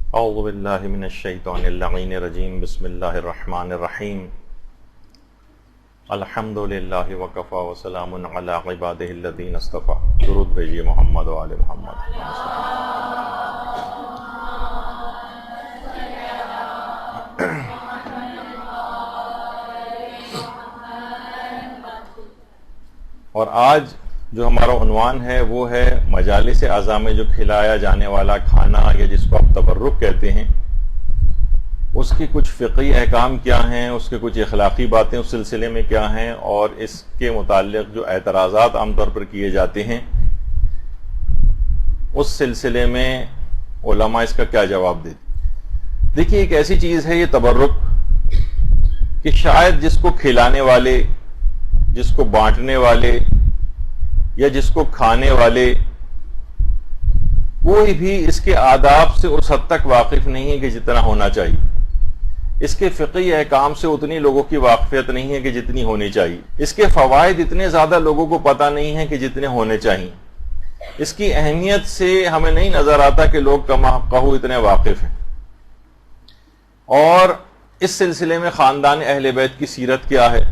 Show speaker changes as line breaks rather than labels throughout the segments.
اعوذ باللہ من الشیطان اللعین الرجیم بسم اللہ الرحمن الرحیم الحمد للہ وکفی وسلام علی عبادہ الذین اصطفی. درود بھیجیے محمد و آل محمد. اور آج جو ہمارا عنوان ہے وہ ہے مجالس اعضاء میں جو کھلایا جانے والا کھانا یا جس کو آپ تبرک کہتے ہیں، اس کی کچھ فقہی احکام کیا ہیں، اس کے کچھ اخلاقی باتیں اس سلسلے میں کیا ہیں، اور اس کے متعلق جو اعتراضات عام طور پر کیے جاتے ہیں اس سلسلے میں علماء اس کا کیا جواب دیتے. دیکھیے، ایک ایسی چیز ہے یہ تبرک کہ شاید جس کو کھلانے والے، جس کو بانٹنے والے یا جس کو کھانے والے، کوئی بھی اس کے آداب سے اس حد تک واقف نہیں ہے کہ جتنا ہونا چاہیے. اس کے فقہی احکام سے اتنی لوگوں کی واقفیت نہیں ہے کہ جتنی ہونی چاہیے. اس کے فوائد اتنے زیادہ لوگوں کو پتہ نہیں ہے کہ جتنے ہونے چاہیے. اس کی اہمیت سے ہمیں نہیں نظر آتا کہ لوگ کما حقہ اتنے واقف ہیں. اور اس سلسلے میں خاندان اہل بیت کی سیرت کیا ہے،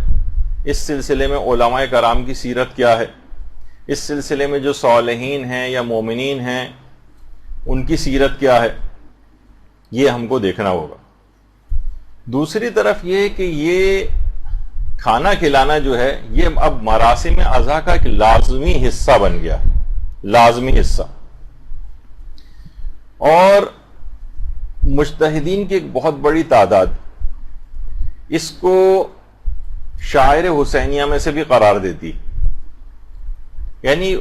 اس سلسلے میں علماء کرام کی سیرت کیا ہے، اس سلسلے میں جو صالحین ہیں یا مومنین ہیں ان کی سیرت کیا ہے، یہ ہم کو دیکھنا ہوگا. دوسری طرف یہ کہ یہ کھانا کھلانا جو ہے یہ اب مراسم اعضاء کا ایک لازمی حصہ بن گیا، لازمی حصہ. اور مجتہدین کی ایک بہت بڑی تعداد اس کو شاعر حسینیہ میں سے بھی قرار دیتی، یعنی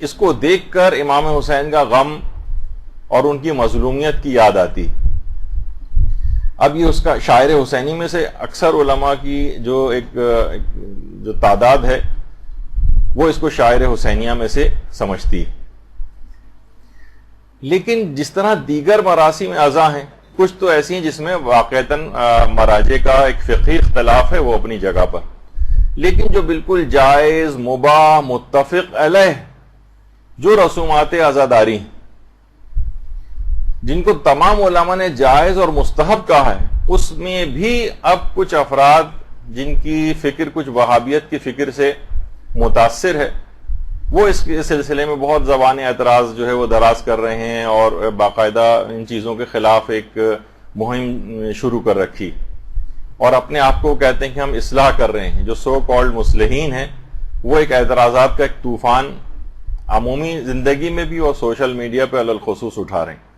اس کو دیکھ کر امام حسین کا غم اور ان کی مظلومیت کی یاد آتی. اب یہ اس کا شاعر حسینی میں سے اکثر علماء کی جو تعداد ہے وہ اس کو شاعر حسینیہ میں سے سمجھتی. لیکن جس طرح دیگر مراسم اعضاء ہیں، کچھ تو ایسی ہیں جس میں واقعتاً مراجع کا ایک فقہی اختلاف ہے، وہ اپنی جگہ پر، لیکن جو بالکل جائز، مباح، متفق علیہ جو رسومات عزاداری ہیں، جن کو تمام علماء نے جائز اور مستحب کہا ہے، اس میں بھی اب کچھ افراد جن کی فکر کچھ وہابیت کی فکر سے متاثر ہے، وہ اس سلسلے میں بہت زبان اعتراض جو ہے وہ دراز کر رہے ہیں اور باقاعدہ ان چیزوں کے خلاف ایک مہم شروع کر رکھی، اور اپنے آپ کو کہتے ہیں کہ ہم اصلاح کر رہے ہیں. جو سو کالڈ مصلحین ہیں وہ ایک اعتراضات کا ایک طوفان عمومی زندگی میں بھی اور سوشل میڈیا پہ علی الخصوص اٹھا رہے ہیں.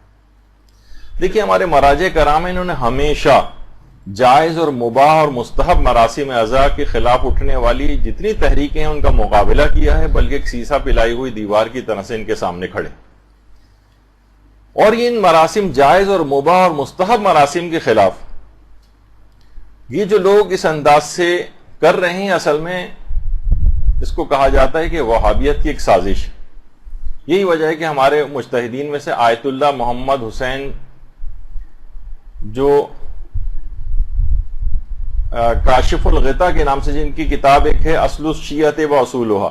دیکھیے، ہمارے مراجع کرام انہوں نے ہمیشہ جائز اور مباح اور مستحب مراسم اعضاء کے خلاف اٹھنے والی جتنی تحریکیں ہیں ان کا مقابلہ کیا ہے، بلکہ ایک سیسا پلائی ہوئی دیوار کی طرح سے ان کے سامنے کھڑے. اور یہ ان مراسم جائز اور مباح اور مستحب مراسم کے خلاف یہ جو لوگ اس انداز سے کر رہے ہیں، اصل میں اس کو کہا جاتا ہے کہ وہابیت کی ایک سازش. یہی وجہ ہے کہ ہمارے مجتہدین میں سے آیت اللہ محمد حسین جو کاشف الغطا کے نام سے جن کی کتاب ایک ہے اصل الشیعۃ و اصولھا،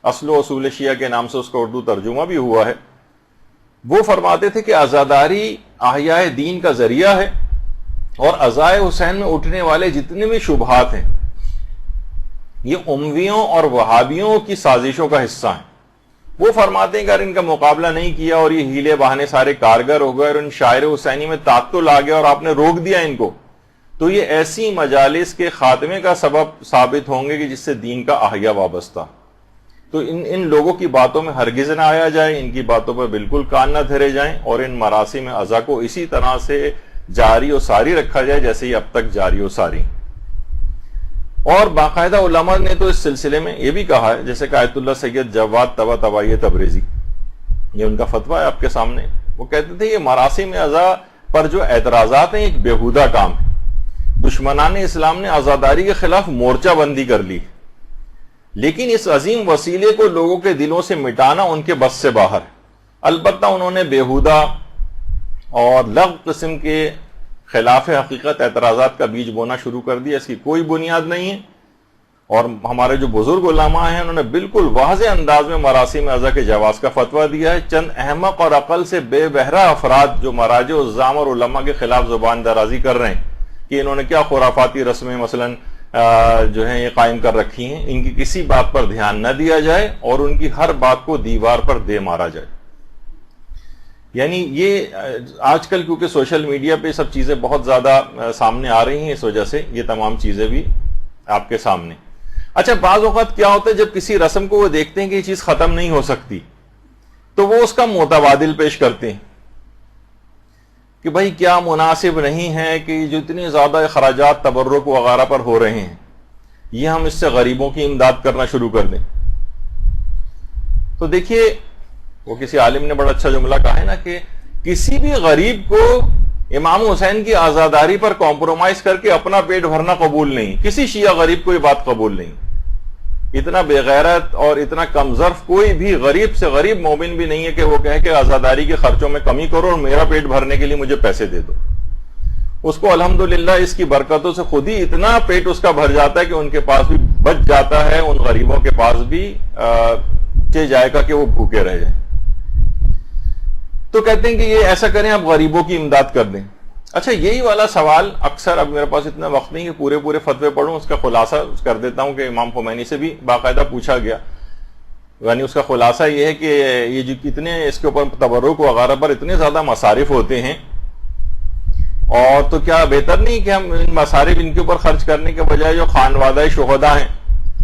اصل و اصول شیعہ کے نام سے اس کا اردو ترجمہ بھی ہوا ہے، وہ فرماتے تھے کہ عزاداری احیاء دین کا ذریعہ ہے، اور عزائے حسین میں اٹھنے والے جتنے بھی شبہات ہیں یہ امویوں اور وہابیوں کی سازشوں کا حصہ ہیں. وہ فرماتے ہیں کہ اگر ان کا مقابلہ نہیں کیا اور یہ ہیلے بہانے سارے کارگر ہو گئے اور ان شاعر حسینی میں تعطل آ گیا اور آپ نے روک دیا ان کو، تو یہ ایسی مجالس کے خاتمے کا سبب ثابت ہوں گے کہ جس سے دین کا احیا وابستہ. تو ان لوگوں کی باتوں میں ہرگز نہ آیا جائے، ان کی باتوں پر بالکل کان نہ دھرے جائیں، اور ان مراسم اعضاء کو اسی طرح سے جاری و ساری رکھا جائے جیسے یہ اب تک جاری و ساری. اور باقاعدہ علماء نے تو اس سلسلے میں یہ بھی کہا ہے، جیسے کہ آیت اللہ سید جواد طباطبائی تبریزی، یہ ان کا فتویٰ ہے آپ کے سامنے. وہ کہتے تھے یہ مراسم اعضاء پر جو اعتراضات ہیں ایک بیہودہ کام ہے. دشمنان اسلام نے عزاداری کے خلاف مورچہ بندی کر لی، لیکن اس عظیم وسیلے کو لوگوں کے دلوں سے مٹانا ان کے بس سے باہر ہے. البتہ انہوں نے بیہودہ اور لغو قسم کے خلاف حقیقت اعتراضات کا بیج بونا شروع کر دیا، اس کی کوئی بنیاد نہیں ہے. اور ہمارے جو بزرگ علماء ہیں انہوں نے بالکل واضح انداز میں مراسم اعضا کے جواز کا فتویٰ دیا ہے. چند احمق اور عقل سے بے بہرہ افراد جو مراجع الزام اور علماء کے خلاف زبان درازی کر رہے ہیں کہ انہوں نے کیا خرافاتی رسمیں مثلا جو ہیں یہ قائم کر رکھی ہیں, ان کی کسی بات پر دھیان نہ دیا جائے اور ان کی ہر بات کو دیوار پر دے مارا جائے. یعنی یہ آج کل کیونکہ سوشل میڈیا پہ سب چیزیں بہت زیادہ سامنے آ رہی ہیں, اس وجہ سے یہ تمام چیزیں بھی آپ کے سامنے. اچھا, بعض اوقات کیا ہوتا ہے جب کسی رسم کو وہ دیکھتے ہیں کہ یہ چیز ختم نہیں ہو سکتی تو وہ اس کا متبادل پیش کرتے ہیں کہ بھائی کیا مناسب نہیں ہے کہ جو اتنے زیادہ اخراجات تبرک وغیرہ پر ہو رہے ہیں یہ ہم اس سے غریبوں کی امداد کرنا شروع کر دیں. تو دیکھیے وہ کسی عالم نے بڑا اچھا جملہ کہا ہے نا کہ کسی بھی غریب کو امام حسین کی آزاداری پر کمپرومائز کر کے اپنا پیٹ بھرنا قبول نہیں. کسی شیعہ غریب کو یہ بات قبول نہیں. اتنا بے غیرت اور اتنا کم ظرف کوئی بھی غریب سے غریب مومن بھی نہیں ہے کہ وہ کہے کہ آزاداری کے خرچوں میں کمی کرو اور میرا پیٹ بھرنے کے لیے مجھے پیسے دے دو. اس کو الحمدللہ اس کی برکتوں سے خود ہی اتنا پیٹ اس کا بھر جاتا ہے کہ ان کے پاس بھی بچ جاتا ہے, ان غریبوں کے پاس بھی جائے گا کہ وہ بھوکے رہ جائیں. تو کہتے ہیں کہ یہ ایسا کریں, آپ غریبوں کی امداد کر دیں. اچھا, یہی والا سوال اکثر, اب میرے پاس اتنا وقت نہیں کہ پورے فتوے پڑھوں, اس کا خلاصہ کر دیتا ہوں کہ امام خمینی سے بھی باقاعدہ پوچھا گیا. یعنی اس کا خلاصہ یہ ہے کہ یہ جو کتنے اس کے اوپر تبرک وغیرہ پر اتنے زیادہ مصارف ہوتے ہیں, اور تو کیا بہتر نہیں کہ ہم ان مصارف ان کے اوپر خرچ کرنے کے بجائے جو خانوادہ شہداء ہیں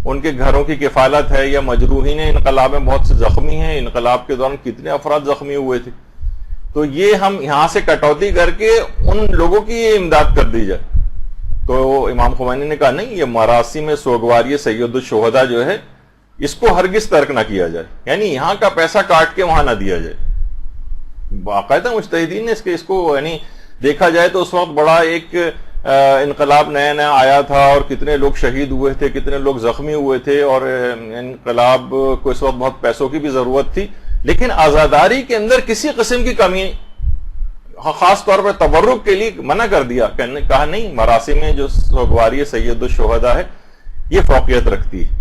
ان کے گھروں کی کفالت ہے, یا مجروحین انقلاب میں بہت سے زخمی ہیں, انقلاب کے دوران کتنے افراد زخمی ہوئے تھے, تو یہ ہم یہاں سے کٹوتی کر کے ان لوگوں کی امداد کر دی جائے. تو امام خمینی نے کہا نہیں, یہ مراسم سوگواری سید الشہداء جو ہے اس کو ہرگز ترک نہ کیا جائے, یعنی یہاں کا پیسہ کاٹ کے وہاں نہ دیا جائے. باقاعدہ مجتہدین نے اس کو یعنی دیکھا جائے تو اس وقت بڑا ایک انقلاب نیا نیا آیا تھا اور کتنے لوگ شہید ہوئے تھے, کتنے لوگ زخمی ہوئے تھے, اور انقلاب کو اس وقت بہت پیسوں کی بھی ضرورت تھی, لیکن آزاداری کے اندر کسی قسم کی کمی, خاص طور پر تبرک کے لیے منع کر دیا. کہا نہیں, مراسم میں جو سوگواری سید الشہداء ہے یہ فوقیت رکھتی ہے,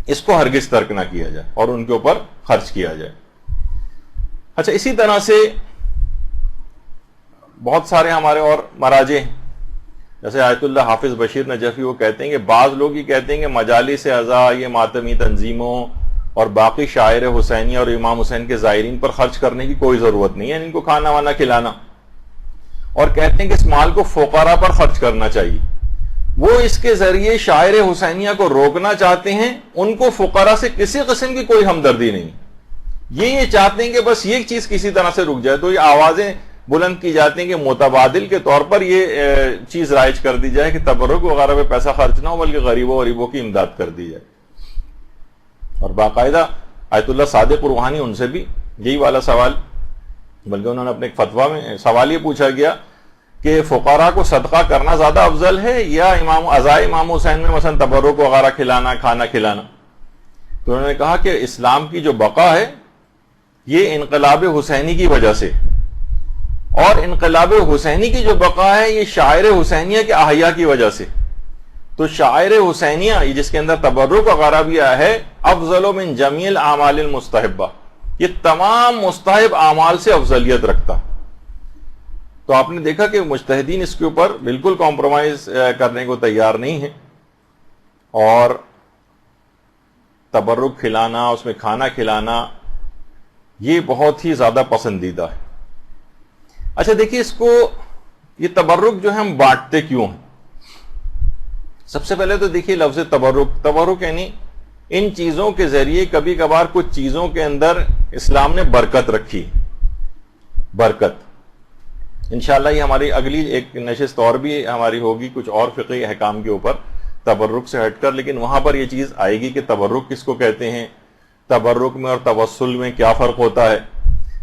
اس کو ہرگز ترک نہ کیا جائے اور ان کے اوپر خرچ کیا جائے. اچھا, اسی طرح سے بہت سارے ہمارے اور مراجع ہیں, جیسے آیت اللہ حافظ بشیر نجفی, وہ کہتے ہیں کہ بعض لوگ یہ کہتے ہیں کہ مجالس اعضا, یہ ماتمی تنظیموں اور باقی شاعر حسینی اور امام حسین کے زائرین پر خرچ کرنے کی کوئی ضرورت نہیں ہے, ان کو کھانا وانا کھلانا, اور کہتے ہیں کہ اس مال کو فقراء پر خرچ کرنا چاہیے. وہ اس کے ذریعے شاعر حسینیہ کو روکنا چاہتے ہیں, ان کو فقراء سے کسی قسم کی کوئی ہمدردی نہیں, یہ چاہتے ہیں کہ بس یہ چیز کسی طرح سے رک جائے. تو یہ آوازیں بلند کی جاتی ہیں کہ متبادل کے طور پر یہ چیز رائج کر دی جائے کہ تبرک وغیرہ پہ پیسہ خرچ نہ ہو بلکہ غریبوں کی امداد کر دی جائے. اور باقاعدہ آیت اللہ صادق روحانی, ان سے بھی یہی والا سوال, بلکہ انہوں نے اپنے ایک فتویٰ میں سوال یہ پوچھا گیا کہ فقراء کو صدقہ کرنا زیادہ افضل ہے یا امام حسین میں مثلا تبرک وغیرہ کھلانا, کھانا کھلانا. تو انہوں نے کہا کہ اسلام کی جو بقا ہے یہ انقلاب حسینی کی وجہ سے, اور انقلاب حسینی کی جو بقا ہے یہ شاعر حسینیہ کے احیاء کی وجہ سے. تو شاعر حسینیہ جس کے اندر تبرک وغیرہ بھی آیا ہے, افضل من جمیع الاعمال المستحبہ, یہ تمام مستحب اعمال سے افضلیت رکھتا. تو آپ نے دیکھا کہ مجتہدین اس کے اوپر بالکل کمپرومائز کرنے کو تیار نہیں ہیں, اور تبرک کھلانا, اس میں کھانا کھلانا, یہ بہت ہی زیادہ پسندیدہ ہے. اچھا دیکھیے, اس کو یہ تبرک جو ہے ہم بانٹتے کیوں ہیں؟ سب سے پہلے تو دیکھیے لفظ تبرک یعنی ان چیزوں کے ذریعے کبھی کبھار کچھ چیزوں کے اندر اسلام نے برکت رکھی. برکت انشاءاللہ یہ ہماری اگلی ایک نشست اور بھی ہماری ہوگی کچھ اور فقہی احکام کے اوپر تبرک سے ہٹ کر, لیکن وہاں پر یہ چیز آئے گی کہ تبرک کس کو کہتے ہیں, تبرک میں اور توسل میں کیا فرق ہوتا ہے.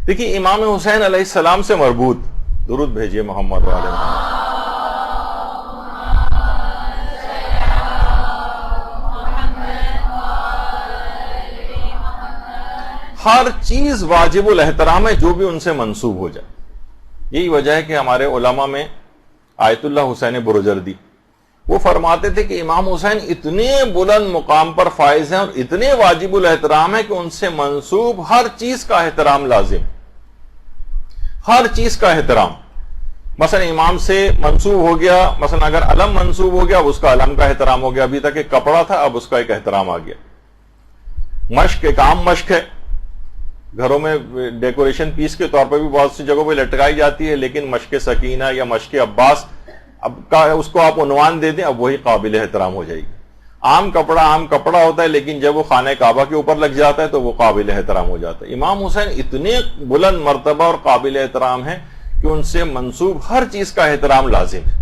دیکھیے امام حسین علیہ السلام سے مربوط, درود بھیجیے محمد و آل محمد, ہر چیز واجب الاحترام ہے جو بھی ان سے منسوب ہو جائے. یہی وجہ ہے کہ ہمارے علماء میں آیت اللہ حسین برجردی, وہ فرماتے تھے کہ امام حسین اتنے بلند مقام پر فائز ہیں اور اتنے واجب الاحترام ہیں کہ ان سے منسوب ہر چیز کا احترام لازم، ہر چیز کا احترام. مثلا امام سے منسوب ہو گیا، مثلا اگر علم منسوب ہو گیا اب اس کا علم کا احترام ہو گیا، ابھی تک ایک کپڑا تھا اب اس کا ایک احترام آ گیا. مشق ایک عام مشق ہے، گھروں میں ڈیکوریشن پیس کے طور پر بھی بہت سی جگہوں پہ لٹکائی جاتی ہے، لیکن مشق سکینہ یا مشق عباس اب کا اس کو آپ عنوان دے دیں اب وہی قابل احترام ہو جائے گی. عام کپڑا ہوتا ہے، لیکن جب وہ خانہ کعبہ کے اوپر لگ جاتا ہے تو وہ قابل احترام ہو جاتا ہے. امام حسین اتنے بلند مرتبہ اور قابل احترام ہیں کہ ان سے منسوب ہر چیز کا احترام لازم ہے.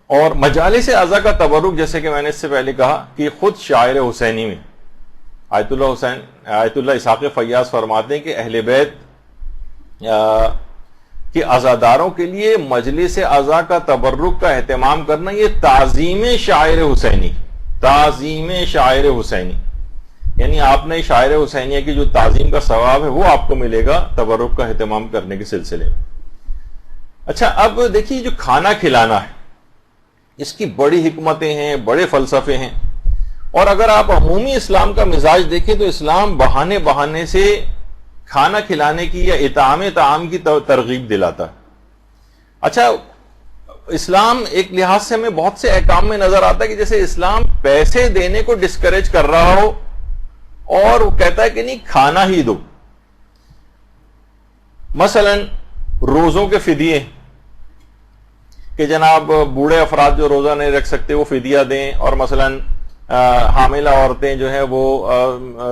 اور مجالس اعضاء کا تبرک، جیسے کہ میں نے اس سے پہلے کہا کہ خود شاعر حسینی میں آیت اللہ اسحاق فیاض فرماتے ہیں کہ اہل بیت کہ عزاداروں کے لیے مجلس اعضاء کا تبرک کا اہتمام کرنا یہ تعظیم شاعر حسینی، تعظیم شاعر حسینی، یعنی آپ نے شاعر حسینیہ کی جو تعظیم کا ثواب ہے وہ آپ کو ملے گا تبرک کا اہتمام کرنے کے سلسلے میں. اچھا اب دیکھیے جو کھانا کھلانا ہے اس کی بڑی حکمتیں ہیں، بڑے فلسفے ہیں، اور اگر آپ عمومی اسلام کا مزاج دیکھیں تو اسلام بہانے سے کھانا کھلانے کی یا اطعام طعام کی ترغیب دلاتا ہے. اچھا اسلام ایک لحاظ سے ہمیں بہت سے احکام میں نظر آتا ہے کہ جیسے اسلام پیسے دینے کو ڈسکریج کر رہا ہو اور وہ کہتا ہے کہ نہیں کھانا ہی دو. مثلا روزوں کے فدیے کہ جناب بوڑھے افراد جو روزہ نہیں رکھ سکتے وہ فدیہ دیں، اور مثلا حاملہ عورتیں جو ہیں وہ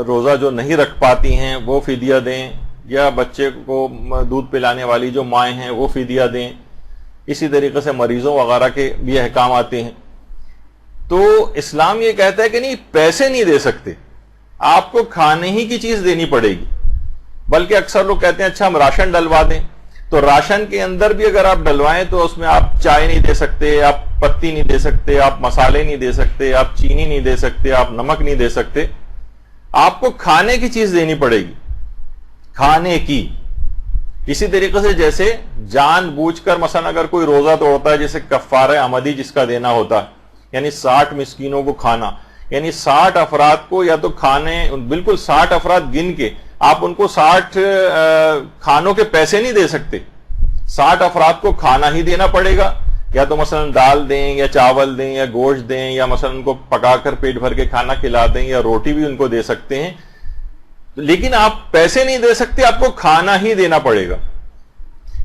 روزہ جو نہیں رکھ پاتی ہیں وہ فدیہ دیں، یا بچے کو دودھ پلانے والی جو مائیں ہیں وہ فدیہ دیں. اسی طریقے سے مریضوں وغیرہ کے بھی احکام آتے ہیں. تو اسلام یہ کہتا ہے کہ نہیں پیسے نہیں دے سکتے، آپ کو کھانے ہی کی چیز دینی پڑے گی. بلکہ اکثر لوگ کہتے ہیں اچھا ہم راشن ڈلوا دیں، تو راشن کے اندر بھی اگر آپ ڈلوائیں تو اس میں آپ چائے نہیں دے سکتے، آپ پتی نہیں دے سکتے، آپ مسالے نہیں دے سکتے، آپ چینی نہیں دے سکتے، آپ نمک نہیں دے سکتے. آپ کو کھانے کی چیز دینی پڑے گی، کھانے کی. اسی طریقے سے جیسے جان بوجھ کر مثلا اگر کوئی روزہ توڑتا ہے، جیسے کفارہ عمدی جس کا دینا ہوتا ہے، یعنی 60 مسکینوں کو کھانا، یعنی 60 افراد کو یا تو کھانے بالکل 60 افراد گن کے آپ ان کو 60 کھانوں کے پیسے نہیں دے سکتے، 60 افراد کو کھانا ہی دینا پڑے گا. یا تو مثلا دال دیں یا چاول دیں یا گوشت دیں، یا مثلا ان کو پکا کر پیٹ بھر کے کھانا کھلا دیں، یا روٹی بھی ان کو دے سکتے ہیں، لیکن آپ پیسے نہیں دے سکتے، آپ کو کھانا ہی دینا پڑے گا.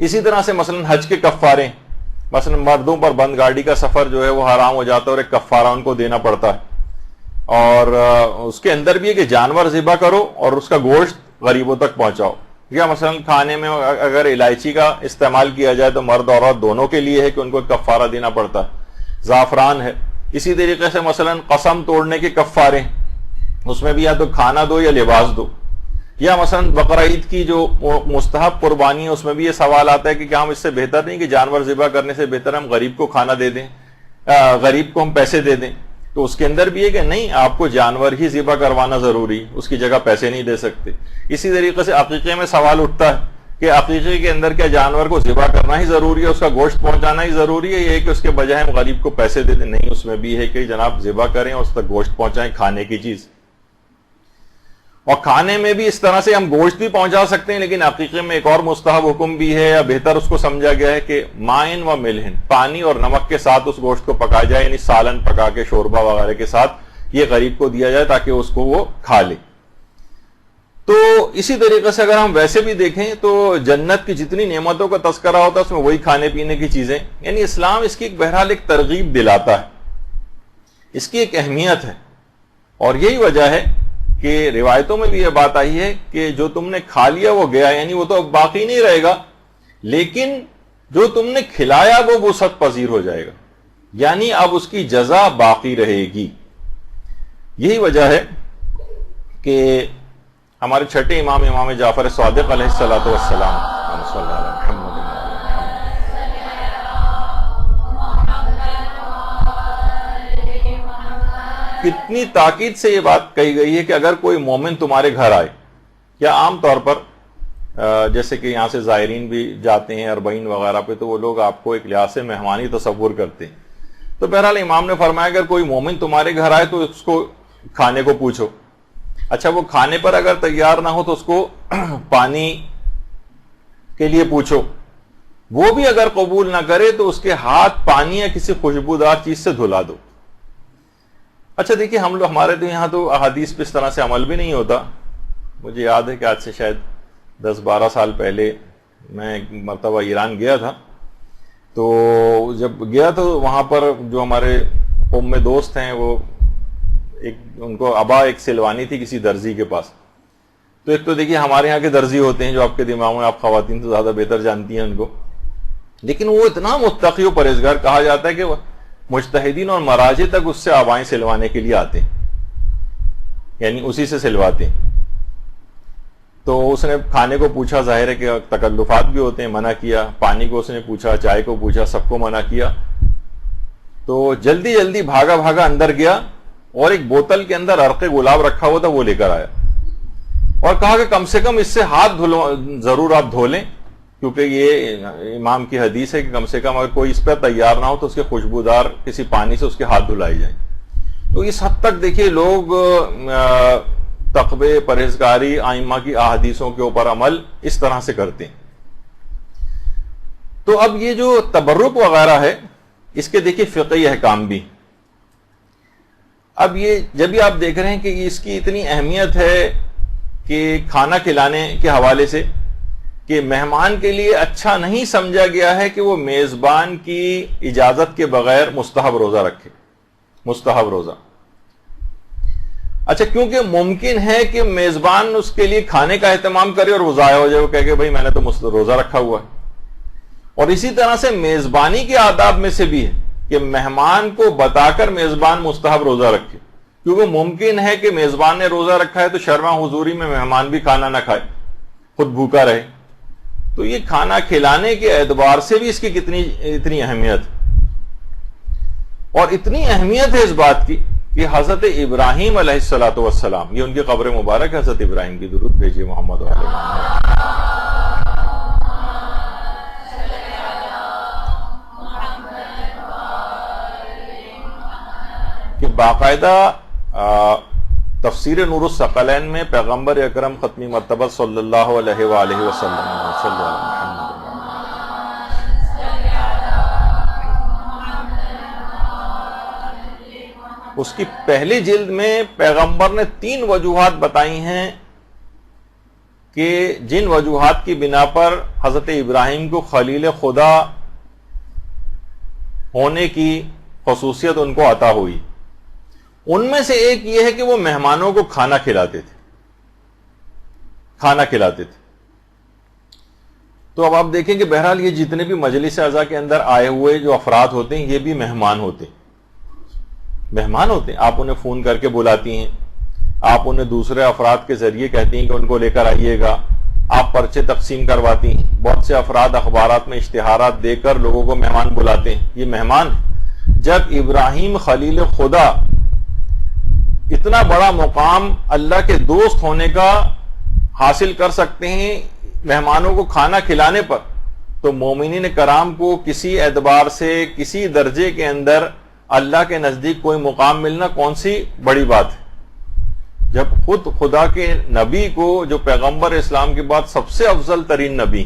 اسی طرح سے مثلا حج کے کفارے، مثلا مردوں پر بند گاڑی کا سفر جو ہے وہ حرام ہو جاتا ہے اور ایک کفارہ ان کو دینا پڑتا ہے. اور اس کے اندر بھی ہے کہ جانور ذبح کرو اور اس کا گوشت غریبوں تک پہنچاؤ. یا مثلا کھانے میں اگر الائچی کا استعمال کیا جائے تو مرد اور عورت دونوں کے لیے ہے کہ ان کو کفارہ دینا پڑتا ہے. زعفران ہے. اسی طریقے سے مثلا قسم توڑنے کے کفارے، اس میں بھی یا تو کھانا دو یا لباس دو. یا مثلا بقرہ عید کی جو مستحب قربانی ہے اس میں بھی یہ سوال آتا ہے کہ کیا ہم اس سے بہتر نہیں کہ جانور ذبح کرنے سے بہتر ہم غریب کو کھانا دے دیں، غریب کو ہم پیسے دے دیں. تو اس کے اندر بھی ہے کہ نہیں، آپ کو جانور ہی ذبح کروانا ضروری، اس کی جگہ پیسے نہیں دے سکتے. اسی طریقے سے عقیقے میں سوال اٹھتا ہے کہ عقیقے کے اندر کیا جانور کو ذبح کرنا ہی ضروری ہے، اس کا گوشت پہنچانا ہی ضروری ہے، یہ ہے کہ اس کے بجائے ہم غریب کو پیسے دے دیں؟ نہیں، اس میں بھی ہے کہ جناب ذبح کریں اور اس تک گوشت پہنچائیں، کھانے کی چیز. اور کھانے میں بھی اس طرح سے ہم گوشت بھی پہنچا سکتے ہیں، لیکن عقیقے میں ایک اور مستحب حکم بھی ہے، یا بہتر اس کو سمجھا گیا ہے کہ مائن و ملہن، پانی اور نمک کے ساتھ اس گوشت کو پکایا جائے، یعنی سالن پکا کے شوربہ وغیرہ کے ساتھ یہ غریب کو دیا جائے تاکہ اس کو وہ کھا لے. تو اسی طریقے سے اگر ہم ویسے بھی دیکھیں تو جنت کی جتنی نعمتوں کا تذکرہ ہوتا ہے اس میں وہی کھانے پینے کی چیزیں، یعنی اسلام اس کی بہرحال ایک ترغیب دلاتا ہے، اس کی ایک اہمیت ہے. اور یہی وجہ ہے کہ روایتوں میں بھی یہ بات آئی ہے کہ جو تم نے کھا لیا وہ گیا، یعنی وہ تو اب باقی نہیں رہے گا، لیکن جو تم نے کھلایا وہ وسعت پذیر ہو جائے گا، یعنی اب اس کی جزا باقی رہے گی. یہی وجہ ہے کہ ہمارے چھٹے امام جعفر صادق علیہ الصلوۃ والسلام کتنی تاکید سے یہ بات کہی گئی ہے کہ اگر کوئی مومن تمہارے گھر آئے، یا عام طور پر جیسے کہ یہاں سے زائرین بھی جاتے ہیں اربعین وغیرہ پہ، تو وہ لوگ آپ کو ایک لحاظ سے مہمانی تصور کرتے ہیں تو بہرحال امام نے فرمایا اگر کوئی مومن تمہارے گھر آئے تو اس کو کھانے کو پوچھو. اچھا وہ کھانے پر اگر تیار نہ ہو تو اس کو پانی کے لیے پوچھو. وہ بھی اگر قبول نہ کرے تو اس کے ہاتھ پانی یا کسی خوشبودار چیز سے دھلا دو. اچھا دیکھیے ہم لوگ ہمارے تو یہاں تو احادیث پہ اس طرح سے عمل بھی نہیں ہوتا. مجھے یاد ہے کہ آج سے شاید 10-12 سال پہلے میں ایک مرتبہ ایران گیا تھا. تو جب گیا تو وہاں پر جو ہمارے قوم میں دوست ہیں وہ ان کو ابا ایک سلوانی تھی کسی درزی کے پاس. تو ایک تو دیکھیے ہمارے یہاں کے درزی ہوتے ہیں جو آپ کے دماغ میں آپ خواتین تو زیادہ بہتر جانتی ہیں ان کو, لیکن وہ اتنا متقی و پرہیزگار کہا جاتا ہے کہ وہ مجتہدین اور مراجع تک اس سے آبائیں سلوانے کے لیے آتے ہیں, یعنی اسی سے سلواتے ہیں. تو اس نے کھانے کو پوچھا, ظاہر ہے کہ تکلفات بھی ہوتے ہیں, منع کیا. پانی کو اس نے پوچھا, چائے کو پوچھا, سب کو منع کیا. تو جلدی جلدی بھاگا بھاگا اندر گیا اور ایک بوتل کے اندر عرق گلاب رکھا ہوا تھا وہ لے کر آیا اور کہا کہ کم سے کم اس سے ہاتھ ضرور آپ دھو لیں, کیونکہ یہ امام کی حدیث ہے کہ کم سے کم اگر کوئی اس پہ تیار نہ ہو تو اس کے خوشبودار کسی پانی سے اس کے ہاتھ دھلائے جائیں. تو اس حد تک دیکھیے لوگ تقوی, پرہیزگاری, ائمہ کی احادیثوں کے اوپر عمل اس طرح سے کرتے ہیں. تو اب یہ جو تبرک وغیرہ ہے اس کے دیکھیے فقہی احکام بھی. اب یہ جب بھی آپ دیکھ رہے ہیں کہ اس کی اتنی اہمیت ہے کہ کھانا کھلانے کے حوالے سے کہ مہمان کے لیے اچھا نہیں سمجھا گیا ہے کہ وہ میزبان کی اجازت کے بغیر مستحب روزہ رکھے. مستحب روزہ اچھا کیونکہ ممکن ہے کہ میزبان اس کے لیے کھانے کا اہتمام کرے اور وہ ضائع ہو جائے, وہ کہے کہ بھائی میں نے تو روزہ رکھا ہوا ہے. اور اسی طرح سے میزبانی کے آداب میں سے بھی ہے کہ مہمان کو بتا کر میزبان مستحب روزہ رکھے, کیونکہ ممکن ہے کہ میزبان نے روزہ رکھا ہے تو شرما حضوری میں مہمان بھی کھانا نہ کھائے, خود بھوکا رہے. تو یہ کھانا کھلانے کے اعتبار سے بھی اس کی اتنی اہمیت, اور اتنی اہمیت ہے اس بات کی کہ حضرت ابراہیم علیہ الصلوۃ والسلام, یہ ان کی قبر مبارک ہے, حضرت ابراہیم کی درود بھیجیے محمد علیہ محمد, کہ باقاعدہ تفسیر نور الثقلین میں پیغمبر اکرم ختمی مرتبہ صلی اللہ علیہ وآلہ وسلم صلی اللہ علیہ اس کی پہلی جلد میں پیغمبر نے 3 وجوہات بتائی ہیں کہ جن وجوہات کی بنا پر حضرت ابراہیم کو خلیل خدا ہونے کی خصوصیت ان کو عطا ہوئی. ان میں سے ایک یہ ہے کہ وہ مہمانوں کو کھانا کھلاتے تھے. تو اب آپ دیکھیں کہ بہرحال یہ جتنے بھی مجلس اعضاء کے اندر آئے ہوئے جو افراد ہوتے ہیں یہ بھی مہمان ہوتے ہیں. آپ انہیں فون کر کے بلاتی ہیں, آپ انہیں دوسرے افراد کے ذریعے کہتی ہیں کہ ان کو لے کر آئیے گا, آپ پرچے تقسیم کرواتی ہیں. بہت سے افراد اخبارات میں اشتہارات دے کر لوگوں کو مہمان بلاتے ہیں, یہ مہمان. جب ابراہیم خلیل خدا اتنا بڑا مقام اللہ کے دوست ہونے کا حاصل کر سکتے ہیں مہمانوں کو کھانا کھلانے پر, تو مومنین کرام کو کسی اعتبار سے کسی درجے کے اندر اللہ کے نزدیک کوئی مقام ملنا کون سی بڑی بات ہے. جب خود خدا کے نبی کو, جو پیغمبر اسلام کے بعد سب سے افضل ترین نبی,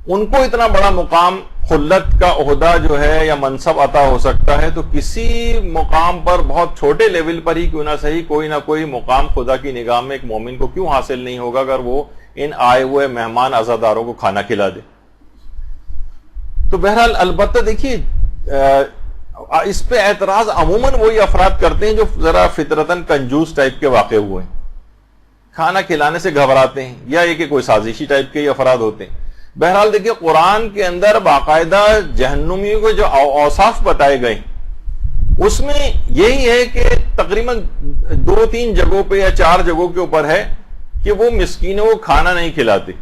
ان کو اتنا بڑا مقام, خلت کا عہدہ جو ہے یا منصب عطا ہو سکتا ہے, تو کسی مقام پر بہت چھوٹے لیول پر ہی کیوں نہ صحیح کوئی نہ کوئی مقام خدا کی نگاہ میں ایک مومن کو کیوں حاصل نہیں ہوگا اگر وہ ان آئے ہوئے مہمان عزاداروں کو کھانا کھلا دے. تو بہرحال البتہ دیکھیے اس پہ اعتراض عموماً وہی افراد کرتے ہیں جو ذرا فطرتاً کنجوس ٹائپ کے واقع ہوئے ہیں, کھانا کھلانے سے گھبراتے ہیں, یا یہ کہ کوئی سازشی ٹائپ کے افراد ہوتے ہیں. بہرحال دیکھیے قرآن کے اندر باقاعدہ جہنمیوں کو جو اوصاف بتائے گئے اس میں یہی ہے کہ تقریباً 2-3 جگہوں پہ یا 4 جگہوں کے اوپر ہے کہ وہ مسکینوں کو کھانا نہیں کھلاتے.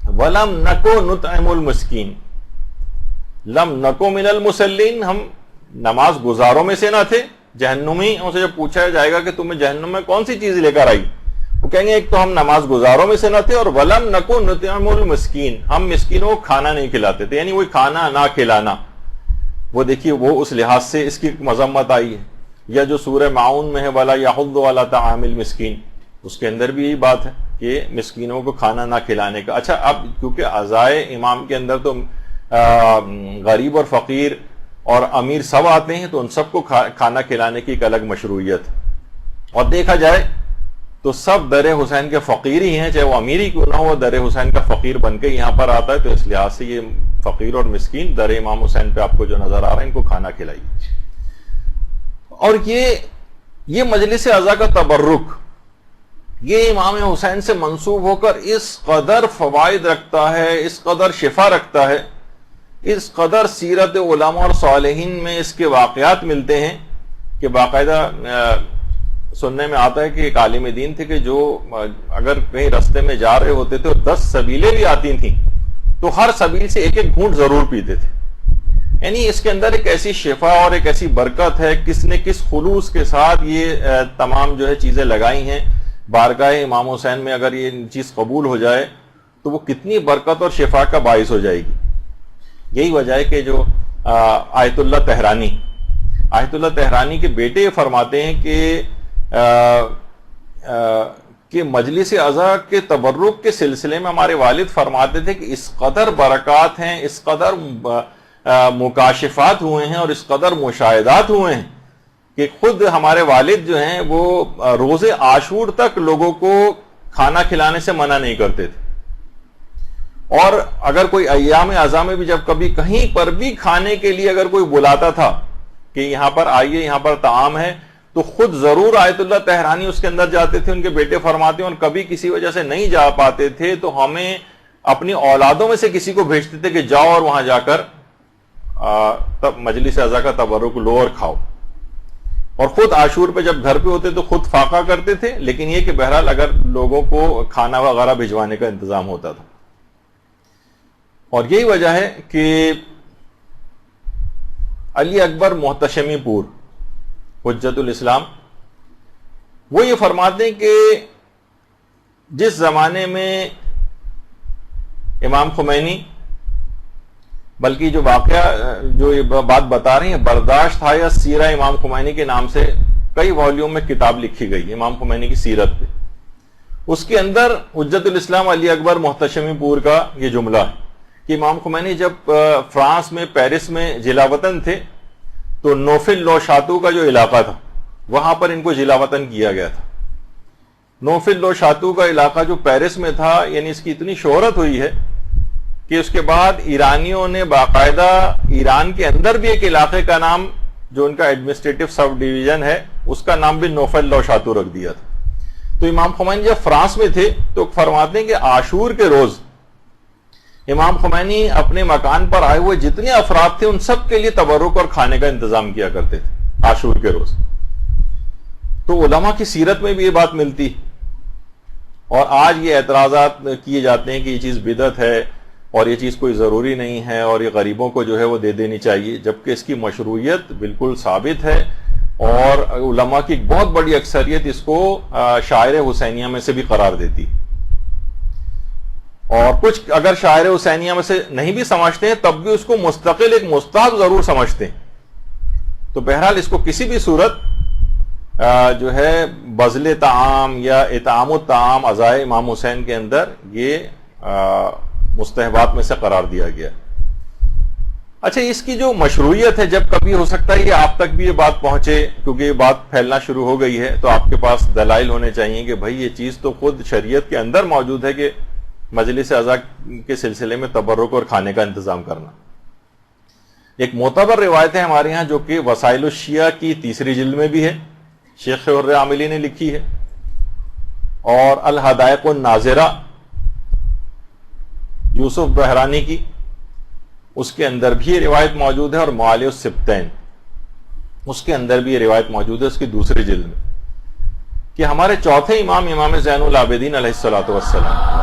وَلَمْ نَكُ نُطْعِمُ الْمِسْكِينَ لم نکو من المصلین, ہم نماز گزاروں میں سے نہ تھے. جہنمی ان سے جب پوچھا جائے گا کہ تمہیں جہنم میں کون سی چیز لے کر آئی, وہ کہیں گے ایک تو ہم نماز گزاروں میں سے نہ تھے, اور ولم نکو نطعم المسکین, ہم مسکینوں کو کھانا نہیں کھلاتے تھے, یعنی وہی کھانا نہ کھلانا. وہ دیکھیے وہ اس لحاظ سے اس کی مذمت آئی ہے. یا جو سورہ معون میں ہے وَلَا يَحُضُّ عَلَىٰ طَعَامِ الْمِسْكِينِ، اس کے اندر بھی یہی بات ہے کہ مسکینوں کو کھانا نہ کھلانے کا. اچھا اب کیونکہ عزائے امام کے اندر تو غریب اور فقیر اور امیر سب آتے ہیں، تو ان سب کو کھانا کھلانے کی ایک الگ مشروعیت ہے. اور دیکھا جائے تو سب در حسین کے فقیر ہی ہیں، چاہے وہ امیر ہی کیوں نہ ہو، در حسین کا فقیر بن کے یہاں پر آتا ہے. تو اس لحاظ سے یہ فقیر اور مسکین در امام حسین پہ آپ کو جو نظر آ رہا ہے، ان کو کھانا کھلائیے. اور یہ مجلس عزا کا تبرک یہ امام حسین سے منسوب ہو کر اس قدر فوائد رکھتا ہے، اس قدر شفا رکھتا ہے، اس قدر سیرت علماء اور صالحین میں اس کے واقعات ملتے ہیں کہ باقاعدہ سننے میں آتا ہے کہ ایک عالم دین تھے کہ جو اگر کہیں رستے میں جا رہے ہوتے تھے اور 10 سبیلیں بھی آتی تھیں تو ہر سبیل سے ایک ایک گھونٹ ضرور پیتے تھے. یعنی اس کے اندر ایک ایسی شفا اور ایک ایسی برکت ہے، کس نے کس خلوص کے ساتھ یہ تمام جو ہے چیزیں لگائی ہیں بارگاہ امام حسین میں. اگر یہ چیز قبول ہو جائے تو وہ کتنی برکت اور شفا کا باعث ہو جائے گی. یہی وجہ ہے کہ جو آیت اللہ تہرانی کے بیٹے فرماتے ہیں کہ مجلس عزا کے تبرک کے سلسلے میں ہمارے والد فرماتے تھے کہ اس قدر برکات ہیں، اس قدر مکاشفات ہوئے ہیں اور اس قدر مشاہدات ہوئے ہیں کہ خود ہمارے والد جو ہیں وہ روز عاشور تک لوگوں کو کھانا کھلانے سے منع نہیں کرتے تھے. اور اگر کوئی ایام عزا میں بھی جب کبھی کہیں پر بھی کھانے کے لیے اگر کوئی بلاتا تھا کہ یہاں پر آئیے، یہاں پر طعام ہے، تو خود ضرور آیت اللہ تہرانی اس کے اندر جاتے تھے. ان کے بیٹے فرماتے ہیں اور کبھی کسی وجہ سے نہیں جا پاتے تھے تو ہمیں اپنی اولادوں میں سے کسی کو بھیجتے تھے کہ جاؤ اور وہاں جا کر مجلس عزا کا تبرک لو اور کھاؤ. اور خود عاشور پہ جب گھر پہ ہوتے تو خود فاقہ کرتے تھے، لیکن یہ کہ بہرحال اگر لوگوں کو کھانا وغیرہ بھجوانے کا انتظام ہوتا تھا. اور یہی وجہ ہے کہ علی اکبر محتشمی پور حجت الاسلام وہ یہ فرماتے ہیں کہ جس زمانے میں امام خمینی، بلکہ جو واقعہ جو یہ بات بتا رہی ہیں برداشت تھا یا سیرہ امام خمینی کے نام سے کئی والیوم میں کتاب لکھی گئی امام خمینی کی سیرت پہ، اس کے اندر حجت الاسلام علی اکبر محتشمی پور کا یہ جملہ ہے کہ امام خمینی جب فرانس میں پیرس میں جلا وطن تھے تو نوفل لو شاتو کا جو علاقہ تھا وہاں پر ان کو جلا وطن کیا گیا تھا. نوفل لو شاتو کا علاقہ جو پیرس میں تھا، یعنی اس کی اتنی شہرت ہوئی ہے کہ اس کے بعد ایرانیوں نے باقاعدہ ایران کے اندر بھی ایک علاقے کا نام جو ان کا ایڈمنسٹریٹو سب ڈویژن ہے اس کا نام بھی نوفل لو شاتو رکھ دیا تھا. تو امام خمینی جب فرانس میں تھے تو فرماتے ہیں کہ عاشور کے روز امام خمینی اپنے مکان پر آئے ہوئے جتنے افراد تھے ان سب کے لیے تبرک اور کھانے کا انتظام کیا کرتے تھے عاشور کے روز. تو علماء کی سیرت میں بھی یہ بات ملتی. اور آج یہ اعتراضات کیے جاتے ہیں کہ یہ چیز بدعت ہے اور یہ چیز کوئی ضروری نہیں ہے اور یہ غریبوں کو جو ہے وہ دے دینی چاہیے، جبکہ اس کی مشروعیت بالکل ثابت ہے. اور علماء کی ایک بہت بڑی اکثریت اس کو شاعر حسینیہ میں سے بھی قرار دیتی. اور کچھ اگر شاعر حسینیہ میں سے نہیں بھی سمجھتے ہیں تب بھی اس کو مستقل ایک مستحب ضرور سمجھتے ہیں. تو بہرحال اس کو کسی بھی صورت جو ہے بذل طعام یا اطعام الطعام عزائے امام حسین کے اندر یہ مستحبات میں سے قرار دیا گیا. اچھا، اس کی جو مشروعیت ہے، جب کبھی ہو سکتا ہے کہ آپ تک بھی یہ بات پہنچے کیونکہ یہ بات پھیلنا شروع ہو گئی ہے، تو آپ کے پاس دلائل ہونے چاہیے کہ بھائی یہ چیز تو خود شریعت کے اندر موجود ہے کہ مجلس عزا کے سلسلے میں تبرک اور کھانے کا انتظام کرنا. ایک معتبر روایت ہے ہمارے ہاں جو کہ وسائل الشیعہ کی 3 جلد میں بھی ہے، شیخ حر عاملی نے لکھی ہے، اور الحدائق الناظرہ یوسف بحرانی کی، اس کے اندر بھی یہ روایت موجود ہے، اور معالی السبتین اس کے اندر بھی یہ روایت موجود ہے اس کی 2 جلد میں، کہ ہمارے چوتھے امام زین العابدین علیہ الصلوۃ والسلام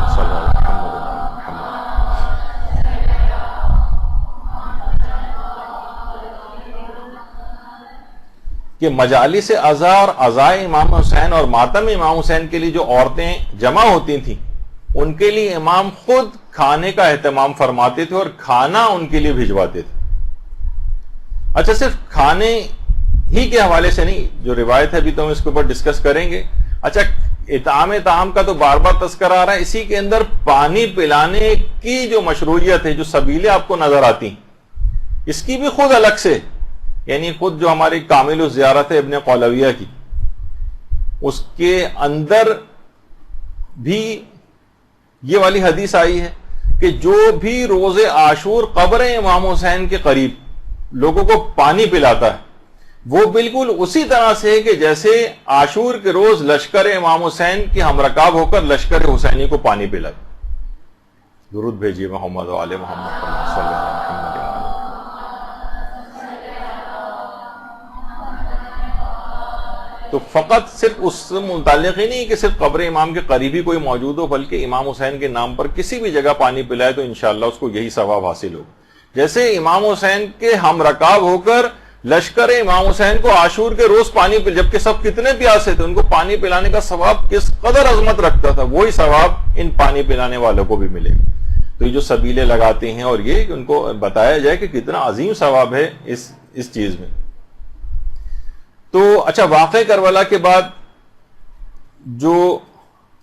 کہ مجالس عزا اور عزائے امام حسین اور ماتم امام حسین کے لیے جو عورتیں جمع ہوتی تھیں ان کے لیے امام خود کھانے کا اہتمام فرماتے تھے اور کھانا ان کے لیے بھجواتے تھے. اچھا صرف کھانے ہی کے حوالے سے نہیں، جو روایت ہے ابھی تو ہم اس کے اوپر ڈسکس کریں گے. اچھا اطعام طعام کا تو بار بار تذکرہ آ رہا ہے، اسی کے اندر پانی پلانے کی جو مشروعیت ہے، جو سبیلیں آپ کو نظر آتی اس کی بھی خود الگ سے، یعنی خود جو ہماری کامل الزیارت ہے ابن قولویہ کی، اس کے اندر بھی یہ والی حدیث آئی ہے کہ جو بھی روز عاشور قبر امام حسین کے قریب لوگوں کو پانی پلاتا ہے، وہ بالکل اسی طرح سے ہے کہ جیسے عاشور کے روز لشکر امام حسین کی ہمرکاب ہو کر لشکر حسینی کو پانی پلاتا. درود بھیجیے محمد و آل محمد صلی اللہ علیہ وسلم. تو فقط صرف اس سے متعلق ہی نہیں کہ صرف قبر امام کے قریب ہی کوئی موجود ہو، بلکہ امام حسین کے نام پر کسی بھی جگہ پانی پلائے تو انشاءاللہ اس کو یہی ثواب حاصل ہو. جیسے امام حسین کے ہم رکاب ہو کر لشکر امام حسین کو عاشور کے روز پانی پل، جبکہ سب کتنے پیاسے تھے، ان کو پانی پلانے کا ثواب کس قدر عظمت رکھتا تھا، وہی ثواب ان پانی پلانے والوں کو بھی ملے گا. تو یہ جو سبیلے لگاتے ہیں اور یہ کہ ان کو بتایا جائے کہ کتنا عظیم ثواب ہے اس چیز میں. تو اچھا واقع کربلا کے بعد جو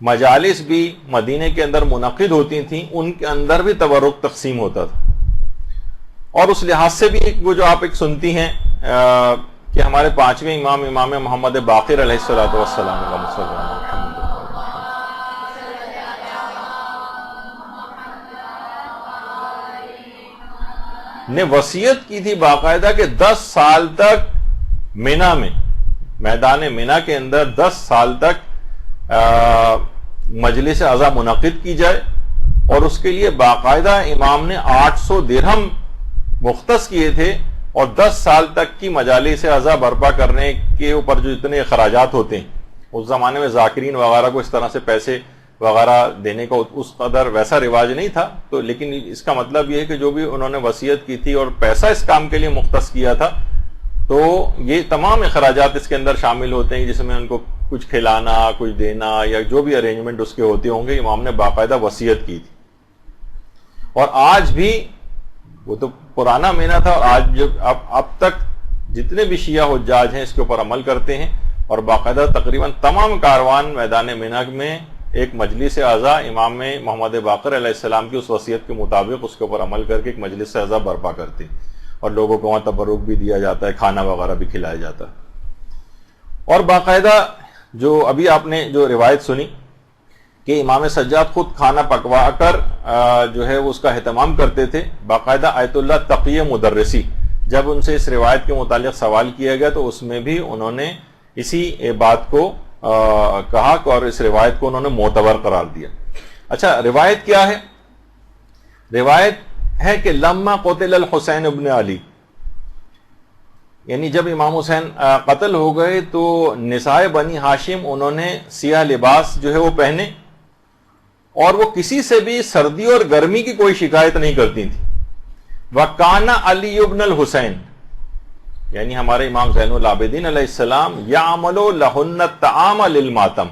مجالس بھی مدینے کے اندر منعقد ہوتی تھیں، ان کے اندر بھی تبرک تقسیم ہوتا تھا. اور اس لحاظ سے بھی وہ جو آپ ایک سنتی ہیں کہ ہمارے پانچویں امام محمد باقر علیہ الصلوۃ والسلام نے وصیت کی تھی باقاعدہ کہ 10 سال تک مینا میں، میدان مینا کے اندر 10 سال تک مجلس عزا منعقد کی جائے، اور اس کے لیے باقاعدہ امام نے 800 درہم مختص کیے تھے، اور 10 سال تک کی مجالس عزا برپا کرنے کے اوپر جو اتنے اخراجات ہوتے ہیں، اس زمانے میں ذاکرین وغیرہ کو اس طرح سے پیسے وغیرہ دینے کا اس قدر ویسا رواج نہیں تھا. تو لیکن اس کا مطلب یہ ہے کہ جو بھی انہوں نے وصیت کی تھی اور پیسہ اس کام کے لیے مختص کیا تھا، تو یہ تمام اخراجات اس کے اندر شامل ہوتے ہیں، جس میں ان کو کچھ کھلانا، کچھ دینا، یا جو بھی ارینجمنٹ اس کے ہوتے ہوں گے، امام نے باقاعدہ وصیت کی تھی. اور آج بھی وہ تو پرانا مینا تھا، اور آج اب تک جتنے بھی شیعہ حجاج ہیں اس کے اوپر عمل کرتے ہیں، اور باقاعدہ تقریباً تمام کاروان میدان مینا میں ایک مجلس عزا امام محمد باقر علیہ السلام کی اس وصیت کے مطابق اس کے اوپر عمل کر کے ایک مجلس عزا برپا کرتے ہیں، اور لوگوں کو وہاں تبرک بھی دیا جاتا ہے، کھانا وغیرہ بھی کھلایا جاتا ہے. اور باقاعدہ جو ابھی آپ نے جو روایت سنی کہ امام سجاد خود کھانا پکوا کر جو ہے اس کا اہتمام کرتے تھے، باقاعدہ آیت اللہ تقی مدرسی جب ان سے اس روایت کے متعلق سوال کیا گیا تو اس میں بھی انہوں نے اسی بات کو کہا، اور اس روایت کو انہوں نے معتبر قرار دیا. اچھا روایت کیا ہے؟ روایت ہے کہ لما قتل الحسین ابن علی، یعنی جب امام حسین قتل ہو گئے تو نسائے بنی ہاشم انہوں نے سیاہ لباس جو ہے وہ پہنے، اور وہ کسی سے بھی سردی اور گرمی کی کوئی شکایت نہیں کرتی تھی. وَكَانَ علی ابن الحسین، یعنی ہمارے امام زین العابدین علیہ السلام یعملوا لہن الطعام للماتم،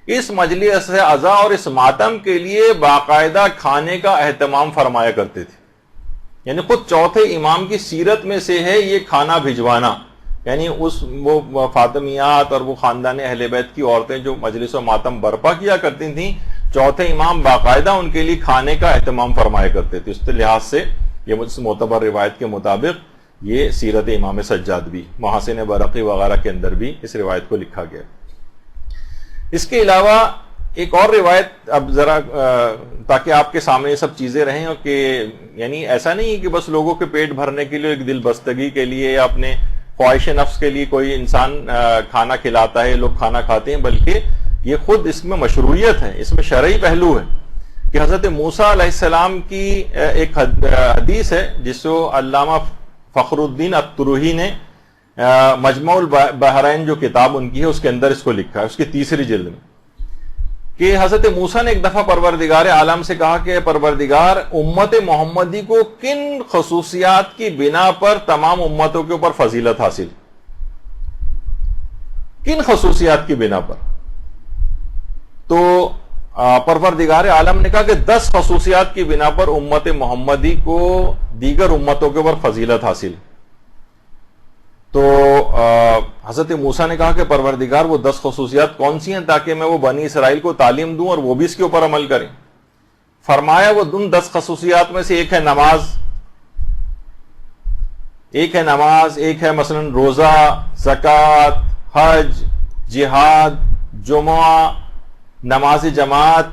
اس مجلس عزا اور اس ماتم کے لیے باقاعدہ کھانے کا اہتمام فرمایا کرتے تھے. یعنی خود چوتھے امام کی سیرت میں سے ہے یہ کھانا بھجوانا، یعنی وہ فاطمیات اور وہ خاندان اہل بیت کی عورتیں جو مجلس و ماتم برپا کیا کرتی تھیں، چوتھے امام باقاعدہ ان کے لیے کھانے کا اہتمام فرمایا کرتے تھے. اس لحاظ سے یہ معتبر روایت کے مطابق یہ سیرت امام سجاد بھی، محاسن برقی وغیرہ کے اندر بھی اس روایت کو لکھا گیا. اس کے علاوہ ایک اور روایت اب ذرا تاکہ آپ کے سامنے یہ سب چیزیں رہیں، اور کہ یعنی ایسا نہیں کہ بس لوگوں کے پیٹ بھرنے کے لیے، ایک دل بستگی کے لیے یا اپنے خواہش نفس کے لیے کوئی انسان کھانا کھلاتا ہے، لوگ کھانا کھاتے ہیں، بلکہ یہ خود اس میں مشروعیت ہے، اس میں شرعی پہلو ہے. کہ حضرت موسیٰ علیہ السلام کی ایک حدیث ہے جس کو علامہ فخر الدین الطروحی نے مجمع البحرین جو کتاب ان کی ہے اس کے اندر اس کو لکھا ہے، اس کی 3 جلد میں، کہ حضرت موسیٰ نے ایک دفعہ پروردگار عالم سے کہا کہ پروردگار، امت محمدی کو کن خصوصیات کی بنا پر تمام امتوں کے اوپر فضیلت حاصل، کن خصوصیات کی بنا پر؟ تو پروردگار عالم نے کہا کہ 10 خصوصیات کی بنا پر امت محمدی کو دیگر امتوں کے اوپر فضیلت حاصل. تو حضرت موسیٰ نے کہا کہ پروردگار وہ 10 خصوصیات کون سی ہیں تاکہ میں وہ بنی اسرائیل کو تعلیم دوں اور وہ بھی اس کے اوپر عمل کریں. فرمایا وہ ان 10 خصوصیات میں سے ایک ہے نماز، ایک ہے مثلا روزہ، زکوٰۃ، حج، جہاد، جمعہ، نماز جماعت،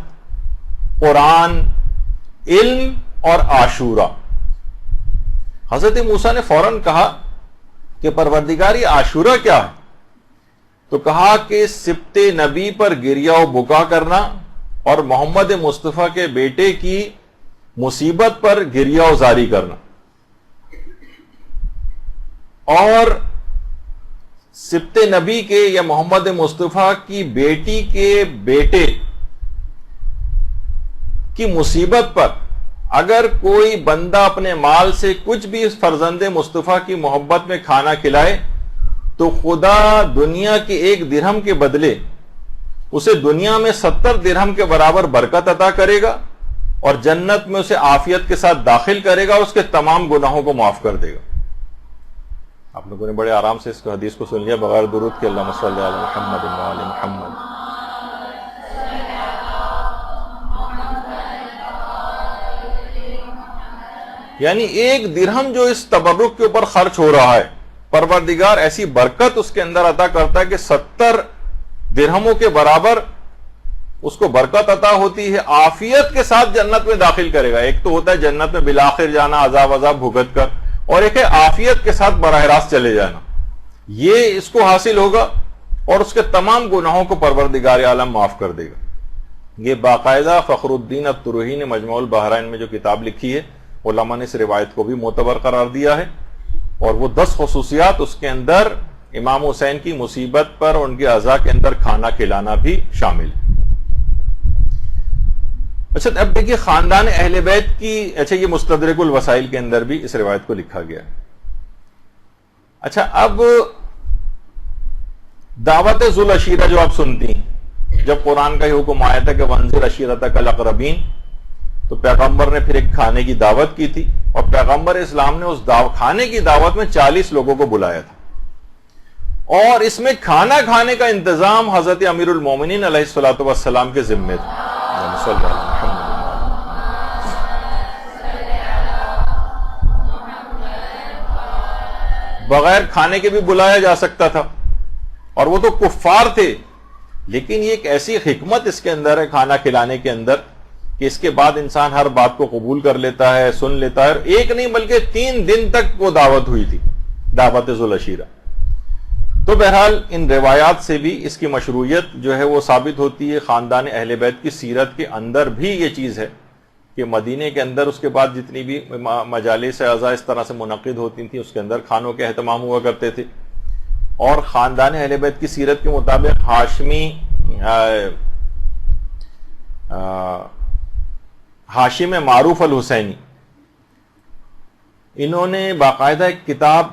قرآن، علم اور عاشورہ. حضرت موسیٰ نے فوراً کہا کہ پروردگار یہ عاشورہ کیا ہے؟ تو کہا کہ سبط نبی پر گریہ و بکا کرنا اور محمد مصطفیٰ کے بیٹے کی مصیبت پر گریہ و زاری کرنا. اور سبط نبی کے یا محمد مصطفیٰ کی بیٹی کے بیٹے کی مصیبت پر اگر کوئی بندہ اپنے مال سے کچھ بھی اس فرزند مصطفیٰ کی محبت میں کھانا کھلائے تو خدا دنیا کے 1 درہم کے بدلے اسے دنیا میں 70 درہم کے برابر برکت عطا کرے گا اور جنت میں اسے عافیت کے ساتھ داخل کرے گا اور اس کے تمام گناہوں کو معاف کر دے گا. آپ لوگوں نے بڑے آرام سے اس حدیث کو سن لیا بغیر درود کے. اللہم صلی علی محمد و علی محمد. یعنی 1 درہم جو اس تبرک کے اوپر خرچ ہو رہا ہے، پروردگار ایسی برکت اس کے اندر عطا کرتا ہے کہ 70 درہموں کے برابر اس کو برکت عطا ہوتی ہے، عافیت کے ساتھ جنت میں داخل کرے گا. ایک تو ہوتا ہے جنت میں بالآخر جانا عذاب بھگت کر، اور ایک ہے عافیت کے ساتھ براہ راست چلے جانا. یہ اس کو حاصل ہوگا اور اس کے تمام گناہوں کو پروردگار عالم معاف کر دے گا. یہ باقاعدہ فخر الدین الترہی نے مجموع البحرین میں جو کتاب لکھی ہے، علماء نے اس روایت کو بھی معتبر قرار دیا ہے، اور وہ 10 خصوصیات اس کے اندر امام حسین کی مصیبت پر ان کے عزا کے اندر کھانا کھلانا بھی شامل ہے. اچھا اب دیکھیے خاندان اہل بیت کی، اچھا یہ مستدرک الوسائل کے اندر بھی اس روایت کو لکھا گیا ہے. اچھا اب دعوت ذو العشیرہ جو آپ سنتی ہیں، جب قرآن کا یہ حکم آیا تھا کہ وانذر عشیرتک الاقربین، تو پیغمبر نے پھر ایک کھانے کی دعوت کی تھی، اور پیغمبر اسلام نے اس کھانے کی دعوت میں 40 لوگوں کو بلایا تھا، اور اس میں کھانا کھانے کا انتظام حضرت امیر المومنین علیہ الصلوۃ والسلام کے ذمے تھا. بغیر کھانے کے بھی بلایا جا سکتا تھا، اور وہ تو کفار تھے، لیکن یہ ایک ایسی حکمت اس کے اندر ہے کھانا کھلانے کے اندر کہ اس کے بعد انسان ہر بات کو قبول کر لیتا ہے، سن لیتا ہے. ایک نہیں بلکہ 3 دن تک وہ دعوت ہوئی تھی، دعوت ذو العشیرہ. تو بہرحال ان روایات سے بھی اس کی مشروعیت جو ہے وہ ثابت ہوتی ہے. خاندان اہل بیت کی سیرت کے اندر بھی یہ چیز ہے کہ مدینے کے اندر اس کے بعد جتنی بھی مجالس عزا اس طرح سے منعقد ہوتی تھیں، اس کے اندر کھانوں کے اہتمام ہوا کرتے تھے. اور خاندان اہل بیت کی سیرت کے مطابق ہاشم معروف الحسینی، انہوں نے باقاعدہ ایک کتاب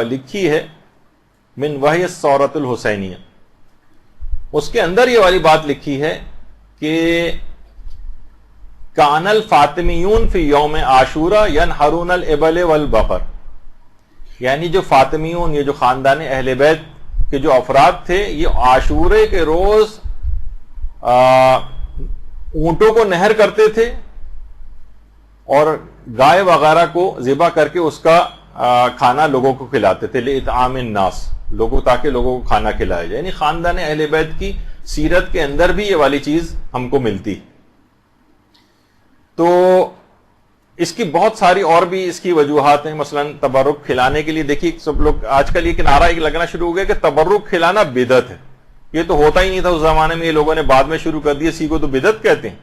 لکھی ہے من وحی الثورۃ الحسینیہ. اس کے اندر یہ والی بات لکھی ہے کہ کان الفاطمیون فی یوم عاشورہ ینحرون الابل والبقر، یعنی جو فاطمیون، یہ جو خاندان اہل بیت کے جو افراد تھے، یہ عاشورے کے روز اونٹوں کو نہر کرتے تھے اور گائے وغیرہ کو ذبح کر کے اس کا کھانا لوگوں کو کھلاتے تھے، لِإِطْعَامِ النَّاسِ، لوگوں تاکہ لوگوں کو کھانا کھلایا جائے. یعنی خاندان اہل بیت کی سیرت کے اندر بھی یہ والی چیز ہم کو ملتی. تو اس کی بہت ساری اور بھی اس کی وجوہات ہیں. مثلا تبرک کھلانے کے لیے دیکھیے سب لوگ آج کل یہ نعرہ ایک لگنا شروع ہو گیا کہ تبرک کھلانا بدعت ہے. یہ تو ہوتا ہی نہیں تھا اس زمانے میں، یہ لوگوں نے بعد میں شروع کر دیا، اسی کو تو بدعت کہتے ہیں.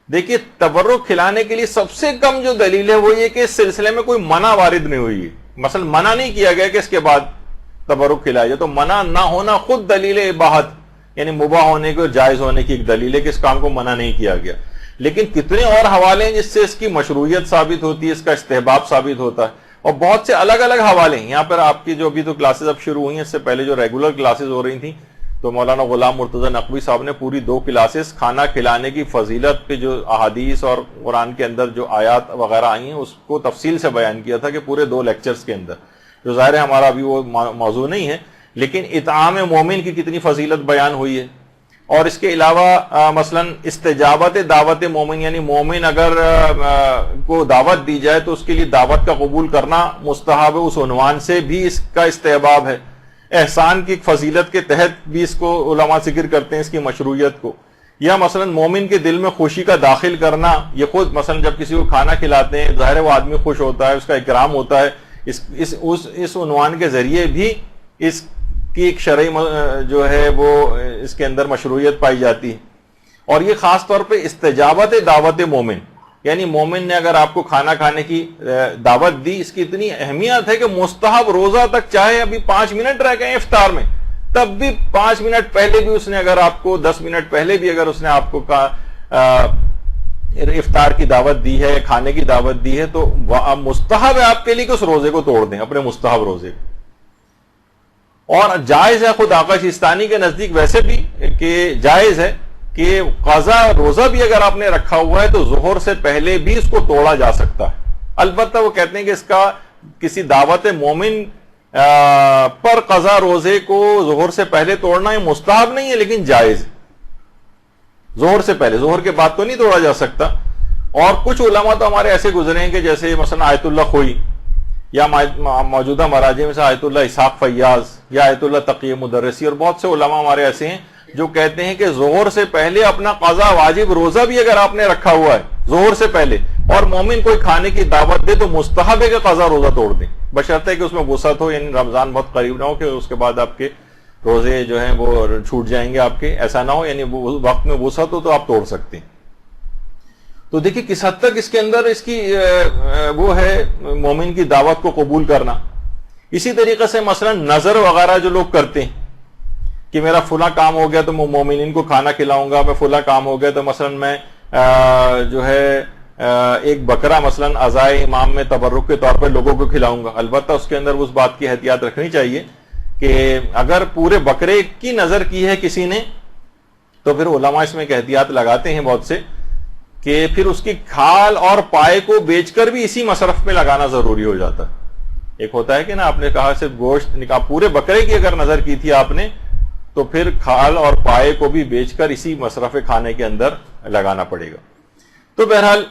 دیکھیے تبرک کھلانے کے لیے سب سے کم جو دلیل ہے وہ یہ کہ اس سلسلے میں کوئی منع وارد نہیں ہوئی ہے. مثلا منع نہیں کیا گیا کہ اس کے بعد تبرک کھلایا جائے، تو منع نہ ہونا خود دلیل اباحت، یعنی مباح ہونے کے اور جائز ہونے کی ایک دلیل ہے کہ اس کام کو منع نہیں کیا گیا. لیکن کتنے اور حوالے ہیں جس سے اس کی مشروعیت ثابت ہوتی ہے، اس کا استحباب ثابت ہوتا ہے، اور بہت سے الگ الگ حوالے ہیں. یہاں پر آپ کی جو ابھی تو کلاسز اب شروع ہوئی ہیں، اس سے پہلے جو ریگولر کلاسز ہو رہی تھیں تو مولانا غلام مرتضی نقوی صاحب نے پوری 2 کلاسز کھانا کھلانے کی فضیلت پہ جو احادیث اور قرآن کے اندر جو آیات وغیرہ آئی ہیں اس کو تفصیل سے بیان کیا تھا کہ پورے 2 لیکچرز کے اندر. جو ظاہر ہے ہمارا ابھی وہ موضوع نہیں ہے، لیکن اطعام مومن کی کتنی فضیلت بیان ہوئی ہے. اور اس کے علاوہ مثلا استجابت دعوت مومن، یعنی مومن اگر کو دعوت دی جائے تو اس کے لیے دعوت کا قبول کرنا مستحب ہے، اس عنوان سے بھی اس کا استحباب ہے. احسان کی فضیلت کے تحت بھی اس کو علماء ذکر کرتے ہیں، اس کی مشروعیت کو. یا مثلا مومن کے دل میں خوشی کا داخل کرنا، یہ خود مثلا جب کسی کو کھانا کھلاتے ہیں ظاہر ہے وہ آدمی خوش ہوتا ہے، اس کا اکرام ہوتا ہے، اس عنوان کے ذریعے بھی اس کی ایک شرعی جو ہے وہ اس کے اندر مشروعیت پائی جاتی ہے. اور یہ خاص طور پہ استجابت دعوت مومن، یعنی مومن نے اگر آپ کو کھانا کھانے کی دعوت دی، اس کی اتنی اہمیت ہے کہ مستحب روزہ تک چاہے ابھی 5 منٹ رہ گئے افطار میں، تب بھی 5 منٹ پہلے بھی اس نے اگر آپ کو 10 منٹ پہلے بھی اگر اس نے آپ کو افطار کی دعوت دی ہے، کھانے کی دعوت دی ہے، تو مستحب ہے آپ کے لیے کہ اس روزے کو توڑ دیں، اپنے مستحب روزے کو. اور جائز ہے خود آقا سیستانی کے نزدیک ویسے بھی کہ جائز ہے کہ قضا روزہ بھی اگر آپ نے رکھا ہوا ہے تو ظہر سے پہلے بھی اس کو توڑا جا سکتا ہے. البتہ وہ کہتے ہیں کہ اس کا کسی دعوت مومن پر قضا روزے کو ظہر سے پہلے توڑنا یہ مستحب نہیں ہے، لیکن جائز ہے. ظہر سے پہلے، ظہر کے بعد تو نہیں توڑا جا سکتا. اور کچھ علماء تو ہمارے ایسے گزرے ہیں کہ جیسے مثلا آیت اللہ خوئی یا موجودہ مراجع میں سے آیت اللہ اسحاق فیاض یا آیت اللہ تقی مدرسی، اور بہت سے علماء ہمارے ایسے ہیں جو کہتے ہیں کہ ظہر سے پہلے اپنا قضا واجب روزہ بھی اگر آپ نے رکھا ہوا ہے ظہر سے پہلے اور مومن کوئی کھانے کی دعوت دے تو مستحب ہے کہ قضا روزہ توڑ دیں، بشرطے کہ اس میں وسعت ہو، یعنی رمضان بہت قریب نہ ہو کہ اس کے بعد آپ کے روزے جو ہیں وہ چھوٹ جائیں گے آپ کے، ایسا نہ ہو، یعنی وقت میں وسعت ہو تو آپ توڑ سکتے ہیں. تو دیکھیں کس حد تک اس کے اندر اس کی وہ ہے مومن کی دعوت کو قبول کرنا. اسی طریقے سے مثلا نظر وغیرہ جو لوگ کرتے ہیں کہ میرا فلاں کام ہو گیا تو میں مومنین کو کھانا کھلاؤں گا، میں فلاں کام ہو گیا تو مثلا میں جو ہے ایک بکرا مثلا عزائے امام میں تبرک کے طور پر لوگوں کو کھلاؤں گا. البتہ اس کے اندر اس بات کی احتیاط رکھنی چاہیے کہ اگر پورے بکرے کی نظر کی ہے کسی نے تو پھر علماء اس میں ایک احتیاط لگاتے ہیں بہت سے کہ پھر اس کی کھال اور پائے کو بیچ کر بھی اسی مصرف میں لگانا ضروری ہو جاتا ہے. ایک ہوتا ہے کہ نا آپ نے کہا صرف گوشت نکاح، پورے بکرے کی اگر نظر کی تھی آپ نے تو پھر کھال اور پائے کو بھی بیچ کر اسی مصرف کھانے کے اندر لگانا پڑے گا. تو بہرحال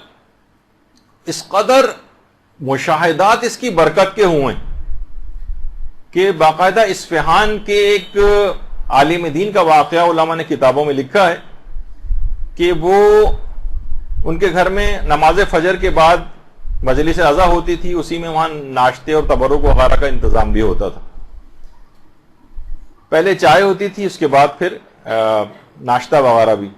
اس قدر مشاہدات اس کی برکت کے ہوئے کہ باقاعدہ اصفہان کے ایک عالم دین کا واقعہ علماء نے کتابوں میں لکھا ہے کہ وہ ان کے گھر میں نماز فجر کے بعد مجلس عزا ہوتی تھی، اسی میں وہاں ناشتے اور تبرک وغیرہ کا انتظام بھی ہوتا تھا. پہلے چائے ہوتی تھی، اس کے بعد پھر ناشتہ وغیرہ بھی.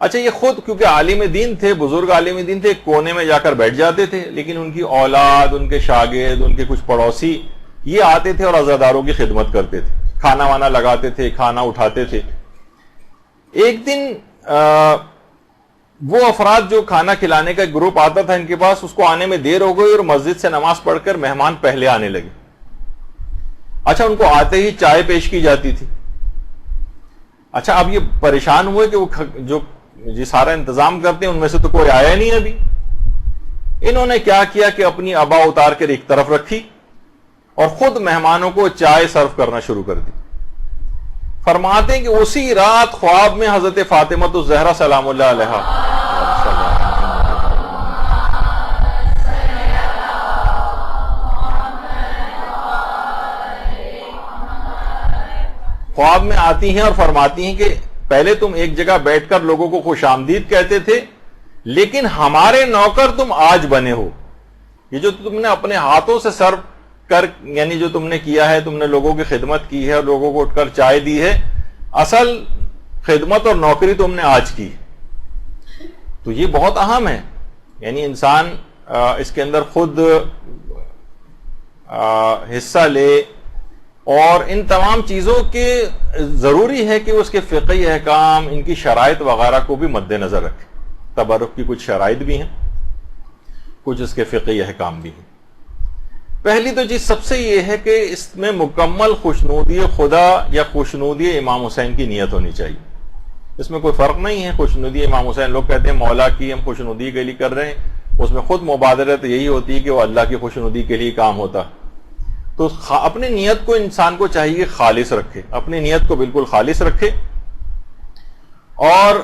اچھا یہ خود کیونکہ عالم دین تھے، بزرگ عالم دین تھے، ایک کونے میں جا کر بیٹھ جاتے تھے، لیکن ان کی اولاد، ان کے شاگرد، ان کے کچھ پڑوسی یہ آتے تھے اور عزاداروں کی خدمت کرتے تھے، کھانا وانا لگاتے تھے، کھانا اٹھاتے تھے. ایک دن وہ افراد جو کھانا کھلانے کا گروپ آتا تھا ان کے پاس، اس کو آنے میں دیر ہو گئی اور مسجد سے نماز پڑھ کر مہمان پہلے آنے لگے. اچھا ان کو آتے ہی چائے پیش کی جاتی تھی. اچھا اب یہ پریشان ہوئے کہ وہ جو سارا انتظام کرتے ہیں ان میں سے تو کوئی آیا نہیں ابھی. انہوں نے کیا کیا کہ اپنی ابا اتار کر ایک طرف رکھی اور خود مہمانوں کو چائے سرو کرنا شروع کر دی. فرماتے ہیں کہ اسی رات خواب میں حضرت فاطمہ الزہرا سلام اللہ علیہا خواب میں آتی ہیں اور فرماتی ہیں کہ پہلے تم ایک جگہ بیٹھ کر لوگوں کو خوش آمدید کہتے تھے، لیکن ہمارے نوکر تم آج بنے ہو. یہ جو تم نے اپنے ہاتھوں سے سرو کر، یعنی جو تم نے کیا ہے، تم نے لوگوں کی خدمت کی ہے اور لوگوں کو اٹھ کر چائے دی ہے، اصل خدمت اور نوکری تم نے آج کی. تو یہ بہت اہم ہے، یعنی انسان اس کے اندر خود حصہ لے اور ان تمام چیزوں کے ضروری ہے کہ اس کے فقہی احکام، ان کی شرائط وغیرہ کو بھی مد نظر رکھے. تبرک کی کچھ شرائط بھی ہیں، کچھ اس کے فقہی احکام بھی ہیں. پہلی تو چیز سب سے یہ ہے کہ اس میں مکمل خوشنودی خدا یا خوشنودی امام حسین کی نیت ہونی چاہیے. اس میں کوئی فرق نہیں ہے. خوشنودی امام حسین، لوگ کہتے ہیں مولا کی ہم خوشنودی کے لیے کر رہے ہیں، اس میں خود مبادرت یہی ہوتی ہے کہ وہ اللہ کی خوشنودی کے لیے کام ہوتا. تو اپنی نیت کو انسان کو چاہیے خالص رکھے، اپنی نیت کو بالکل خالص رکھے اور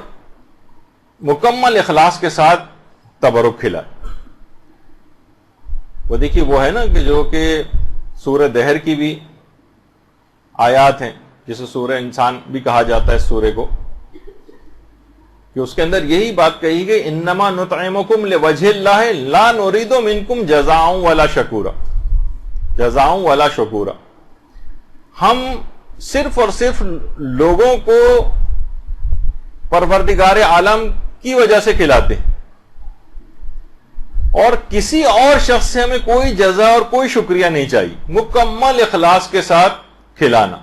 مکمل اخلاص کے ساتھ تبرک کھلائے۔ وہ دیکھیے وہ ہے نا کہ جو کہ سورہ دہر کی بھی آیات ہیں، جسے سورہ انسان بھی کہا جاتا ہے اس سورے کو، کہ اس کے اندر یہی بات کہی گئی انما نطعمکم لوجہ اللہ لا نرید منکم جزاء ولا شکورا، جزاء ولا شکورا، ہم صرف اور صرف لوگوں کو پروردگار عالم کی وجہ سے کھلاتے ہیں، اور کسی اور شخص سے ہمیں کوئی جزا اور کوئی شکریہ نہیں چاہیے، مکمل اخلاص کے ساتھ کھلانا۔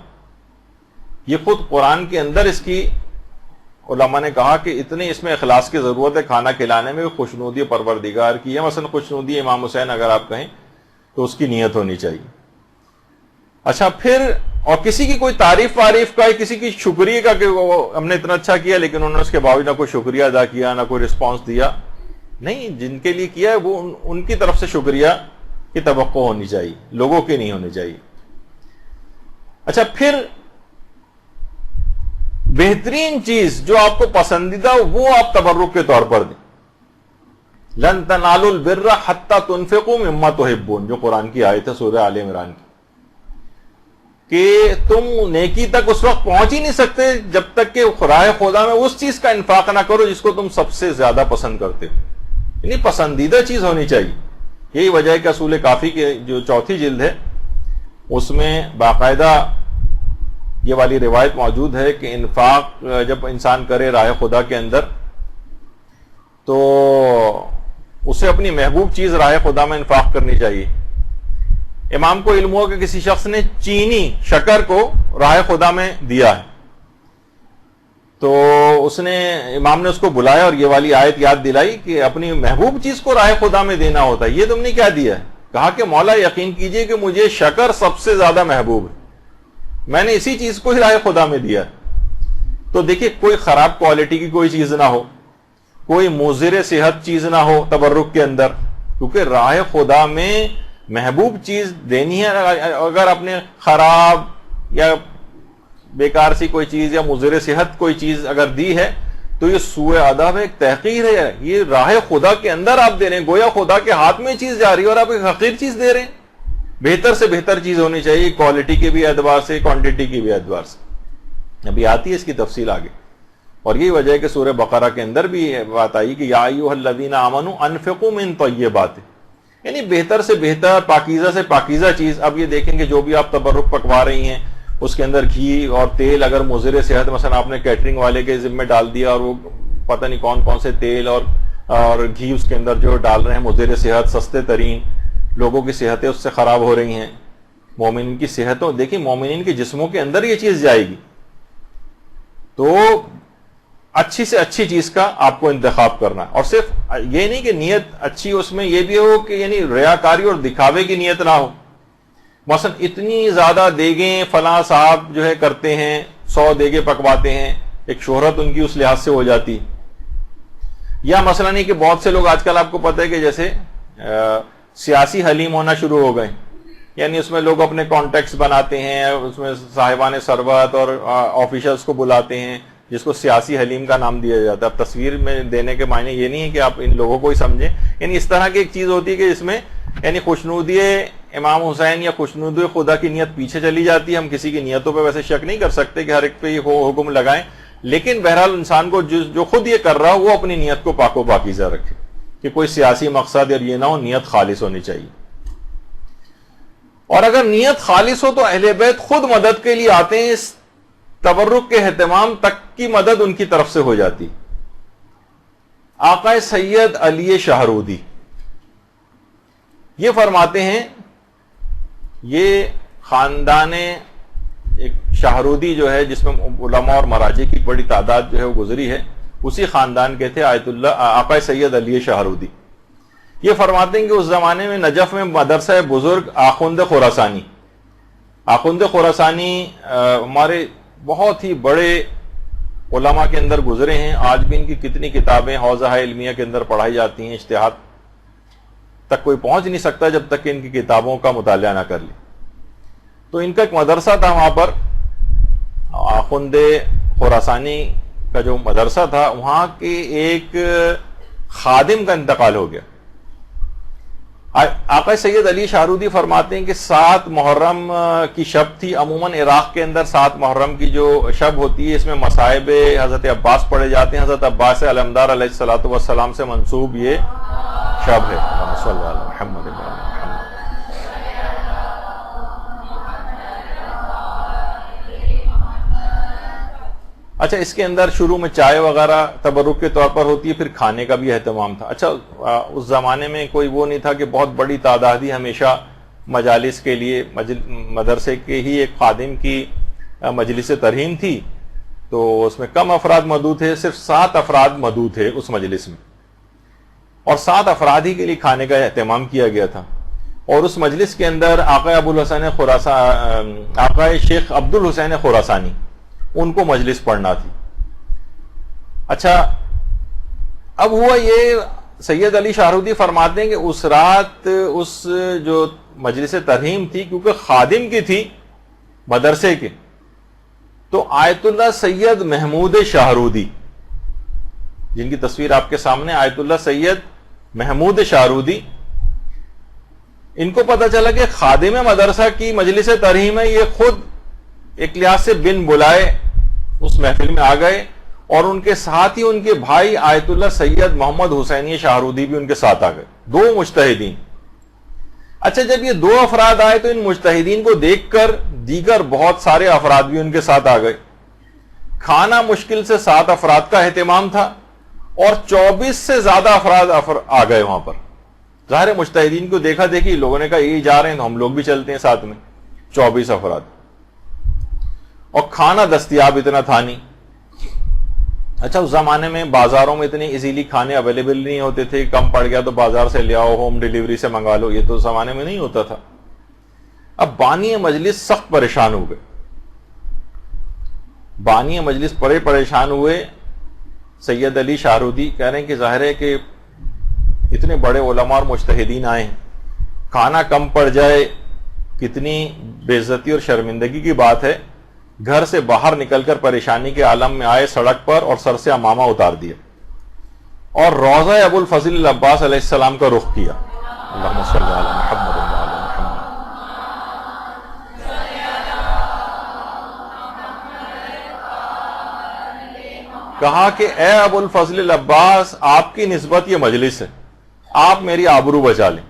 یہ خود قرآن کے اندر اس کی علماء نے کہا کہ اتنی اس میں اخلاص کی ضرورت ہے، کھانا کھلانے میں خوشنودی پروردگار کی ہے، مثلا خوشنودی امام حسین اگر آپ کہیں تو اس کی نیت ہونی چاہیے۔ اچھا پھر اور کسی کی کوئی تعریف کا ہے، کسی کی شکریہ کا کہ ہم نے اتنا اچھا کیا لیکن انہوں نے اس کے باوجود نہ کوئی شکریہ ادا کیا، نہ کوئی رسپانس دیا، نہیں، جن کے لیے کیا ہے وہ ان کی طرف سے شکریہ کی توقع ہونی چاہیے، لوگوں کی نہیں ہونی چاہیے۔ اچھا پھر بہترین چیز جو آپ کو پسندیدہ وہ آپ تبرک کے طور پر دیں۔ لن تنالوا البر حتى تنفقوا مما تحبون، جو قرآن کی آیت ہے سورہ آل عمران کی، کہ تم نیکی تک اس وقت پہنچ ہی نہیں سکتے جب تک کہ راہ خدا میں اس چیز کا انفاق نہ کرو جس کو تم سب سے زیادہ پسند کرتے ہو، یعنی پسندیدہ چیز ہونی چاہیے۔ یہی وجہ ہے کہ اصول کافی کے جو چوتھی جلد ہے اس میں باقاعدہ یہ والی روایت موجود ہے کہ انفاق جب انسان کرے راہ خدا کے اندر تو اسے اپنی محبوب چیز راہ خدا میں انفاق کرنی چاہیے۔ امام کو علم ہوا کہ کسی شخص نے چینی شکر کو راہ خدا میں دیا ہے، تو امام نے اس کو بلایا اور یہ والی آیت یاد دلائی کہ اپنی محبوب چیز کو راہ خدا میں دینا ہوتا ہے۔ یہ تم نے کیا دیا ہے؟ کہا کہ مولا یقین کیجئے کہ مجھے شکر سب سے زیادہ محبوب ہے، میں نے اسی چیز کو ہی راہ خدا میں دیا ہے۔ تو دیکھیے کوئی خراب کوالٹی کی کوئی چیز نہ ہو، کوئی مضر صحت چیز نہ ہو تبرک کے اندر، کیونکہ راہ خدا میں محبوب چیز دینی ہے۔ اگر آپ نے خراب یا بیکار سی کوئی چیز یا مضر صحت کوئی چیز اگر دی ہے تو یہ سوء ادب ہے، ایک تحقیر ہے۔ یہ راہ خدا کے اندر آپ دے رہے ہیں، گویا خدا کے ہاتھ میں چیز جا رہی ہے اور آپ ایک حقیر چیز دے رہے ہیں۔ بہتر سے بہتر چیز ہونی چاہیے، کوالٹی کے بھی اعتبار سے، کوانٹٹی کے بھی اعتبار سے۔ ابھی آتی ہے اس کی تفصیل آگے، اور یہی وجہ ہے کہ سورہ بقرہ کے اندر بھی بات آئی کہ یا ایھا الذین آمنوا انفقوا من طیبات، یعنی بہتر سے بہتر، پاکیزہ سے پاکیزہ چیز۔ اب یہ دیکھیں کہ جو بھی آپ تبرک پکوا رہی ہیں اس کے اندر گھی اور تیل اگر مضر صحت، مثلا آپ نے کیٹرنگ والے کے ذمہ ڈال دیا اور وہ پتہ نہیں کون کون سے تیل اور گھی اس کے اندر جو ڈال رہے ہیں مضر صحت، سستے ترین، لوگوں کی صحتیں اس سے خراب ہو رہی ہیں۔ مومنین کی صحتوں، دیکھیں مومنین کے جسموں کے اندر یہ چیز جائے گی، تو اچھی سے اچھی چیز کا آپ کو انتخاب کرنا ہے۔ اور صرف یہ نہیں کہ نیت اچھی، اس میں یہ بھی ہو کہ یعنی ریاکاری اور دکھاوے کی نیت نہ ہو۔ مثلا اتنی زیادہ دیگیں فلاں صاحب جو ہے کرتے ہیں، 100 دیگیں پکواتے ہیں، ایک شہرت ان کی اس لحاظ سے ہو جاتی۔ یا مثلا نہیں کہ بہت سے لوگ آج کل آپ کو پتہ ہے کہ جیسے سیاسی حلیم ہونا شروع ہو گئے، یعنی اس میں لوگ اپنے کانٹیکٹس بناتے ہیں، اس میں صاحبان ثروت اور آفیشلس کو بلاتے ہیں، جس کو سیاسی حلیم کا نام دیا جاتا ہے۔ اب تصویر میں دینے کے معنی یہ نہیں ہے کہ آپ ان لوگوں کو ہی سمجھیں، یعنی اس طرح کی ایک چیز ہوتی ہے کہ اس میں یعنی خوشنودی امام حسین یا خوشنودی خدا کی نیت پیچھے چلی جاتی ہے۔ ہم کسی کی نیتوں پہ ویسے شک نہیں کر سکتے کہ ہر ایک پہ یہ حکم لگائیں، لیکن بہرحال انسان کو جو خود یہ کر رہا ہو وہ اپنی نیت کو پاک و پاکیزہ رکھے، کہ کوئی سیاسی مقصد اور یہ نہ ہو، نیت خالص ہونی چاہیے۔ اور اگر نیت خالص ہو تو اہل بیت خود مدد کے لیے آتے ہیں، اس تبرک کے اہتمام تک کی مدد ان کی طرف سے ہو جاتی۔ آقا سید علی شاہرودی یہ فرماتے ہیں، یہ خاندان ایک شاہرودی جو ہے جس میں علماء اور مراجع کی بڑی تعداد جو ہے وہ گزری ہے، اسی خاندان کے تھے آیت اللہ آقا سید علی شاہرودی۔ یہ فرماتے ہیں کہ اس زمانے میں نجف میں مدرسہ بزرگ آخوند خراسانی، آخوند خراسانی ہمارے بہت ہی بڑے علماء کے اندر گزرے ہیں، آج بھی ان کی کتنی کتابیں حوزہ علمیہ کے اندر پڑھائی جاتی ہیں، اجتہاد تک کوئی پہنچ نہیں سکتا جب تک کہ ان کی کتابوں کا مطالعہ نہ کر لے۔ تو ان کا ایک مدرسہ تھا وہاں پر، آخوند خراسانی کا جو مدرسہ تھا، وہاں کے ایک خادم کا انتقال ہو گیا. آقا سید علی شاہرودی فرماتے ہیں کہ 7 محرم کی شب تھی. عموماً عراق کے اندر 7 محرم کی جو شب ہوتی ہے، اس میں مصائب حضرت عباس پڑھے جاتے ہیں. حضرت عباس علمدار علیہ الصلوۃ والسلام سے منسوب یہ شب ہے. صلی اللہ علیہ محمد. اچھا، اس کے اندر شروع میں چائے وغیرہ تبرک کے طور پر ہوتی ہے، پھر کھانے کا بھی اہتمام تھا. اچھا، اس زمانے میں کوئی وہ نہیں تھا کہ بہت بڑی تعداد ہی ہمیشہ مجالس کے لیے، مدرسے کے ہی ایک خادم کی مجلس ترہیم تھی، تو اس میں کم افراد مدعو تھے. صرف 7 افراد مدعو تھے اس مجلس میں، اور 7 افراد ہی کے لیے کھانے کا اہتمام کیا گیا تھا. اور اس مجلس کے اندر آقا شیخ عبد الحسین خراسانی، ان کو مجلس پڑھنا تھی. اچھا، اب ہوا یہ، سید علی شاہرودی فرماتے ہیں کہ اس رات اس جو مجلس ترہیم تھی، کیونکہ خادم کی تھی مدرسے کے، تو آیت اللہ سید محمود شاہرودی، جن کی تصویر آپ کے سامنے، آیت اللہ سید محمود شاہرودی، ان کو پتہ چلا کہ خادم مدرسہ کی مجلس ترہیم ہے. یہ خود ایک لحاظ سے بن بلائے اس محفل میں آ گئے، اور ان کے ساتھ ہی ان کے بھائی آیت اللہ سید محمد حسینی شاہرودی بھی ان کے ساتھ آ گئے، 2 مجتہدین. اچھا، جب یہ 2 افراد آئے تو ان مجتہدین کو دیکھ کر دیگر بہت سارے افراد بھی ان کے ساتھ آ گئے. کھانا مشکل سے 7 افراد کا اہتمام تھا، اور 24 سے زیادہ افراد آ گئے وہاں پر. ظاہر مجتہدین کو دیکھا دیکھی لوگوں نے کہا یہ جا رہے ہیں تو ہم لوگ بھی چلتے ہیں ساتھ میں. 24 افراد، اور کھانا دستیاب اتنا تھا نہیں. اچھا، اس زمانے میں بازاروں میں اتنے ایزیلی کھانے اویلیبل نہیں ہوتے تھے. کم پڑ گیا تو بازار سے لے آؤ، ہوم ڈیلیوری سے منگا لو، یہ تو اس زمانے میں نہیں ہوتا تھا. اب بانی مجلس سخت پریشان ہو گئے. بانی مجلس بڑے پریشان ہوئے. سید علی شاہرودی کہہ رہے ہیں کہ ظاہر ہے کہ اتنے بڑے علماء اور مجتہدین آئے ہیں، کھانا کم پڑ جائے، کتنی بے عزتی اور شرمندگی کی بات ہے. گھر سے باہر نکل کر پریشانی کے عالم میں آئے سڑک پر، اور سر سے عمامہ اتار دیا، اور روضہ ابو الفضل العباس علیہ السلام کا رخ کیا. اللہم صلی علی محمد وعلی محمد. کہا کہ اے ابو الفضل العباس، آپ کی نسبت یہ مجلس ہے، آپ میری آبرو بچا لیں.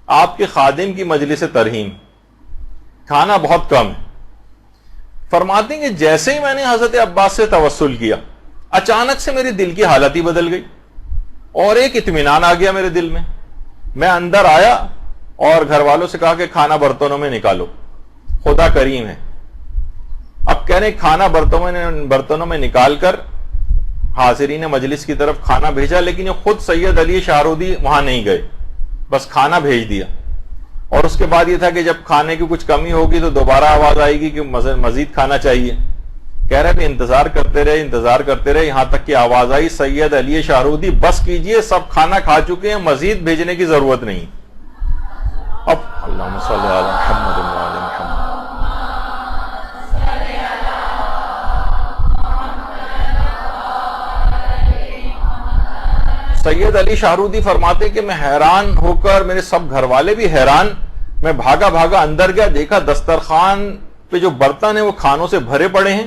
آپ کے خادم کی مجلس ترہیم، کھانا بہت کم ہے. فرماتے ہیں کہ جیسے ہی میں نے حضرت عباس سے توسل کیا، اچانک سے میری دل کی حالت ہی بدل گئی، اور ایک اطمینان آ گیا میرے دل میں. میں اندر آیا اور گھر والوں سے کہا کہ کھانا برتنوں میں نکالو، خدا کریم ہے. اب کہہ رہے کھانا برتنوں میں نکال کر حاضرین مجلس کی طرف کھانا بھیجا، لیکن یہ خود سید علی شاہرودی وہاں نہیں گئے، بس کھانا بھیج دیا. اور اس کے بعد یہ تھا کہ جب کھانے کی کچھ کمی ہوگی تو دوبارہ آواز آئے گی کہ مزید کھانا چاہیے. کہہ رہے انتظار کرتے رہے یہاں تک کہ آواز آئی، سید علی شاہرودی بس کیجئے، سب کھانا کھا چکے ہیں، مزید بھیجنے کی ضرورت نہیں. اب اللہم صلی علی محمد وعلی محمد. سید علی شاہرودی فرماتے کہ میں حیران ہو کر، میرے سب گھر والے بھی حیران، میں بھاگا اندر گیا، دیکھا دسترخوان پہ جو برتن ہیں وہ کھانوں سے بھرے پڑے ہیں،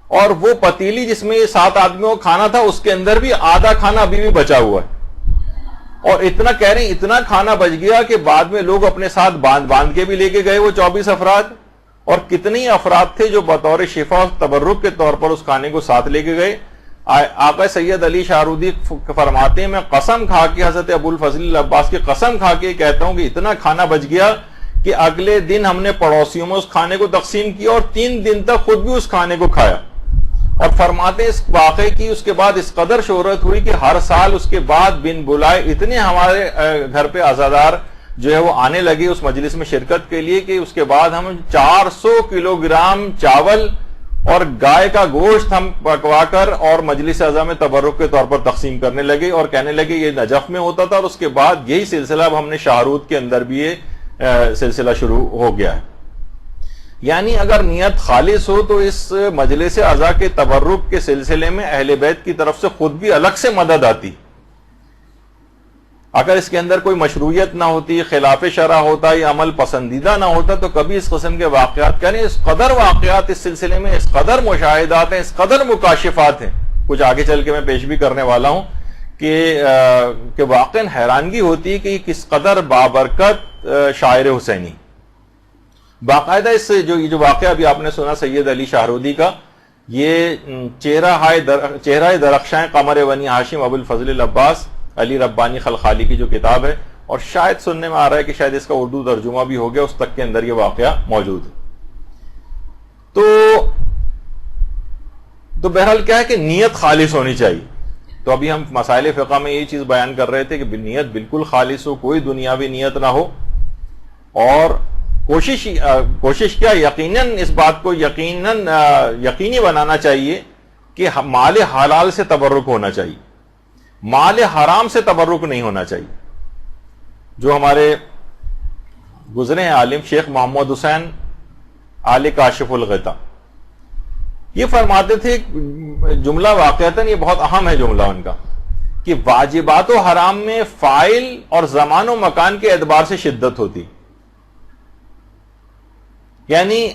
اور وہ پتیلی جس میں یہ 7 آدمیوں کا کھانا تھا اس کے اندر بھی آدھا کھانا ابھی بھی بچا ہوا ہے. اور اتنا کہہ رہے ہیں اتنا کھانا بچ گیا کہ بعد میں لوگ اپنے ساتھ باندھ کے بھی لے کے گئے وہ 24 افراد. اور کتنی افراد تھے جو بطور شفا و تبرک کے طور پر اس کھانے کو ساتھ لے کے گئے. آقا سید علی شاہرودی فرماتے ہیں میں قسم کھا کے، حضرت ابو الفضل العباس کی قسم کھا کے کہتا ہوں کہ اتنا کھانا بچ گیا کہ اگلے دن ہم نے پڑوسیوں میں اس کھانے کو تقسیم کیا، اور 3 دن تک خود بھی اس کھانے کو کھایا. اور فرماتے ہیں اس واقعے کی اس کے بعد اس قدر شہرت ہوئی کہ ہر سال اس کے بعد بن بلائے اتنے ہمارے گھر پہ عزادار جو ہے وہ آنے لگے اس مجلس میں شرکت کے لیے کہ اس کے بعد ہم 400 کلو گرام چاول اور گائے کا گوشت ہم پکوا کر اور مجلس اعضاء میں تبرک کے طور پر تقسیم کرنے لگے، اور کہنے لگے یہ نجف میں ہوتا تھا، اور اس کے بعد یہی سلسلہ اب ہم نے شاہرود کے اندر بھی یہ سلسلہ شروع ہو گیا ہے. یعنی اگر نیت خالص ہو تو اس مجلس اعضاء کے تبرک کے سلسلے میں اہل بیت کی طرف سے خود بھی الگ سے مدد آتی. اگر اس کے اندر کوئی مشروعیت نہ ہوتی، خلاف شرع ہوتا یا عمل پسندیدہ نہ ہوتا، تو کبھی اس قسم کے واقعات یعنی اس قدر واقعات اس سلسلے میں، اس قدر مشاہدات ہیں، اس قدر مکاشفات ہیں، کچھ آگے چل کے میں پیش بھی کرنے والا ہوں کہ واقعا حیرانگی ہوتی ہے کہ کس قدر بابرکت شاعر حسینی. باقاعدہ اس جو واقعہ ابھی آپ نے سنا سید علی شاہرودی کا، یہ چہرہ درخشاں قمر بنی ہاشم ابو الفضل العباس علی ربانی خلخالی کی جو کتاب ہے، اور شاید سننے میں آ رہا ہے کہ شاید اس کا اردو ترجمہ بھی ہو گیا، اس تک کے اندر یہ واقعہ موجود ہے. تو بہرحال کیا ہے کہ نیت خالص ہونی چاہیے. تو ابھی ہم مسائل فقہ میں یہ چیز بیان کر رہے تھے کہ نیت بالکل خالص ہو، کوئی دنیاوی نیت نہ ہو، اور کوشش کیا یقیناً اس بات کو یقینی بنانا چاہیے کہ مال حلال سے تبرک ہونا چاہیے، مال حرام سے تبرک نہیں ہونا چاہیے. جو ہمارے گزرے ہیں عالم شیخ محمد حسین آل کاشف الغطا، یہ فرماتے تھے جملہ واقعتاً یہ بہت اہم ہے جملہ ان کا، کہ واجبات و حرام میں فاعل اور زمان و مکان کے اعتبار سے شدت ہوتی. یعنی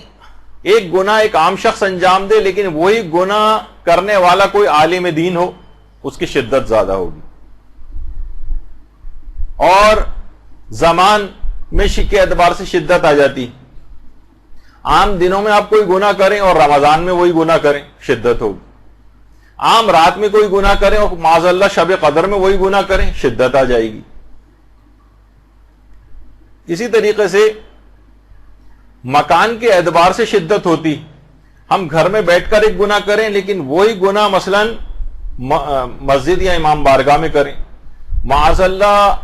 ایک گناہ ایک عام شخص انجام دے، لیکن وہی گناہ کرنے والا کوئی عالم دین ہو، اس کی شدت زیادہ ہوگی. اور زمان میں کے اعتبار سے شدت آ جاتی. عام دنوں میں آپ کوئی گناہ کریں اور رمضان میں وہی گناہ کریں، شدت ہوگی. عام رات میں کوئی گناہ کریں اور معاذ اللہ شب قدر میں وہی گناہ کریں، شدت آ جائے گی. اسی طریقے سے مکان کے اعتبار سے شدت ہوتی. ہم گھر میں بیٹھ کر ایک گناہ کریں، لیکن وہی گناہ مثلا مسجد یا امام بارگاہ میں کریں. معاذ اللہ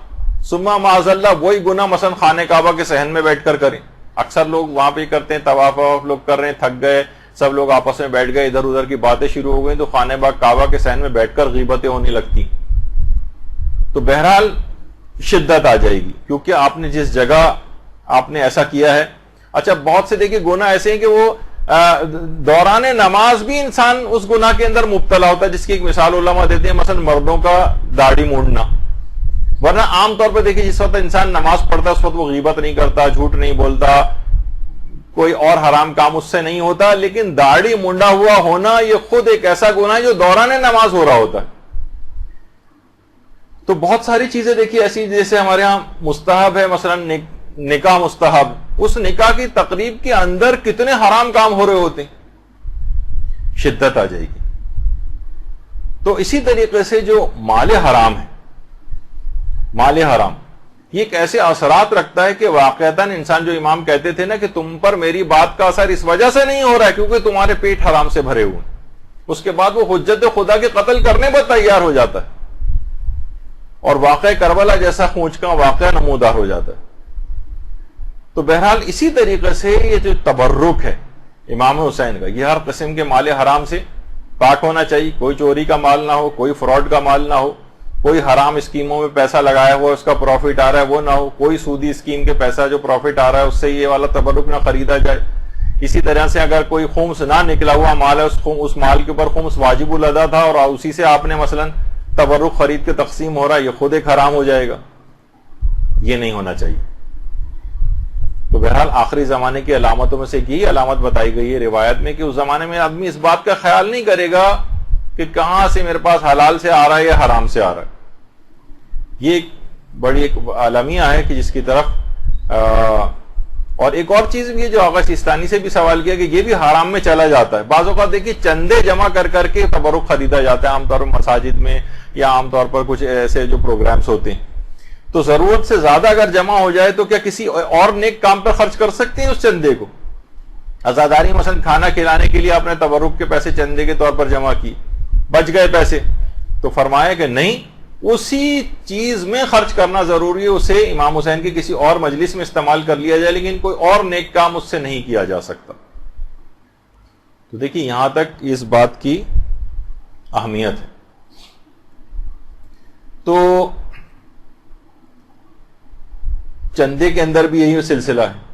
ثم معاذ اللہ وہی گناہ مثلا خانہ کعبہ کے صحن میں بیٹھ کر کریں. اکثر لوگ وہاں پہ کرتے ہیں، طواف لوگ کر رہے ہیں، تھک گئے، سب لوگ آپس میں بیٹھ گئے، ادھر ادھر کی باتیں شروع ہو گئی، تو خانہ کعبہ کے صحن میں بیٹھ کر غیبتیں ہونے لگتی. تو بہرحال شدت آ جائے گی، کیونکہ آپ نے جس جگہ آپ نے ایسا کیا ہے. اچھا بہت سے دیکھیے گناہ ایسے ہیں کہ وہ دوران نماز بھی انسان اس گناہ کے اندر مبتلا ہوتا ہے، جس کی ایک مثال علماء دیتے ہیں، مثلا مردوں کا داڑھی مونڈنا. ورنہ عام طور پہ دیکھیے جس وقت انسان نماز پڑھتا ہے اس وقت وہ غیبت نہیں کرتا، جھوٹ نہیں بولتا، کوئی اور حرام کام اس سے نہیں ہوتا. لیکن داڑھی مونڈا ہوا ہونا یہ خود ایک ایسا گناہ ہے جو دوران نماز ہو رہا ہوتا ہے. تو بہت ساری چیزیں دیکھیے ایسی، جیسے ہمارے ہاں مستحب ہے مثلا نکاح مستحب، اس نکاح کی تقریب کے اندر کتنے حرام کام ہو رہے ہوتے ہیں، شدت آ جائے گی. تو اسی طریقے سے جو مال حرام ہے، مال حرام یہ ایک ایسے اثرات رکھتا ہے کہ واقعتاً انسان، جو امام کہتے تھے نا کہ تم پر میری بات کا اثر اس وجہ سے نہیں ہو رہا ہے کیونکہ تمہارے پیٹ حرام سے بھرے ہوئے، اس کے بعد وہ حجت خدا کے قتل کرنے پر تیار ہو جاتا ہے اور واقعہ کربلا جیسا خونچ کا واقعہ نمودار ہو جاتا ہے. تو بہرحال اسی طریقے سے یہ جو تبرک ہے امام حسین کا، یہ ہر قسم کے مال حرام سے پاک ہونا چاہیے. کوئی چوری کا مال نہ ہو، کوئی فراڈ کا مال نہ ہو، کوئی حرام اسکیموں میں پیسہ لگایا ہوا اس کا پروفٹ آ رہا ہے وہ نہ ہو، کوئی سودی اسکیم کے پیسہ جو پروفٹ آ رہا ہے اس سے یہ والا تبرک نہ خریدا جائے. اسی طرح سے اگر کوئی خمس نہ نکلا ہوا مال ہے، اس مال کے اوپر خمس واجب الادا تھا اور اسی سے آپ نے مثلا تبرک خرید کے تقسیم ہو رہا ہے، یہ خود ایک حرام ہو جائے گا. یہ نہیں ہونا چاہیے. تو بہرحال آخری زمانے کی علامتوں میں سے یہی علامت بتائی گئی ہے روایت میں کہ اس زمانے میں آدمی اس بات کا خیال نہیں کرے گا کہ کہاں سے میرے پاس حلال سے آ رہا ہے یا حرام سے آ رہا ہے. یہ ایک بڑی ایک عالمیہ ہے کہ جس کی طرف اور ایک اور چیز بھی ہے جو آغا سیستانی سے بھی سوال کیا کہ یہ بھی حرام میں چلا جاتا ہے. بعض اوقات دیکھیے چندے جمع کر کر کے تبرک خریدا جاتا ہے، عام طور پر مساجد میں یا عام طور پر کچھ ایسے جو پروگرامز ہوتے ہیں. تو ضرورت سے زیادہ اگر جمع ہو جائے تو کیا کسی اور نیک کام پر خرچ کر سکتے ہیں اس چندے کو؟ عزاداری مثلا کھانا کھلانے کے لیے آپ نے تبرک کے پیسے چندے کے طور پر جمع کی، بچ گئے پیسے، تو فرمایا کہ نہیں، اسی چیز میں خرچ کرنا ضروری ہے. اسے امام حسین کی کسی اور مجلس میں استعمال کر لیا جائے، لیکن کوئی اور نیک کام اس سے نہیں کیا جا سکتا. تو دیکھیے یہاں تک اس بات کی اہمیت ہے. تو چندے کے اندر بھی یہی سلسلہ ہے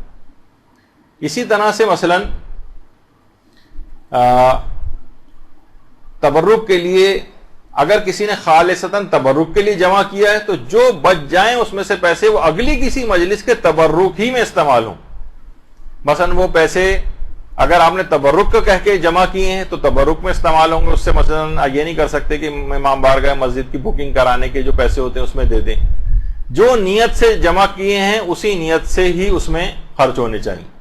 اسی طرح سے مثلا تبرک کے لیے اگر کسی نے خالصتاً تبرک کے لیے جمع کیا ہے تو جو بچ جائیں اس میں سے پیسے وہ اگلی کسی مجلس کے تبرک ہی میں استعمال ہوں. مثلا وہ پیسے اگر آپ نے تبرک کا کہہ کے جمع کیے ہیں تو تبرک میں استعمال ہوں گے. اس سے مثلا یہ نہیں کر سکتے کہ امام بارگاہ مسجد کی بکنگ کرانے کے جو پیسے ہوتے ہیں اس میں دے دیں. جو نیت سے جمع کیے ہیں اسی نیت سے ہی اس میں خرچ ہونے چاہیے.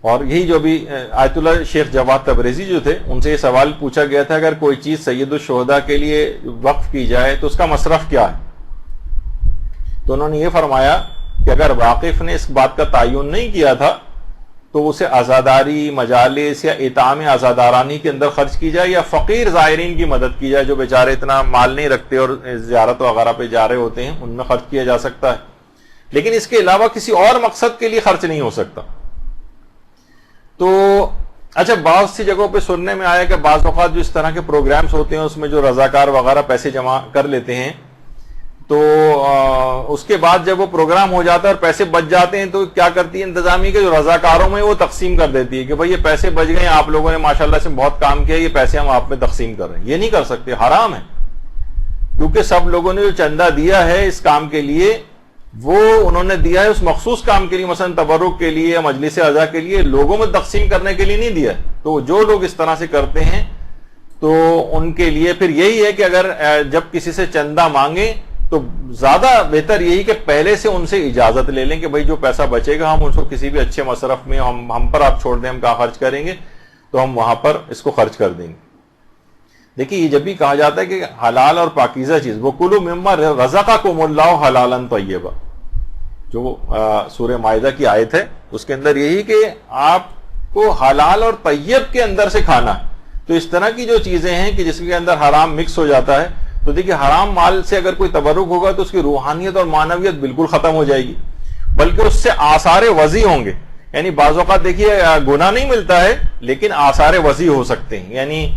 اور یہی جو بھی آیت اللہ شیخ جواد تبریزی جو تھے ان سے یہ سوال پوچھا گیا تھا اگر کوئی چیز سید الشہداء کے لیے وقف کی جائے تو اس کا مصرف کیا ہے؟ تو انہوں نے یہ فرمایا کہ اگر واقف نے اس بات کا تعین نہیں کیا تھا تو اسے عزاداری مجالس یا اطعام عزادارانی کے اندر خرچ کی جائے یا فقیر زائرین کی مدد کی جائے جو بیچارے اتنا مال نہیں رکھتے اور زیارت وغیرہ پہ جا رہے ہوتے ہیں, ان میں خرچ کیا جا سکتا ہے. لیکن اس کے علاوہ کسی اور مقصد کے لیے خرچ نہیں ہو سکتا. تو اچھا بعض سی جگہوں پہ سننے میں آیا کہ بعض اوقات جو اس طرح کے پروگرامز ہوتے ہیں اس میں جو رضاکار وغیرہ پیسے جمع کر لیتے ہیں تو اس کے بعد جب وہ پروگرام ہو جاتا ہے اور پیسے بچ جاتے ہیں تو کیا کرتی ہے انتظامیہ کے جو رضاکاروں میں وہ تقسیم کر دیتی ہے کہ بھائی یہ پیسے بچ گئے, آپ لوگوں نے ماشاءاللہ سے بہت کام کیا, یہ پیسے ہم آپ میں تقسیم کر رہے ہیں. یہ نہیں کر سکتے, حرام ہے, کیونکہ سب لوگوں نے جو چندہ دیا ہے اس کام کے لیے وہ انہوں نے دیا ہے اس مخصوص کام کے لیے, مثلا تبرک کے لیے, مجلس اعضاء کے لیے, لوگوں میں تقسیم کرنے کے لیے نہیں دیا. تو جو لوگ اس طرح سے کرتے ہیں تو ان کے لیے پھر یہی ہے کہ اگر جب کسی سے چندہ مانگیں تو زیادہ بہتر یہی کہ پہلے سے ان سے اجازت لے لیں کہ بھائی جو پیسہ بچے گا ہم اس کو کسی بھی اچھے مصرف میں ہم پر آپ چھوڑ دیں, ہم کہاں خرچ کریں گے تو ہم وہاں پر اس کو خرچ کر دیں گے. دیکھیے یہ جب بھی کہا جاتا ہے کہ حلال اور پاکیزہ چیز, وَكُلُوا مِمَّا رَزَقَكُمُ اللَّهُ حَلَالًا طَيِّبًا, جو سورہ مائدہ کی آیت ہے اس کے اندر یہی کہ آپ کو حلال اور طیب کے اندر سے کھانا ہے. تو اس طرح کی جو چیزیں ہیں کہ جس کے اندر حرام مکس ہو جاتا ہے تو دیکھیے حرام مال سے اگر کوئی تبرک ہوگا تو اس کی روحانیت اور معنویت بالکل ختم ہو جائے گی, بلکہ اس سے آثار وضع ہوں گے. یعنی بعض اوقات دیکھیے گناہ نہیں ملتا ہے لیکن آثار وضع ہو سکتے ہیں, یعنی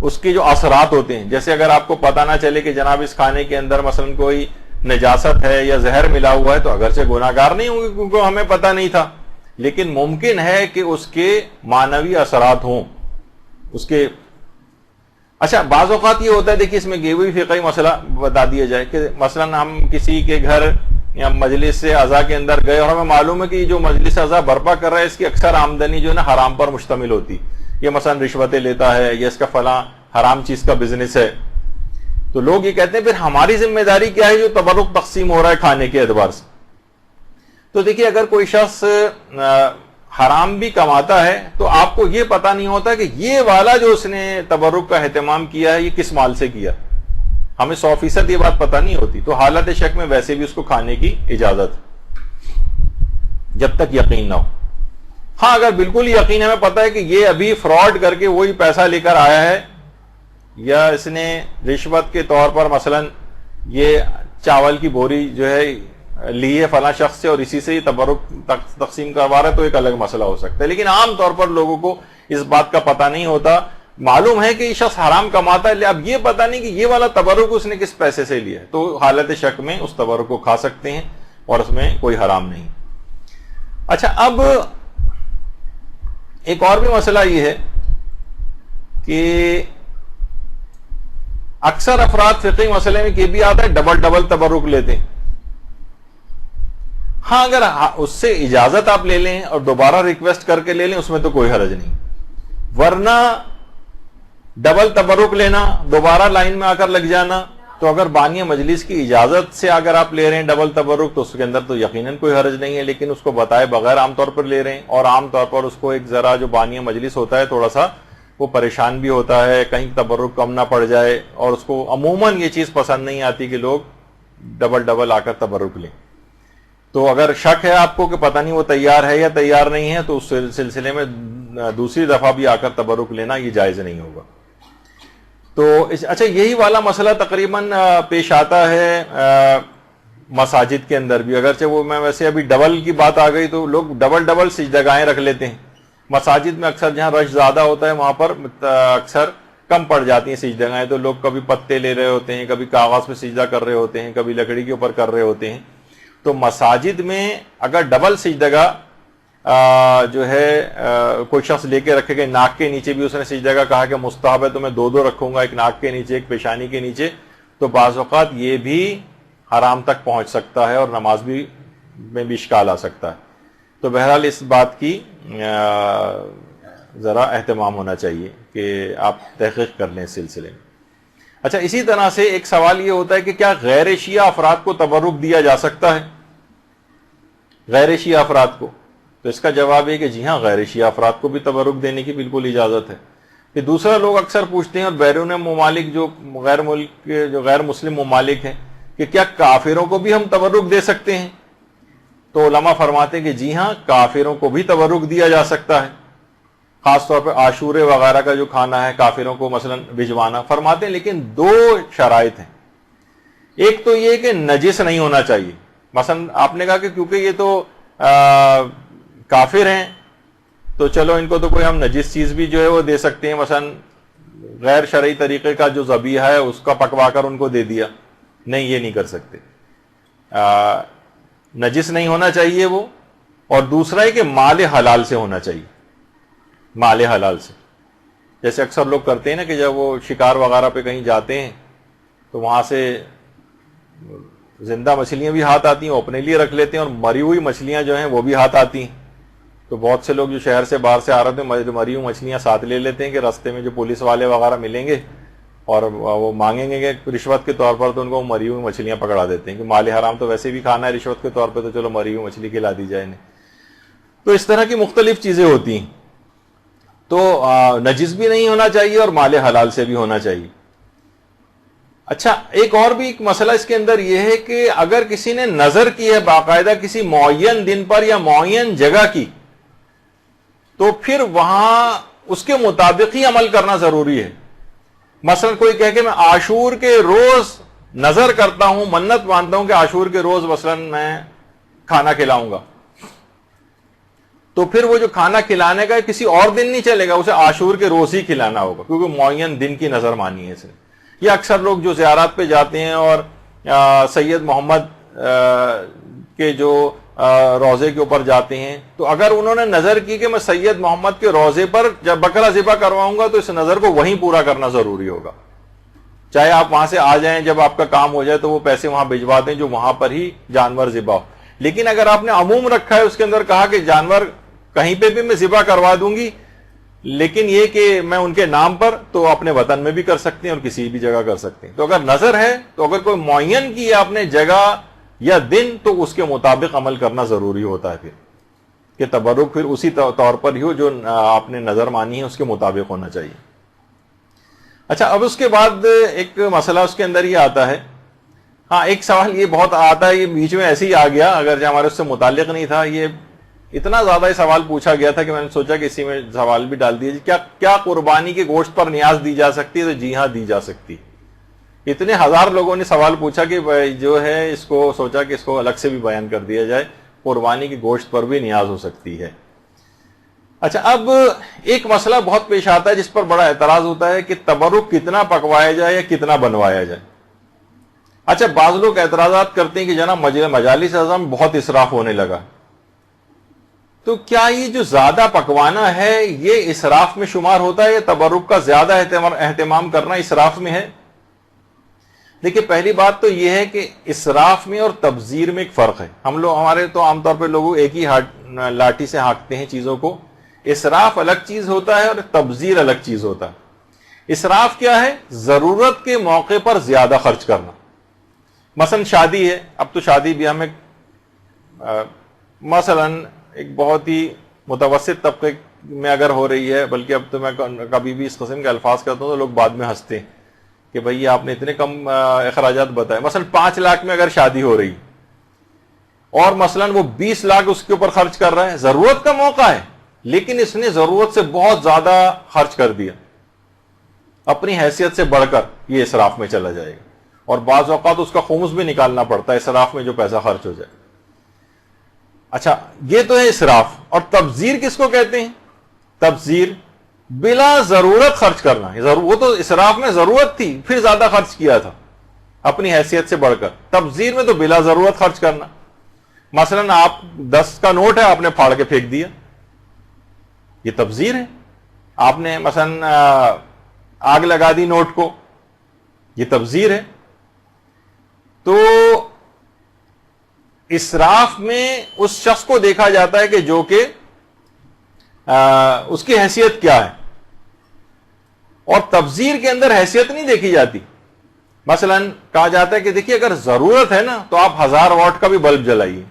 اس کے جو اثرات ہوتے ہیں. جیسے اگر آپ کو پتہ نہ چلے کہ جناب اس کھانے کے اندر مثلا کوئی نجاست ہے یا زہر ملا ہوا ہے تو اگرچہ گناہگار نہیں ہوں گے کیونکہ ہمیں پتہ نہیں تھا, لیکن ممکن ہے کہ اس کے معنوی اثرات ہوں اس کے. اچھا بعض اوقات یہ ہوتا ہے, دیکھیے اس میں یہ بھی فقہی مسئلہ بتا دیا جائے کہ مثلا ہم کسی کے گھر یا مجلس اعضاء کے اندر گئے اور ہمیں معلوم ہے کہ جو مجلس اعضاء برپا کر رہا ہے اس کی اکثر آمدنی جو ہے نا حرام پر مشتمل ہوتی, یہ مثلا رشوتیں لیتا ہے یا اس کا فلاں حرام چیز کا بزنس ہے. تو لوگ یہ کہتے ہیں پھر ہماری ذمہ داری کیا ہے جو تبرک تقسیم ہو رہا ہے کھانے کے اعتبار سے. تو دیکھیے اگر کوئی شخص حرام بھی کماتا ہے تو آپ کو یہ پتہ نہیں ہوتا کہ یہ والا جو اس نے تبرک کا اہتمام کیا ہے یہ کس مال سے کیا, ہمیں 100% یہ بات پتہ نہیں ہوتی. تو حالت شک میں ویسے بھی اس کو کھانے کی اجازت جب تک یقین نہ ہو. ہاں اگر بالکل یقین ہمیں پتہ ہے کہ یہ ابھی فراڈ کر کے وہی پیسہ لے کر آیا ہے یا اس نے رشوت کے طور پر مثلا یہ چاول کی بوری جو ہے لی ہے فلاں شخص سے اور اسی سے ہی تبرک تقسیم کروا رہا ہے تو ایک الگ مسئلہ ہو سکتا ہے. لیکن عام طور پر لوگوں کو اس بات کا پتہ نہیں ہوتا, معلوم ہے کہ یہ شخص حرام کماتا ہے, اب یہ پتہ نہیں کہ یہ والا تبرک اس نے کس پیسے سے لیا ہے, تو حالت شک میں اس تبرک کو کھا سکتے ہیں اور اس میں کوئی حرام نہیں. اچھا اب ایک اور بھی مسئلہ یہ ہے کہ اکثر افراد فقہی مسئلے میں یہ بھی آتا ہے ڈبل تبرک لیتے ہیں. ہاں اگر اس سے اجازت آپ لے لیں اور دوبارہ ریکویسٹ کر کے لے لیں اس میں تو کوئی حرج نہیں, ورنہ ڈبل تبرک لینا, دوبارہ لائن میں آ کر لگ جانا, تو اگر بانی مجلس کی اجازت سے اگر آپ لے رہے ہیں ڈبل تبرک تو اس کے اندر تو یقیناً کوئی حرج نہیں ہے, لیکن اس کو بتائے بغیر عام طور پر لے رہے ہیں اور عام طور پر اس کو ایک ذرا جو بانی مجلس ہوتا ہے تھوڑا سا وہ پریشان بھی ہوتا ہے کہیں تبرک کم نہ پڑ جائے, اور اس کو عموماً یہ چیز پسند نہیں آتی کہ لوگ ڈبل آ کر تبرک لیں. تو اگر شک ہے آپ کو کہ پتہ نہیں وہ تیار ہے یا تیار نہیں ہے تو اس سلسلے میں دوسری دفعہ بھی آ کر تبرک لینا یہ جائز نہیں ہوگا. تو اچھا یہی والا مسئلہ تقریباً پیش آتا ہے مساجد کے اندر بھی, اگرچہ وہ میں ویسے ابھی ڈبل کی بات آ گئی تو لوگ ڈبل سجدگاہیں رکھ لیتے ہیں. مساجد میں اکثر جہاں رش زیادہ ہوتا ہے وہاں پر اکثر کم پڑ جاتی ہیں سجدگاہیں, تو لوگ کبھی پتے لے رہے ہوتے ہیں, کبھی کاغذ پہ سجدہ کر رہے ہوتے ہیں, کبھی لکڑی کے اوپر کر رہے ہوتے ہیں. تو مساجد میں اگر ڈبل سجدگاہ جو ہے کوئی شخص لے کے رکھے گا، ناک کے نیچے بھی اس نے سجدگاہ کہا کہ مستحب ہے تو میں 2 رکھوں گا، ایک ناک کے نیچے ایک پیشانی کے نیچے، تو بعض اوقات یہ بھی حرام تک پہنچ سکتا ہے اور نماز بھی میں بھی اشکال آ سکتا ہے. تو بہرحال اس بات کی ذرا اہتمام ہونا چاہیے کہ آپ تحقیق کر لیں اس سلسلے میں. اچھا، اسی طرح سے ایک سوال یہ ہوتا ہے کہ کیا غیر شیعہ افراد کو تبرک دیا جا سکتا ہے؟ غیر شیعہ افراد کو، تو اس کا جواب ہے کہ جی ہاں، غیر شیعہ افراد کو بھی تبرک دینے کی بالکل اجازت ہے. کہ دوسرا لوگ اکثر پوچھتے ہیں اور بیرون ممالک جو غیر مسلم ممالک ہیں کہ کیا کافروں کو بھی ہم تبرک دے سکتے ہیں؟ تو علماء فرماتے ہیں کہ جی ہاں، کافروں کو بھی تبرک دیا جا سکتا ہے، خاص طور پہ عاشورے وغیرہ کا جو کھانا ہے کافروں کو مثلا بھجوانا. فرماتے ہیں لیکن 2 شرائط ہیں. ایک تو یہ کہ نجس نہیں ہونا چاہیے. مثلا آپ نے کہا کہ کیونکہ یہ تو کافر ہیں تو چلو ان کو تو کوئی ہم نجس چیز بھی جو ہے وہ دے سکتے ہیں، مثلا غیر شرعی طریقے کا جو ذبیحہ ہے اس کا پکوا کر ان کو دے دیا. نہیں، یہ نہیں کر سکتے. نجس نہیں ہونا چاہیے وہ. اور دوسرا ہے کہ مال حلال سے ہونا چاہیے، مال حلال سے. جیسے اکثر لوگ کرتے ہیں نا کہ جب وہ شکار وغیرہ پہ کہیں جاتے ہیں تو وہاں سے زندہ مچھلیاں بھی ہاتھ آتی ہیں، وہ اپنے لیے رکھ لیتے ہیں، اور مری ہوئی مچھلیاں جو ہیں وہ بھی ہاتھ آتی ہیں. تو بہت سے لوگ جو شہر سے باہر سے آ رہے تھے مری ہوئی مچھلیاں ساتھ لے لیتے ہیں کہ راستے میں جو پولیس والے وغیرہ ملیں گے اور وہ مانگیں گے کہ رشوت کے طور پر، تو ان کو مری ہوئی مچھلیاں پکڑا دیتے ہیں کہ مال حرام تو ویسے بھی کھانا ہے رشوت کے طور پہ، تو چلو مری ہوئی مچھلی کھلا دی جائے انہیں. تو اس طرح کی مختلف چیزیں ہوتی ہیں. تو نجس بھی نہیں ہونا چاہیے اور مال حلال سے بھی ہونا چاہیے. اچھا، ایک اور بھی ایک مسئلہ اس کے اندر یہ ہے کہ اگر کسی نے نظر کی ہے باقاعدہ کسی معین دن پر یا معین جگہ کی، تو پھر وہاں اس کے مطابق ہی عمل کرنا ضروری ہے. مثلا کوئی کہے کہ میں عاشور کے روز نظر کرتا ہوں، منت مانتا ہوں کہ عاشور کے روز مثلا میں کھانا کھلاؤں گا، تو پھر وہ جو کھانا کھلانے کا کسی اور دن نہیں چلے گا، اسے عاشور کے روز ہی کھلانا ہوگا کیونکہ معین دن کی نظر مانی ہے اس نے. یا اکثر لوگ جو زیارات پہ جاتے ہیں اور سید محمد کے جو روزے کے اوپر جاتے ہیں، تو اگر انہوں نے نظر کی کہ میں سید محمد کے روزے پر جب بکرا ذبح کرواؤں گا تو اس نظر کو وہیں پورا کرنا ضروری ہوگا. چاہے آپ وہاں سے آ جائیں، جب آپ کا کام ہو جائے تو وہ پیسے وہاں بھجوا دیں جو وہاں پر ہی جانور ذبح ہو. لیکن اگر آپ نے عموم رکھا ہے، اس کے اندر کہا کہ جانور کہیں پہ بھی میں ذبح کروا دوں گی، لیکن یہ کہ میں ان کے نام پر، تو اپنے وطن میں بھی کر سکتے ہیں اور کسی بھی جگہ کر سکتے ہیں. تو اگر نظر ہے تو اگر کوئی معین کی ہے آپ نے جگہ یا دن، تو اس کے مطابق عمل کرنا ضروری ہوتا ہے پھر کہ تبرک پھر اسی طور پر ہی ہو جو آپ نے نظر مانی ہے اس کے مطابق ہونا چاہیے. اچھا، اب اس کے بعد ایک مسئلہ اس کے اندر یہ آتا ہے. ہاں، ایک سوال یہ بہت آتا ہے، یہ بیچ میں ایسے ہی آ گیا، اگر جو ہمارے اس سے متعلق نہیں تھا. یہ اتنا زیادہ یہ سوال پوچھا گیا تھا کہ میں نے سوچا کہ اسی میں سوال بھی ڈال دیا. کیا قربانی کے گوشت پر نیاز دی جا سکتی ہے؟ تو جی ہاں، دی جا سکتی. اتنے ہزار لوگوں نے سوال پوچھا کہ جو ہے اس کو سوچا کہ اس کو الگ سے بھی بیان کر دیا جائے. قربانی کے گوشت پر بھی نیاز ہو سکتی ہے. اچھا، اب ایک مسئلہ بہت پیش آتا ہے جس پر بڑا اعتراض ہوتا ہے کہ تبرک کتنا پکوایا جائے یا کتنا بنوایا جائے. اچھا، بعض لوگ اعتراضات کرتے ہیں کہ جناب مجالس اعظم میں بہت اسراف ہونے لگا. تو کیا یہ جو زیادہ پکوانا ہے یہ اسراف میں شمار ہوتا ہے یا تبرک کا زیادہ اہتمام کرنا اسراف میں ہے؟ دیکھیے، پہلی بات تو یہ ہے کہ اسراف میں اور تبذیر میں ایک فرق ہے. ہمارے تو عام طور پہ لوگ ایک ہی لاٹھی سے ہانکتے ہیں چیزوں کو. اسراف الگ چیز ہوتا ہے اور تبذیر الگ چیز ہوتا ہے. اسراف کیا ہے؟ ضرورت کے موقع پر زیادہ خرچ کرنا. مثلا شادی ہے، اب تو شادی بھی ہمیں مثلا ایک بہت ہی متوسط طبقے میں اگر ہو رہی ہے، بلکہ اب تو میں کبھی بھی اس قسم کے الفاظ کرتا ہوں تو لوگ بعد میں ہنستے ہیں کہ بھئی آپ نے اتنے کم اخراجات بتائے. مثلا 5 لاکھ میں اگر شادی ہو رہی اور مثلا وہ 20 لاکھ اس کے اوپر خرچ کر رہا ہے، ضرورت کا موقع ہے لیکن اس نے ضرورت سے بہت زیادہ خرچ کر دیا، اپنی حیثیت سے بڑھ کر، یہ اسراف میں چلا جائے گا. اور بعض اوقات اس کا خمس بھی نکالنا پڑتا ہے اسراف میں جو پیسہ خرچ ہو جائے. اچھا، یہ تو ہے اسراف. اور تبذیر کس کو کہتے ہیں؟ تبذیر بلا ضرورت خرچ کرنا. وہ تو اسراف میں ضرورت تھی پھر زیادہ خرچ کیا تھا اپنی حیثیت سے بڑھ کر. تبذیر میں تو بلا ضرورت خرچ کرنا. مثلاً آپ 10 کا نوٹ ہے، آپ نے پھاڑ کے پھینک دیا، یہ تبذیر ہے. آپ نے مثلاً آگ لگا دی نوٹ کو، یہ تبذیر ہے. تو اسراف میں اس شخص کو دیکھا جاتا ہے کہ جو کہ اس کی حیثیت کیا ہے، اور تبذیر کے اندر حیثیت نہیں دیکھی جاتی. مثلاً کہا جاتا ہے کہ دیکھیے اگر ضرورت ہے نا تو آپ 1000 واٹ کا بھی بلب جلائیے.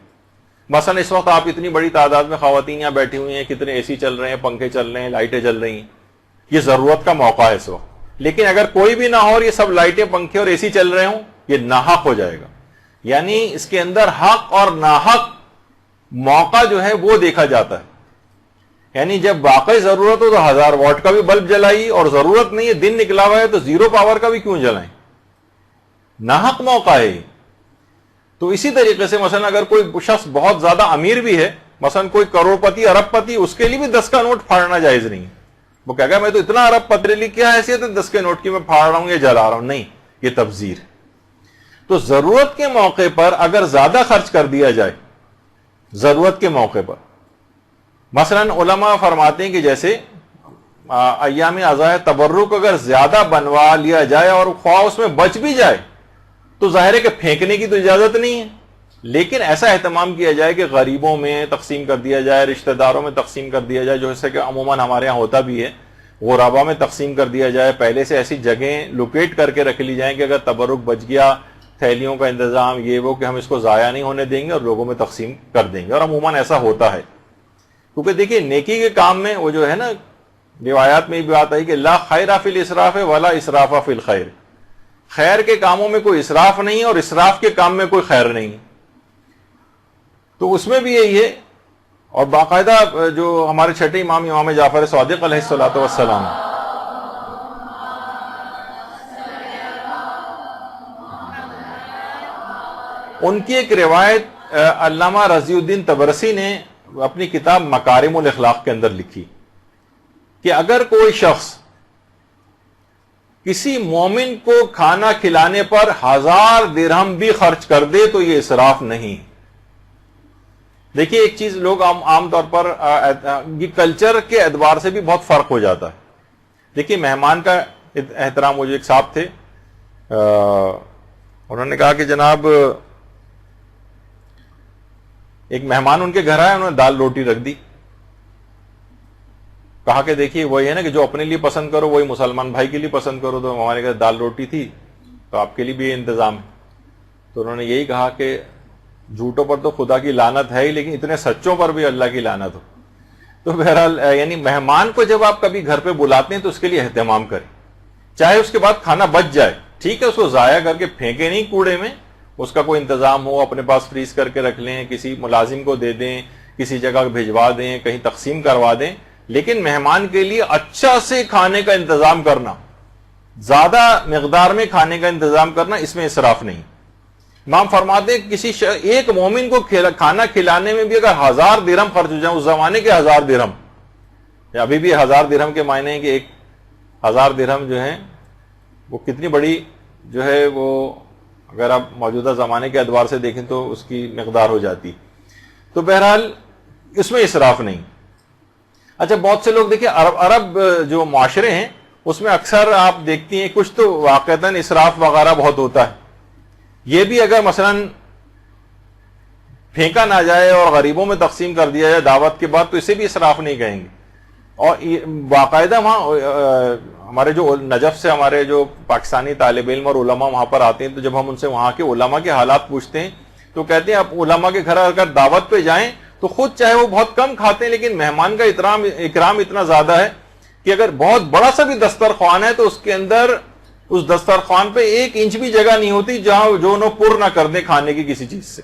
مثلاً اس وقت آپ اتنی بڑی تعداد میں خواتین یہاں بیٹھی ہوئی ہیں، کتنے اے سی چل رہے ہیں، پنکھے چل رہے ہیں، لائٹیں جل رہی ہیں، یہ ضرورت کا موقع ہے اس وقت. لیکن اگر کوئی بھی نہ ہو اور یہ سب لائٹیں، پنکھے اور اے سی چل رہے ہوں، یہ ناحق ہو جائے گا. یعنی اس کے اندر حق اور ناحق موقع جو ہے وہ دیکھا جاتا ہے. یعنی جب واقعی ضرورت ہو تو 1000 واٹ کا بھی بلب جلائیے، اور ضرورت نہیں ہے، دن نکلا ہوا ہے تو 0 پاور کا بھی کیوں جلائیں، ناحق موقع ہے. تو اسی طریقے سے مثلا اگر کوئی شخص بہت زیادہ امیر بھی ہے، مثلا کوئی کروڑپتی، ارب پتی، اس کے لیے بھی 10 کا نوٹ پھاڑنا جائز نہیں ہے. وہ کہے گا میں تو اتنا ارب پتی لی، کیا حیثیت ہے 10 کے نوٹ کی، میں پھاڑ رہا ہوں یا جلا رہا ہوں. نہیں، یہ تبذیر ہے. تو ضرورت کے موقع پر اگر زیادہ خرچ کر دیا جائے، ضرورت کے موقع پر، مثلا علماء فرماتے ہیں کہ جیسے ایام عزائے تبرک اگر زیادہ بنوا لیا جائے اور خواہ اس میں بچ بھی جائے تو ظاہر ہے کہ پھینکنے کی تو اجازت نہیں ہے، لیکن ایسا اہتمام کیا جائے کہ غریبوں میں تقسیم کر دیا جائے، رشتہ داروں میں تقسیم کر دیا جائے، جو ایسا کہ عموماً ہمارے ہاں ہوتا بھی ہے، غربا میں تقسیم کر دیا جائے. پہلے سے ایسی جگہیں لوکیٹ کر کے رکھ لی جائیں کہ اگر تبرک بچ گیا، تھیلیوں کا انتظام، یہ وہ، کہ ہم اس کو ضائع نہیں ہونے دیں گے اور لوگوں میں تقسیم کر دیں گے. اور عموماً ایسا ہوتا ہے، کیونکہ دیکھیے نیکی کے کام میں وہ جو ہے نا، روایات میں بھی بات آئی کہ لا خیر فی الاسراف ولا اسراف فی الخیر. خیر کے کاموں میں کوئی اسراف نہیں اور اسراف کے کام میں کوئی خیر نہیں. تو اس میں بھی یہی ہے. اور باقاعدہ جو ہمارے چھٹے امام جعفر صادق علیہ الصلوۃ والسلام، ان کی ایک روایت علامہ رضی الدین طبرسی نے اپنی کتاب مکارم الاخلاق کے اندر لکھی کہ اگر کوئی شخص کسی مومن کو کھانا کھلانے پر 1000 درہم بھی خرچ کر دے تو یہ اسراف نہیں. دیکھیے ایک چیز لوگ عام طور پر یہ کلچر کے اعتبار سے بھی بہت فرق ہو جاتا ہے. دیکھیے مہمان کا احترام، مجھے ایک صاحب تھے، انہوں نے کہا کہ جناب ایک مہمان ان کے گھر آیا، انہوں نے دال روٹی رکھ دی. کہا کہ دیکھیے وہی ہے نا کہ جو اپنے لیے پسند کرو وہی مسلمان بھائی کے لیے پسند کرو. تو ہمارے گھر دال روٹی تھی تو آپ کے لیے بھی یہ انتظام ہے. تو انہوں نے یہی کہا کہ جھوٹوں پر تو خدا کی لعنت ہے ہی، لیکن اتنے سچوں پر بھی اللہ کی لعنت ہو. تو بہرحال یعنی مہمان کو جب آپ کبھی گھر پہ بلاتے ہیں تو اس کے لیے اہتمام کریں، چاہے اس کے بعد کھانا بچ جائے، ٹھیک ہے، اس کو ضائع کر کے پھینکے نہیں کوڑے میں، اس کا کوئی انتظام ہو، اپنے پاس فریز کر کے رکھ لیں، کسی ملازم کو دے دیں، کسی جگہ بھجوا دیں، کہیں تقسیم کروا دیں. لیکن مہمان کے لیے اچھا سے کھانے کا انتظام کرنا، زیادہ مقدار میں کھانے کا انتظام کرنا، اس میں اسراف نہیں. امام فرماتے ہیں کسی ایک مومن کو کھانا کھلانے میں بھی اگر 1000 درہم خرچ ہو جائیں، اس زمانے کے 1000 درہم، ابھی بھی 1000 درہم کے معنی ہیں کہ 1000 درہم جو ہیں وہ کتنی بڑی جو ہے، وہ اگر آپ موجودہ زمانے کے اعتبار سے دیکھیں تو اس کی مقدار ہو جاتی. تو بہرحال اس میں اسراف نہیں. اچھا بہت سے لوگ دیکھیں عرب جو معاشرے ہیں اس میں اکثر آپ دیکھتی ہیں کچھ تو واقعتاً اسراف وغیرہ بہت ہوتا ہے. یہ بھی اگر مثلا پھینکا نہ جائے اور غریبوں میں تقسیم کر دیا جائے دعوت کے بعد تو اسے بھی اسراف نہیں کہیں گے. اور باقاعدہ وہاں ہمارے جو نجف سے ہمارے جو پاکستانی طالب علم اور علماء وہاں پر آتے ہیں تو جب ہم ان سے وہاں کے علماء کے حالات پوچھتے ہیں تو کہتے ہیں آپ علماء کے گھر اگر دعوت پہ جائیں تو خود چاہے وہ بہت کم کھاتے ہیں لیکن مہمان کا اکرام اتنا زیادہ ہے کہ اگر بہت بڑا سا بھی دسترخوان ہے تو اس کے اندر اس دسترخوان پہ 1 انچ بھی جگہ نہیں ہوتی جہاں جو انہوں پر نہ کر دیں کھانے کی کسی چیز سے.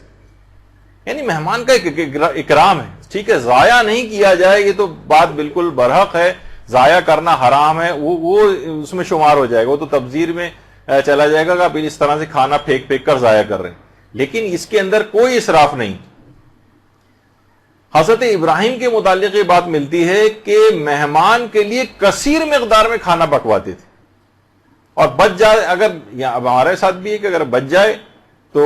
یعنی مہمان کا ایک اکرام ہے. ٹھیک ہے، ضائع نہیں کیا جائے، یہ تو بات بالکل برحق ہے، ضائع کرنا حرام ہے، وہ اس میں شمار ہو جائے گا، وہ تو تبذیر میں چلا جائے گا کہ آپ اس طرح سے کھانا پھینک پھینک کر ضائع کر رہے ہیں. لیکن اس کے اندر کوئی اسراف نہیں. حضرت ابراہیم کے متعلق یہ بات ملتی ہے کہ مہمان کے لیے کثیر مقدار میں کھانا پکواتے تھے، اور بچ جائے، اگر ہمارے ساتھ بھی ہے کہ اگر بچ جائے تو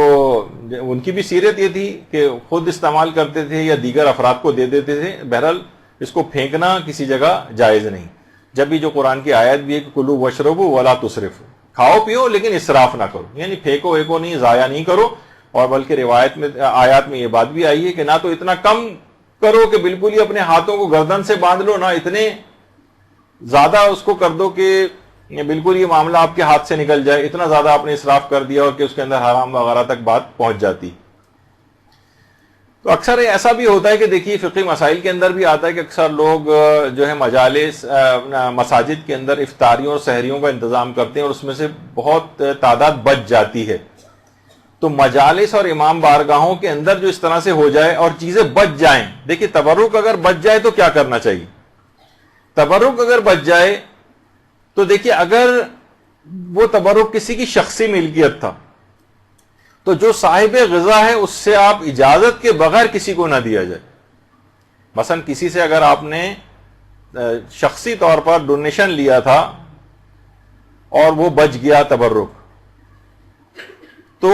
ان کی بھی سیرت یہ تھی کہ خود استعمال کرتے تھے یا دیگر افراد کو دے دیتے تھے. بہرحال اس کو پھینکنا کسی جگہ جائز نہیں. جب بھی جو قرآن کی آیت بھی ہے کہ کلو وشربو ولا تسرفو، کھاؤ پیو لیکن اسراف نہ کرو، یعنی پھینکو ایکو نہیں، ضائع نہیں کرو. اور بلکہ روایت میں آیات میں یہ بات بھی آئی ہے کہ نہ تو اتنا کم کرو کہ بالکل ہی اپنے ہاتھوں کو گردن سے باندھ لو، نہ اتنے زیادہ اس کو کر دو کہ بالکل یہ معاملہ آپ کے ہاتھ سے نکل جائے. اتنا زیادہ آپ نے اسراف کر دیا اور کہ اس کے اندر حرام وغیرہ تک بات پہنچ جاتی. تو اکثر ایسا بھی ہوتا ہے کہ دیکھیے فقہی مسائل کے اندر بھی آتا ہے کہ اکثر لوگ جو ہے مجالس مساجد کے اندر افطاریوں اور سحریوں کا انتظام کرتے ہیں اور اس میں سے بہت تعداد بچ جاتی ہے. تو مجالس اور امام بارگاہوں کے اندر جو اس طرح سے ہو جائے اور چیزیں بچ جائیں، دیکھیے تبرک اگر بچ جائے تو کیا کرنا چاہیے. تبرک اگر بچ جائے تو دیکھیے اگر وہ تبرک کسی کی شخصی ملکیت تھا تو جو صاحب غذا ہے اس سے آپ اجازت کے بغیر کسی کو نہ دیا جائے. مثلا کسی سے اگر آپ نے شخصی طور پر ڈونیشن لیا تھا اور وہ بچ گیا تبرک، تو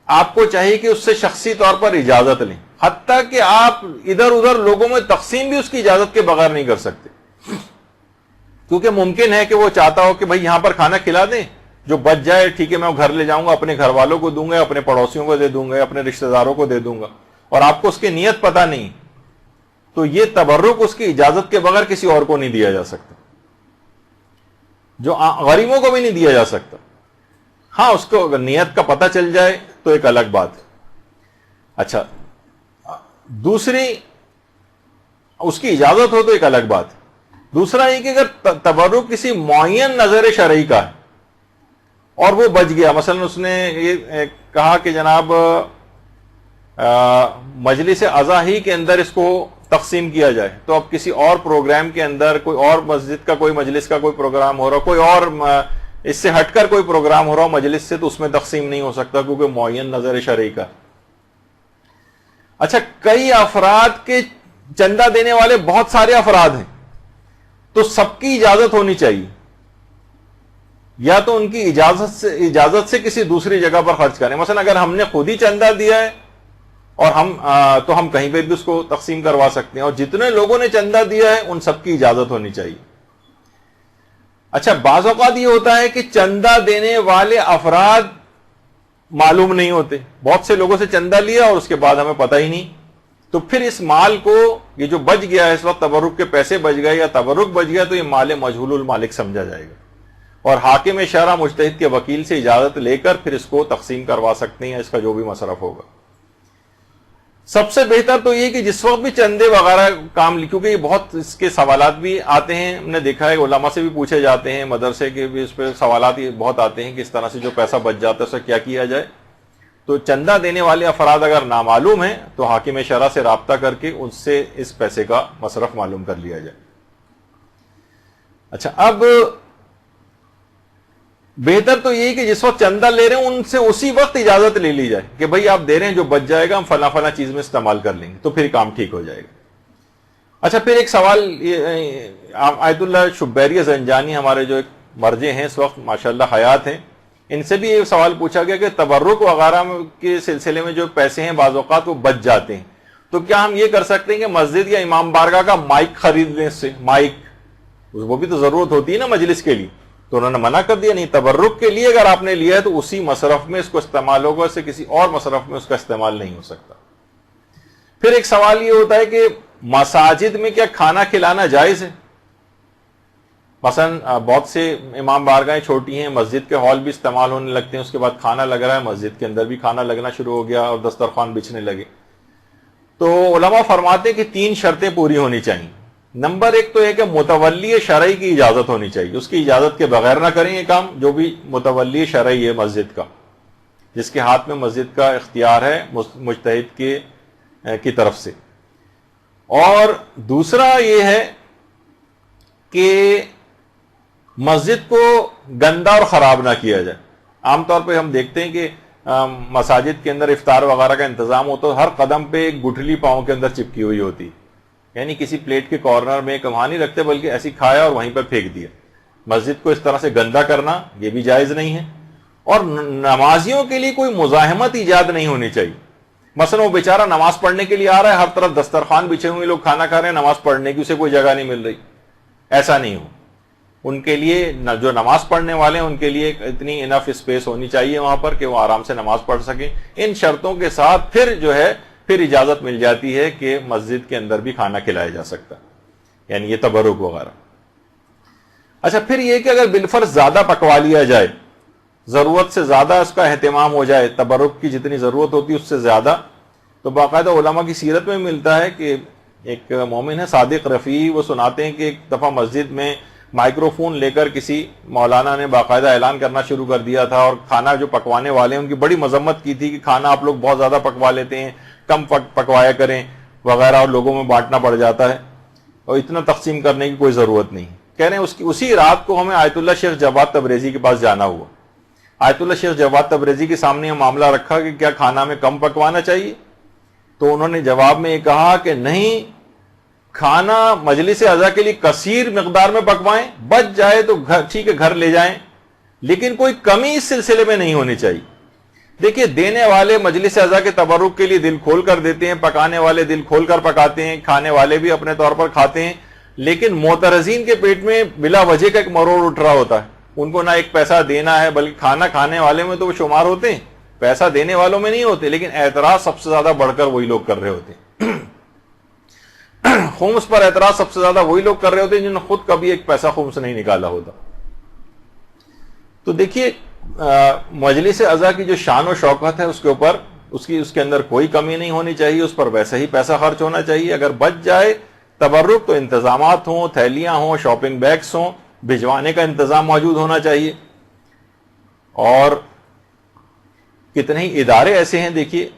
آپ کو چاہیے کہ اس سے شخصی طور پر اجازت لیں، حتیٰ کہ آپ ادھر ادھر لوگوں میں تقسیم بھی اس کی اجازت کے بغیر نہیں کر سکتے، کیونکہ ممکن ہے کہ وہ چاہتا ہو کہ بھئی یہاں پر کھانا کھلا دیں، جو بچ جائے ٹھیک ہے میں گھر لے جاؤں گا، اپنے گھر والوں کو دوں گا، اپنے پڑوسیوں کو دے دوں گا، اپنے رشتہ داروں کو دے دوں گا، اور آپ کو اس کی نیت پتہ نہیں، تو یہ تبرک اس کی اجازت کے بغیر کسی اور کو نہیں دیا جا سکتا، جو غریبوں کو بھی نہیں دیا جا سکتا. ہاں اس کو اگر نیت کا پتہ چل جائے تو ایک الگ بات ہے. اچھا دوسری اس کی اجازت ہو تو ایک الگ بات ہے. دوسرا یہ کہ اگر تبرک کسی معین نظر شرعی کا ہے اور وہ بچ گیا، مثلا اس نے یہ کہا کہ جناب مجلس عزا ہی کے اندر اس کو تقسیم کیا جائے، تو اب کسی اور پروگرام کے اندر کوئی اور مسجد کا کوئی مجلس کا کوئی پروگرام ہو رہا، کوئی اور اس سے ہٹ کر کوئی پروگرام ہو رہا ہو مجلس سے، تو اس میں تقسیم نہیں ہو سکتا کیونکہ معین نظر شرعی کا. اچھا کئی افراد کے چندہ دینے والے بہت سارے افراد ہیں تو سب کی اجازت ہونی چاہیے، یا تو ان کی اجازت سے کسی دوسری جگہ پر خرچ کریں. مثلا اگر ہم نے خود ہی چندہ دیا ہے اور تو ہم کہیں پہ بھی اس کو تقسیم کروا سکتے ہیں، اور جتنے لوگوں نے چندہ دیا ہے ان سب کی اجازت ہونی چاہیے. اچھا بعض اوقات یہ ہوتا ہے کہ چندہ دینے والے افراد معلوم نہیں ہوتے، بہت سے لوگوں سے چندہ لیا اور اس کے بعد ہمیں پتہ ہی نہیں، تو پھر اس مال کو یہ جو بچ گیا ہے اس وقت تبرک کے پیسے بچ گئے یا تبرک بچ گیا تو یہ مال مجہول المالک سمجھا جائے گا، اور حاکم شرع مجتہد کے وکیل سے اجازت لے کر پھر اس کو تقسیم کروا سکتے ہیں، اس کا جو بھی مصرف ہوگا. سب سے بہتر تو یہ کہ جس وقت بھی چندے وغیرہ کام، کیونکہ یہ بہت اس کے سوالات بھی آتے ہیں، ہم نے دیکھا ہے علماء سے بھی پوچھے جاتے ہیں، مدرسے کے بھی اس پہ سوالات بہت آتے ہیں کہ اس طرح سے جو پیسہ بچ جاتا ہے اس سے کیا کیا جائے. تو چندہ دینے والے افراد اگر نامعلوم ہیں تو حاکم شرع سے رابطہ کر کے ان سے اس پیسے کا مصرف معلوم کر لیا جائے. اچھا اب بہتر تو یہ کہ جس وقت چندہ لے رہے ہیں ان سے اسی وقت اجازت لے لی جائے کہ بھئی آپ دے رہے ہیں، جو بچ جائے گا ہم فلاں فلاں چیز میں استعمال کر لیں گے، تو پھر کام ٹھیک ہو جائے گا. اچھا پھر ایک سوال، آیت اللہ شبیری زنجانی ہمارے جو ایک مرجع ہیں اس وقت ماشاءاللہ حیات ہیں، ان سے بھی یہ سوال پوچھا گیا کہ تبرک وغیرہ کے سلسلے میں جو پیسے ہیں بعض اوقات وہ بچ جاتے ہیں، تو کیا ہم یہ کر سکتے ہیں کہ مسجد یا امام بارگاہ کا مائک خرید لیں؟ اس سے مائک وہ بھی تو ضرورت ہوتی ہے نا مجلس کے لیے، تو انہوں نے منع کر دیا نہیں، تبرک کے لیے اگر آپ نے لیا ہے تو اسی مصرف میں اس کو استعمال ہوگا، اس سے کسی اور مصرف میں اس کا استعمال نہیں ہو سکتا. پھر ایک سوال یہ ہوتا ہے کہ مساجد میں کیا کھانا کھلانا جائز ہے؟ مثلا بہت سے امام بارگاہیں چھوٹی ہیں، مسجد کے ہال بھی استعمال ہونے لگتے ہیں، اس کے بعد کھانا لگ رہا ہے، مسجد کے اندر بھی کھانا لگنا شروع ہو گیا اور دسترخوان بچھنے لگے. تو علماء فرماتے ہیں کہ 3 شرطیں پوری ہونی چاہیے. نمبر 1 تو ہے کہ متولی شرعی کی اجازت ہونی چاہیے، اس کی اجازت کے بغیر نہ کریں یہ کام، جو بھی متولی شرعی ہے مسجد کا، جس کے ہاتھ میں مسجد کا اختیار ہے مجتہد کی طرف سے. اور دوسرا یہ ہے کہ مسجد کو گندا اور خراب نہ کیا جائے. عام طور پہ ہم دیکھتے ہیں کہ مساجد کے اندر افطار وغیرہ کا انتظام ہوتا ہے، ہر قدم پہ ایک گٹھلی پاؤں کے اندر چپکی ہوئی ہوتی، یعنی کسی پلیٹ کے کارنر میں وہاں نہیں رکھتے بلکہ ایسی کھایا اور وہیں پر پھینک دیا. مسجد کو اس طرح سے گندا کرنا یہ بھی جائز نہیں ہے. اور نمازیوں کے لیے کوئی مزاحمت ایجاد نہیں ہونی چاہیے. مثلا وہ بیچارہ نماز پڑھنے کے لیے آ رہا ہے, ہر طرف دسترخوان بچھے ہوئے, لوگ کھانا کھا رہے ہیں, نماز پڑھنے کی اسے کوئی جگہ نہیں مل رہی. ایسا نہیں ہو. ان کے لیے جو نماز پڑھنے والے ہیں ان کے لیے اتنی انف اسپیس ہونی چاہیے وہاں پر کہ وہ آرام سے نماز پڑھ سکیں. ان شرطوں کے ساتھ پھر اجازت مل جاتی ہے کہ مسجد کے اندر بھی کھانا کھلایا جا سکتا, یعنی یہ تبرک وغیرہ. اچھا, پھر یہ کہ اگر بالفرض زیادہ پکوا لیا جائے, ضرورت سے زیادہ اس کا اہتمام ہو جائے, تبرک کی جتنی ضرورت ہوتی ہے اس سے زیادہ, تو باقاعدہ علماء کی سیرت میں ملتا ہے کہ ایک مومن ہے صادق رفیعی, وہ سناتے ہیں کہ ایک دفعہ مسجد میں مائکرو فون لے کر کسی مولانا نے باقاعدہ اعلان کرنا شروع کر دیا تھا, اور کھانا جو پکوانے والے ہیں ان کی بڑی مذمت کی تھی کہ کھانا آپ لوگ بہت زیادہ پکوا لیتے ہیں, کم پکوایا کریں وغیرہ, اور لوگوں میں بانٹنا پڑ جاتا ہے, اور اتنا تقسیم کرنے کی کوئی ضرورت نہیں. کہہ رہے ہیں اسی رات کو ہمیں آیت اللہ شیخ جواد تبریزی کے پاس جانا ہوا. آیت اللہ شیخ جواد تبریزی کے سامنے یہ معاملہ رکھا کہ کیا کھانا میں کم پکوانا چاہیے, تو انہوں نے جواب میں یہ کہا کہ نہیں, کھانا مجلس عزا کے لیے کثیر مقدار میں پکوائیں, بچ جائے تو ٹھیک ہے گھر لے جائیں, لیکن کوئی کمی اس سلسلے میں نہیں ہونی چاہیے. دیکھیے, دینے والے مجلس عزا کے تبرک کے لیے دل کھول کر دیتے ہیں, پکانے والے دل کھول کر پکاتے ہیں, کھانے والے بھی اپنے طور پر کھاتے ہیں, لیکن معترضین کے پیٹ میں بلا وجہ کا ایک مروڑ اٹھ رہا ہوتا ہے. ان کو نہ ایک پیسہ دینا ہے, بلکہ کھانا کھانے والے میں تو وہ شمار ہوتے ہیں, پیسہ دینے والوں میں نہیں ہوتے, لیکن اعتراض سب سے زیادہ بڑھ کر وہی لوگ کر رہے ہوتے ہیں. خمس پر اعتراض سب سے زیادہ وہی لوگ کر رہے ہوتے ہیں جنہوں نے خود کبھی ایک پیسہ خمس نہیں نکالا ہوتا. تو دیکھیے, مجلس عزا کی جو شان و شوکت ہے اس کے اوپر اس کے اندر کوئی کمی نہیں ہونی چاہیے, اس پر ویسے ہی پیسہ خرچ ہونا چاہیے. اگر بچ جائے تبرک تو انتظامات ہوں, تھیلیاں ہوں, شاپنگ بیگس ہوں, بھجوانے کا انتظام موجود ہونا چاہیے. اور کتنے ہی ادارے ایسے ہیں, دیکھیے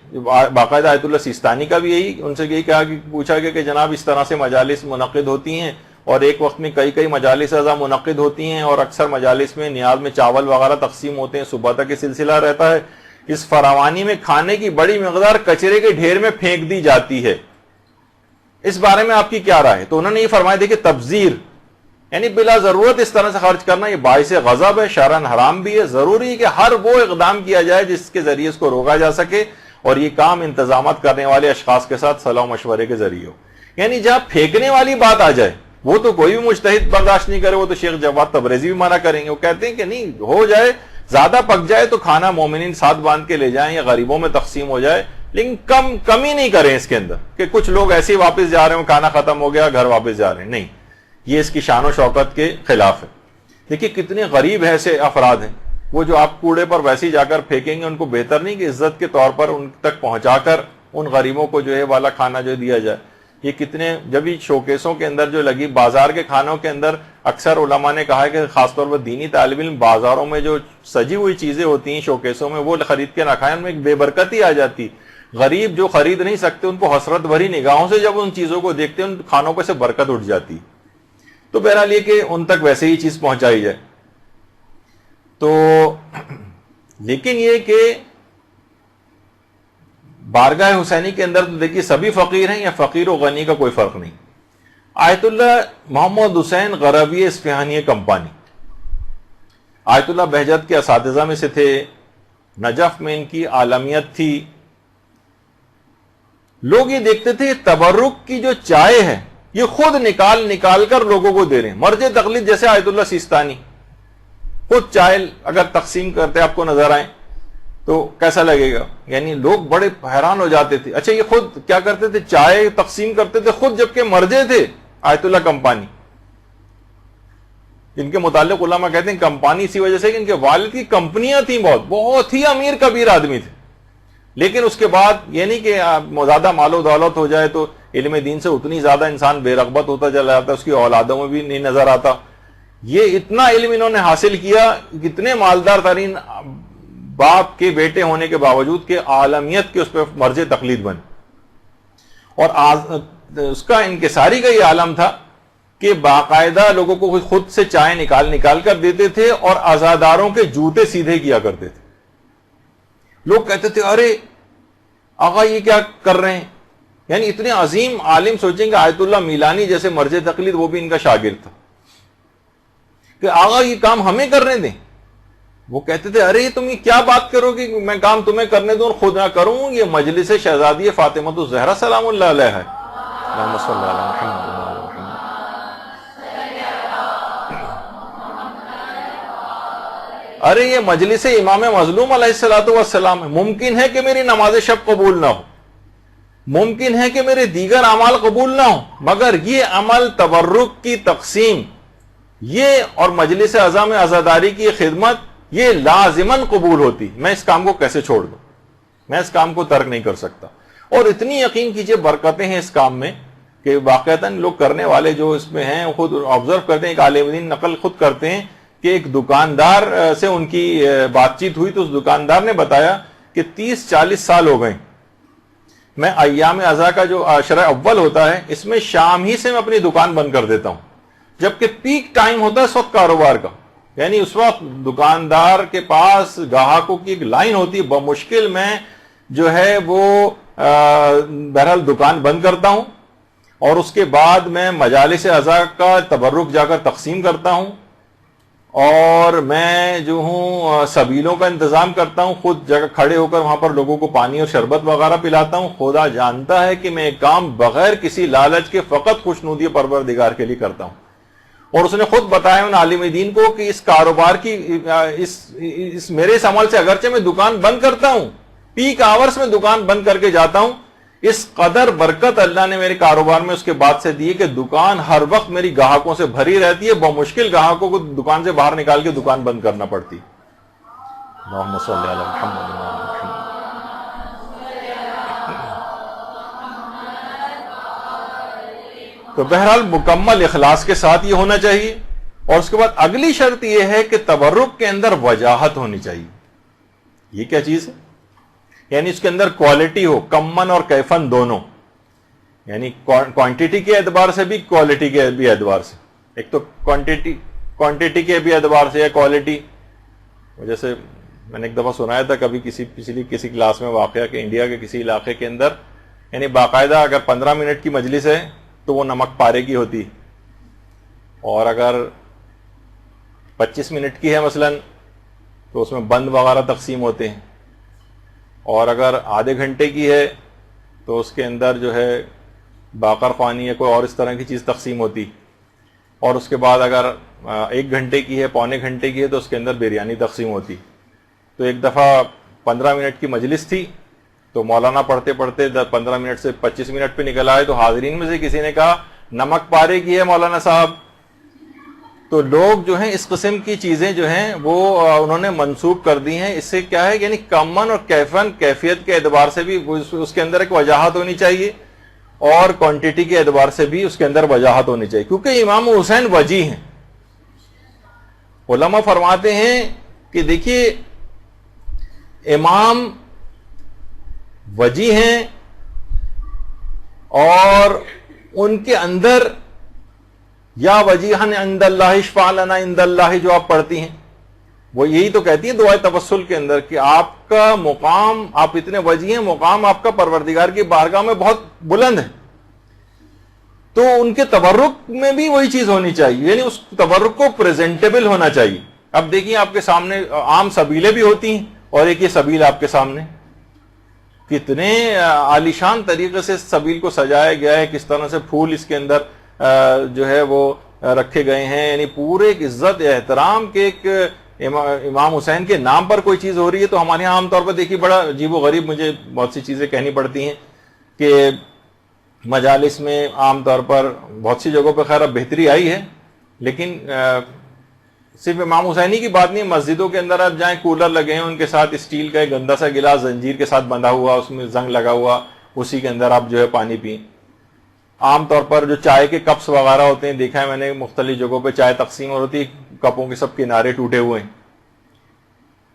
باقاعدہ آیت اللہ سیستانی کا بھی ان سے یہی کہا کہ پوچھا گیا کہ جناب اس طرح سے مجالس منعقد ہوتی ہیں, اور ایک وقت میں کئی مجالس عزا منعقد ہوتی ہیں, اور اکثر مجالس میں نیاز میں چاول وغیرہ تقسیم ہوتے ہیں, صبح تک یہ سلسلہ رہتا ہے. اس فراوانی میں کھانے کی بڑی مقدار کچرے کے ڈھیر میں پھینک دی جاتی ہے, اس بارے میں آپ کی کیا رائے ہے؟ تو انہوں نے یہ فرمایا, دیکھیں تبذیر یعنی بلا ضرورت اس طرح سے خرچ کرنا یہ باعث غضب ہے, شرعاً حرام بھی ہے. ضروری ہے کہ ہر وہ اقدام کیا جائے جس کے ذریعے اس کو روکا جا سکے, اور یہ کام انتظامات کرنے والے اشخاص کے ساتھ صلاح و مشورے کے ذریعے ہو. یعنی جہاں پھینکنے والی بات آ جائے وہ تو کوئی بھی مجتہد برداشت نہیں کرے, وہ تو شیخ جواد تبریزی بھی منع کریں گے. وہ کہتے ہیں کہ نہیں, ہو جائے زیادہ پک جائے تو کھانا مومنین ساتھ باندھ کے لے جائیں یا غریبوں میں تقسیم ہو جائے, لیکن کمی نہیں کریں اس کے اندر کہ کچھ لوگ ایسے ہی واپس جا رہے ہیں, کھانا ختم ہو گیا گھر واپس جا رہے ہیں. نہیں, یہ اس کی شان و شوکت کے خلاف ہے. دیکھیے کتنے غریب ایسے افراد ہیں, وہ جو آپ کوڑے پر ویسے ہی جا کر پھینکیں گے, ان کو بہتر نہیں کہ عزت کے طور پر ان تک پہنچا کر ان غریبوں کو جو ہے والا کھانا جو دیا جائے. یہ کتنے جب ہی شوکیسوں کے اندر جو لگی, بازار کے کھانوں کے اندر اکثر علماء نے کہا ہے کہ خاص طور پر دینی طالب علم بازاروں میں جو سجی ہوئی چیزیں ہوتی ہیں شوکیسوں میں, وہ خرید کے نہ کھائیں, ان میں ایک بے برکتی آ جاتی. غریب جو خرید نہیں سکتے ان کو حسرت بھری نگاہوں سے جب ان چیزوں کو دیکھتے ہیں, ان کھانوں پہ سے برکت اٹھ جاتی. تو بہرحال یہ کہ ان تک ویسے ہی چیز پہنچائی جائے. تو لیکن یہ کہ بارگاہ حسینی کے اندر تو دیکھیے سبھی فقیر ہیں, یا فقیر و غنی کا کوئی فرق نہیں. آیت اللہ محمد حسین غروی اصفہانی کمپانی آیت اللہ بہجت کے اساتذہ میں سے تھے, نجف میں ان کی عالمیت تھی. لوگ یہ دیکھتے تھے تبرک کی جو چائے ہے یہ خود نکال کر لوگوں کو دے رہے ہیں. مرجع تقلید جیسے آیت اللہ سیستانی خود چائے اگر تقسیم کرتے آپ کو نظر آئیں تو کیسا لگے گا؟ یعنی لوگ بڑے حیران ہو جاتے تھے. اچھا, یہ خود کیا کرتے تھے؟ چائے تقسیم کرتے تھے خود, جبکہ مرجع تھے آیت اللہ کمپانی. ان کے متعلق علماء کہتے ہیں کمپانی اسی وجہ سے کہ ان کے والد کی کمپنیاں تھیں, بہت ہی امیر کبیر آدمی تھے. لیکن اس کے بعد یہ نہیں کہ زیادہ مال و دولت ہو جائے تو علم دین سے اتنی زیادہ انسان بے رغبت ہوتا چلا جاتا ہے, اس کی اولادوں میں بھی نہیں نظر آتا. یہ اتنا علم انہوں نے حاصل کیا, کتنے مالدار ترین باپ کے بیٹے ہونے کے باوجود کہ عالمیت کے اس پہ مرجع تقلید بنے. اور اس کا انکساری کا یہ عالم تھا کہ باقاعدہ لوگوں کو خود سے چائے نکال کر دیتے تھے, اور عزاداروں کے جوتے سیدھے کیا کرتے تھے. لوگ کہتے تھے ارے آقا یہ کیا کر رہے ہیں؟ یعنی اتنے عظیم عالم, سوچیں گے آیت اللہ میلانی جیسے مرجع تقلید, وہ بھی ان کا شاگرد تھا, کہ آقا یہ کام ہمیں کرنے دیں. وہ کہتے تھے ارے تم یہ کیا بات کرو گے، میں کام تمہیں کرنے دوں اور خود نہ کروں، یہ مجلس شہزادی فاطمہ الزہرا سلام اللہ علیہ ہے. اللہم صلی علی محمد وعلی محمد. ارے یہ مجلس امام مظلوم علیہ الصلوۃ والسلام ہے، ممکن ہے کہ میری نماز شب قبول نہ ہو، ممکن ہے کہ میرے دیگر اعمال قبول نہ ہوں، مگر یہ عمل تبرک کی تقسیم یہ اور مجلس اعظم میں عزاداری کی خدمت یہ لازماً قبول ہوتی. میں اس کام کو کیسے چھوڑ دوں، میں اس کام کو ترک نہیں کر سکتا. اور اتنی یقین کیجئے برکتیں ہیں اس کام میں کہ واقعتاً لوگ کرنے والے جو اس میں ہیں خود آبزرو کرتے ہیں، ایک عالم دین نقل خود کرتے ہیں کہ ایک دکاندار سے ان کی بات چیت ہوئی تو اس دکاندار نے بتایا کہ 30-40 سال ہو گئے میں ایام عزا کا جو عشرہ اول ہوتا ہے اس میں شام ہی سے میں اپنی دکان بند کر دیتا ہوں، جبکہ پیک ٹائم ہوتا ہے اس وقت کاروبار کا، یعنی اس وقت دکاندار کے پاس گاہکوں کی ایک لائن ہوتی ہے، بمشکل میں جو ہے وہ بہرحال دکان بند کرتا ہوں اور اس کے بعد میں مجالس عزا کا تبرک جا کر تقسیم کرتا ہوں اور میں جو ہوں سبیلوں کا انتظام کرتا ہوں، خود جگہ کھڑے ہو کر وہاں پر لوگوں کو پانی اور شربت وغیرہ پلاتا ہوں. خدا جانتا ہے کہ میں ایک کام بغیر کسی لالچ کے فقط خوشنودی پروردگار کے لیے کرتا ہوں. اور اس نے خود بتایا ان عالم دین کو کہ اس کاروبار کی اس میرے اس عمل سے اگرچہ میں دکان بند کرتا ہوں، پیک آورز میں دکان بند کر کے جاتا ہوں، اس قدر برکت اللہ نے میرے کاروبار میں اس کے بعد سے دی کہ دکان ہر وقت میری گاہکوں سے بھری رہتی ہے، بمشکل گاہکوں کو دکان سے باہر نکال کے دکان بند کرنا پڑتی. اللہم صلی علی محمد وعلی محمد. تو بہرحال مکمل اخلاص کے ساتھ یہ ہونا چاہیے. اور اس کے بعد اگلی شرط یہ ہے کہ تبرک کے اندر وجاہت ہونی چاہیے. یہ کیا چیز ہے؟ یعنی اس کے اندر کوالٹی ہو، کمن اور کیفن دونوں، یعنی کوانٹٹی کے اعتبار سے بھی کوالٹی کے بھی اعتبار سے. ایک تو کوانٹٹی کے بھی اعتبار سے ہے کوالٹی. جیسے میں نے ایک دفعہ سنایا تھا کبھی کسی کلاس میں واقعہ کہ انڈیا کے کسی علاقے کے اندر یعنی باقاعدہ اگر 15 منٹ کی مجلس ہے تو وہ نمک پارے کی ہوتی، اور اگر 25 منٹ کی ہے مثلاً تو اس میں بند وغیرہ تقسیم ہوتے ہیں، اور اگر آدھے گھنٹے کی ہے تو اس کے اندر جو ہے باقر خوانی یا کوئی اور اس طرح کی چیز تقسیم ہوتی، اور اس کے بعد اگر 1 گھنٹے کی ہے، پونے گھنٹے کی ہے تو اس کے اندر بریانی تقسیم ہوتی. تو ایک دفعہ 15 منٹ کی مجلس تھی تو مولانا پڑھتے پڑھتے 15 منٹ سے 25 منٹ پہ نکل آئے تو حاضرین میں سے کسی نے کہا نمک پارے کی ہے مولانا صاحب. تو لوگ جو ہیں اس قسم کی چیزیں جو ہیں وہ انہوں نے منسوخ کر دی ہیں. اس سے کیا ہے یعنی کمن اور کیفن کیفیت کے اعتبار سے بھی اس کے اندر ایک وجاہت ہونی چاہیے اور کوانٹٹی کے اعتبار سے بھی اس کے اندر وجاہت ہونی چاہیے، کیونکہ امام حسین وجی ہیں. علماء فرماتے ہیں کہ دیکھیے امام وجی ہیں اور ان کے اندر یا وجیحن عند اللہ اشفع لنا عند اللہ جو آپ پڑھتی ہیں وہ یہی تو کہتی ہے دعائے توسل کے اندر کہ آپ کا مقام، آپ اتنے وجی ہیں، مقام آپ کا پروردگار کی بارگاہ میں بہت بلند ہے. تو ان کے تبرک میں بھی وہی چیز ہونی چاہیے، یعنی اس تبرک کو پریزنٹیبل ہونا چاہیے. اب دیکھیے آپ کے سامنے عام سبیلیں بھی ہوتی ہیں اور ایک یہ سبیل آپ کے سامنے کتنے عالیشان طریقے سے سبیل کو سجایا گیا ہے، کس طرح سے پھول اس کے اندر جو ہے وہ رکھے گئے ہیں، یعنی پورے ایک عزت احترام کے ایک امام حسین کے نام پر کوئی چیز ہو رہی ہے. تو ہمارے یہاں عام طور پر دیکھیے بڑا عجیب و غریب مجھے بہت سی چیزیں کہنی پڑتی ہیں کہ مجالس میں عام طور پر بہت سی جگہوں پہ خیر اب بہتری آئی ہے، لیکن صرف امام حسینی کی بات نہیں، مسجدوں کے اندر آپ جائیں کولر لگے ہیں ان کے ساتھ اسٹیل کا ایک گندا سا گلاس زنجیر کے ساتھ بندھا ہوا، اس میں زنگ لگا ہوا، اسی کے اندر آپ جو ہے پانی پئیں. عام طور پر جو چائے کے کپس وغیرہ ہوتے ہیں دیکھا ہے میں نے مختلف جگہوں پہ چائے تقسیم ہوتی ہے، کپوں کے سب کنارے ٹوٹے ہوئے ہیں.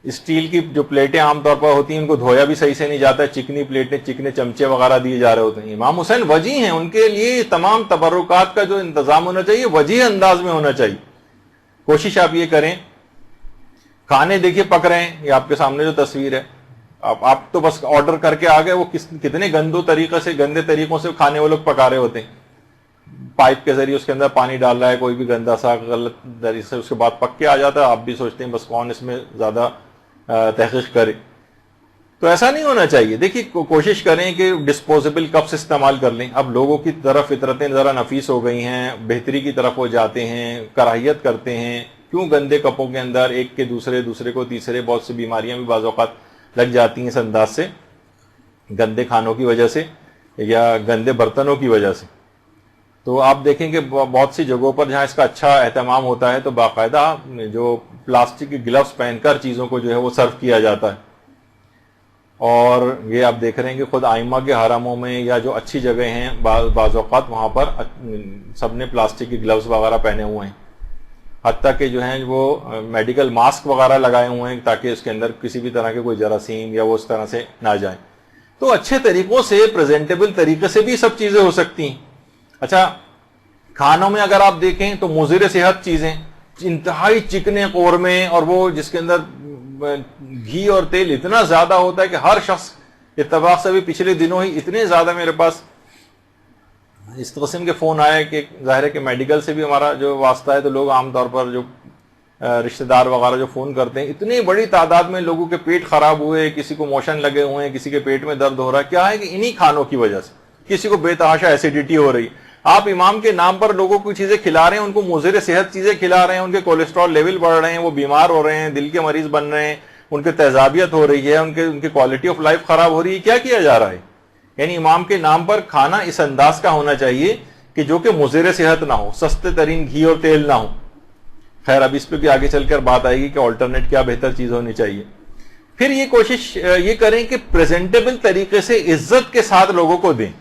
اسٹیل کی جو پلیٹیں عام طور پر ہوتی ہیں ان کو دھویا بھی صحیح سے نہیں جاتا، چکنی پلیٹیں چکنے چمچے وغیرہ دیے جا رہے ہوتے ہیں. امام حسین وجی ہیں، ان کے لیے تمام تبرکات کا جو انتظام ہونا چاہیے وجی انداز میں ہونا چاہیے. کوشش آپ یہ کریں، کھانے دیکھیے پک رہے ہیں، یہ آپ کے سامنے جو تصویر ہے، آپ تو بس آرڈر کر کے آ گئے، وہ کتنے گندے طریقوں سے کھانے وہ لوگ پکا رہے ہوتے ہیں. پائپ کے ذریعے اس کے اندر پانی ڈال رہا ہے کوئی بھی گندا سا غلط طریقے سے، اس کے بعد پک کے آ جاتا ہے، آپ بھی سوچتے ہیں بس کون اس میں زیادہ تحقیق کرے. تو ایسا نہیں ہونا چاہیے. دیکھیے کوشش کریں کہ ڈسپوزیبل کپس استعمال کر لیں. اب لوگوں کی طرف فطرتیں ذرا نفیس ہو گئی ہیں، بہتری کی طرف وہ جاتے ہیں، کراہیت کرتے ہیں. کیوں گندے کپوں کے اندر ایک کے دوسرے کو تیسرے، بہت سی بیماریاں بھی بعض اوقات لگ جاتی ہیں اس انداز سے، گندے کھانوں کی وجہ سے یا گندے برتنوں کی وجہ سے. تو آپ دیکھیں کہ بہت سی جگہوں پر جہاں اس کا اچھا اہتمام ہوتا ہے تو باقاعدہ جو پلاسٹک کی گلوز پہن کر چیزوں کو جو ہے وہ سرو کیا جاتا ہے. اور یہ آپ دیکھ رہے ہیں کہ خود ائمہ کے حرموں میں یا جو اچھی جگہ ہیں بعض اوقات وہاں پر سب نے پلاسٹک کی گلوز وغیرہ پہنے ہوئے ہیں، حتیٰ کہ جو ہیں وہ میڈیکل ماسک وغیرہ لگائے ہوئے ہیں تاکہ اس کے اندر کسی بھی طرح کے کوئی جراثیم یا وہ اس طرح سے نہ جائیں. تو اچھے طریقوں سے، پریزنٹیبل طریقے سے بھی سب چیزیں ہو سکتی ہیں. اچھا، کھانوں میں اگر آپ دیکھیں تو مضر صحت چیزیں، انتہائی چکنے قورمے، اور وہ جس کے اندر گھی اور تیل اتنا زیادہ ہوتا ہے کہ ہر شخص، اتفاق سے بھی پچھلے دنوں ہی اتنے زیادہ میرے پاس اس قسم کے فون آئے کہ ظاہر ہے کہ میڈیکل سے بھی ہمارا جو واسطہ ہے، تو لوگ عام طور پر جو رشتہ دار وغیرہ جو فون کرتے ہیں، اتنی بڑی تعداد میں لوگوں کے پیٹ خراب ہوئے، کسی کو موشن لگے ہوئے ہیں، کسی کے پیٹ میں درد ہو رہا ہے. کیا ہے کہ انہی کھانوں کی وجہ سے کسی کو بے تحاشا ایسیڈیٹی ہو رہی. آپ امام کے نام پر لوگوں کو چیزیں کھلا رہے ہیں، ان کو مضر صحت چیزیں کھلا رہے ہیں، ان کے کولیسٹرول لیول بڑھ رہے ہیں، وہ بیمار ہو رہے ہیں، دل کے مریض بن رہے ہیں، ان کے تیزابیت ہو رہی ہے، ان کی کوالٹی آف لائف خراب ہو رہی ہے. کیا کیا جا رہا ہے؟ یعنی امام کے نام پر کھانا اس انداز کا ہونا چاہیے کہ جو کہ مضر صحت نہ ہو، سستے ترین گھی اور تیل نہ ہو. خیر، اب اس پہ بھی آگے چل کر بات آئے گی کہ آلٹرنیٹ کیا بہتر چیز ہونی چاہیے. پھر یہ کوشش یہ کریں کہ پریزنٹیبل طریقے سے عزت کے ساتھ لوگوں کو دیں.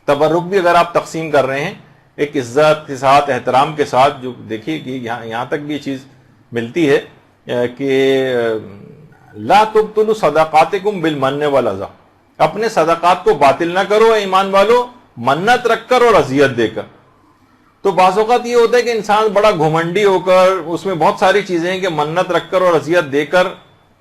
تبرک بھی اگر آپ تقسیم کر رہے ہیں ایک عزت کے ساتھ، احترام کے ساتھ، جو دیکھیے کہ یہاں تک بھی یہ چیز ملتی ہے کہ لا تبطلوا صدقاتکم بالمن والاذى، اپنے صدقات کو باطل نہ کرو اے ایمان والو، منت رکھ کر اور اذیت دے کر. تو بعض اوقات یہ ہوتا ہے کہ انسان بڑا گھمنڈی ہو کر، اس میں بہت ساری چیزیں ہیں کہ منت رکھ کر اور اذیت دے کر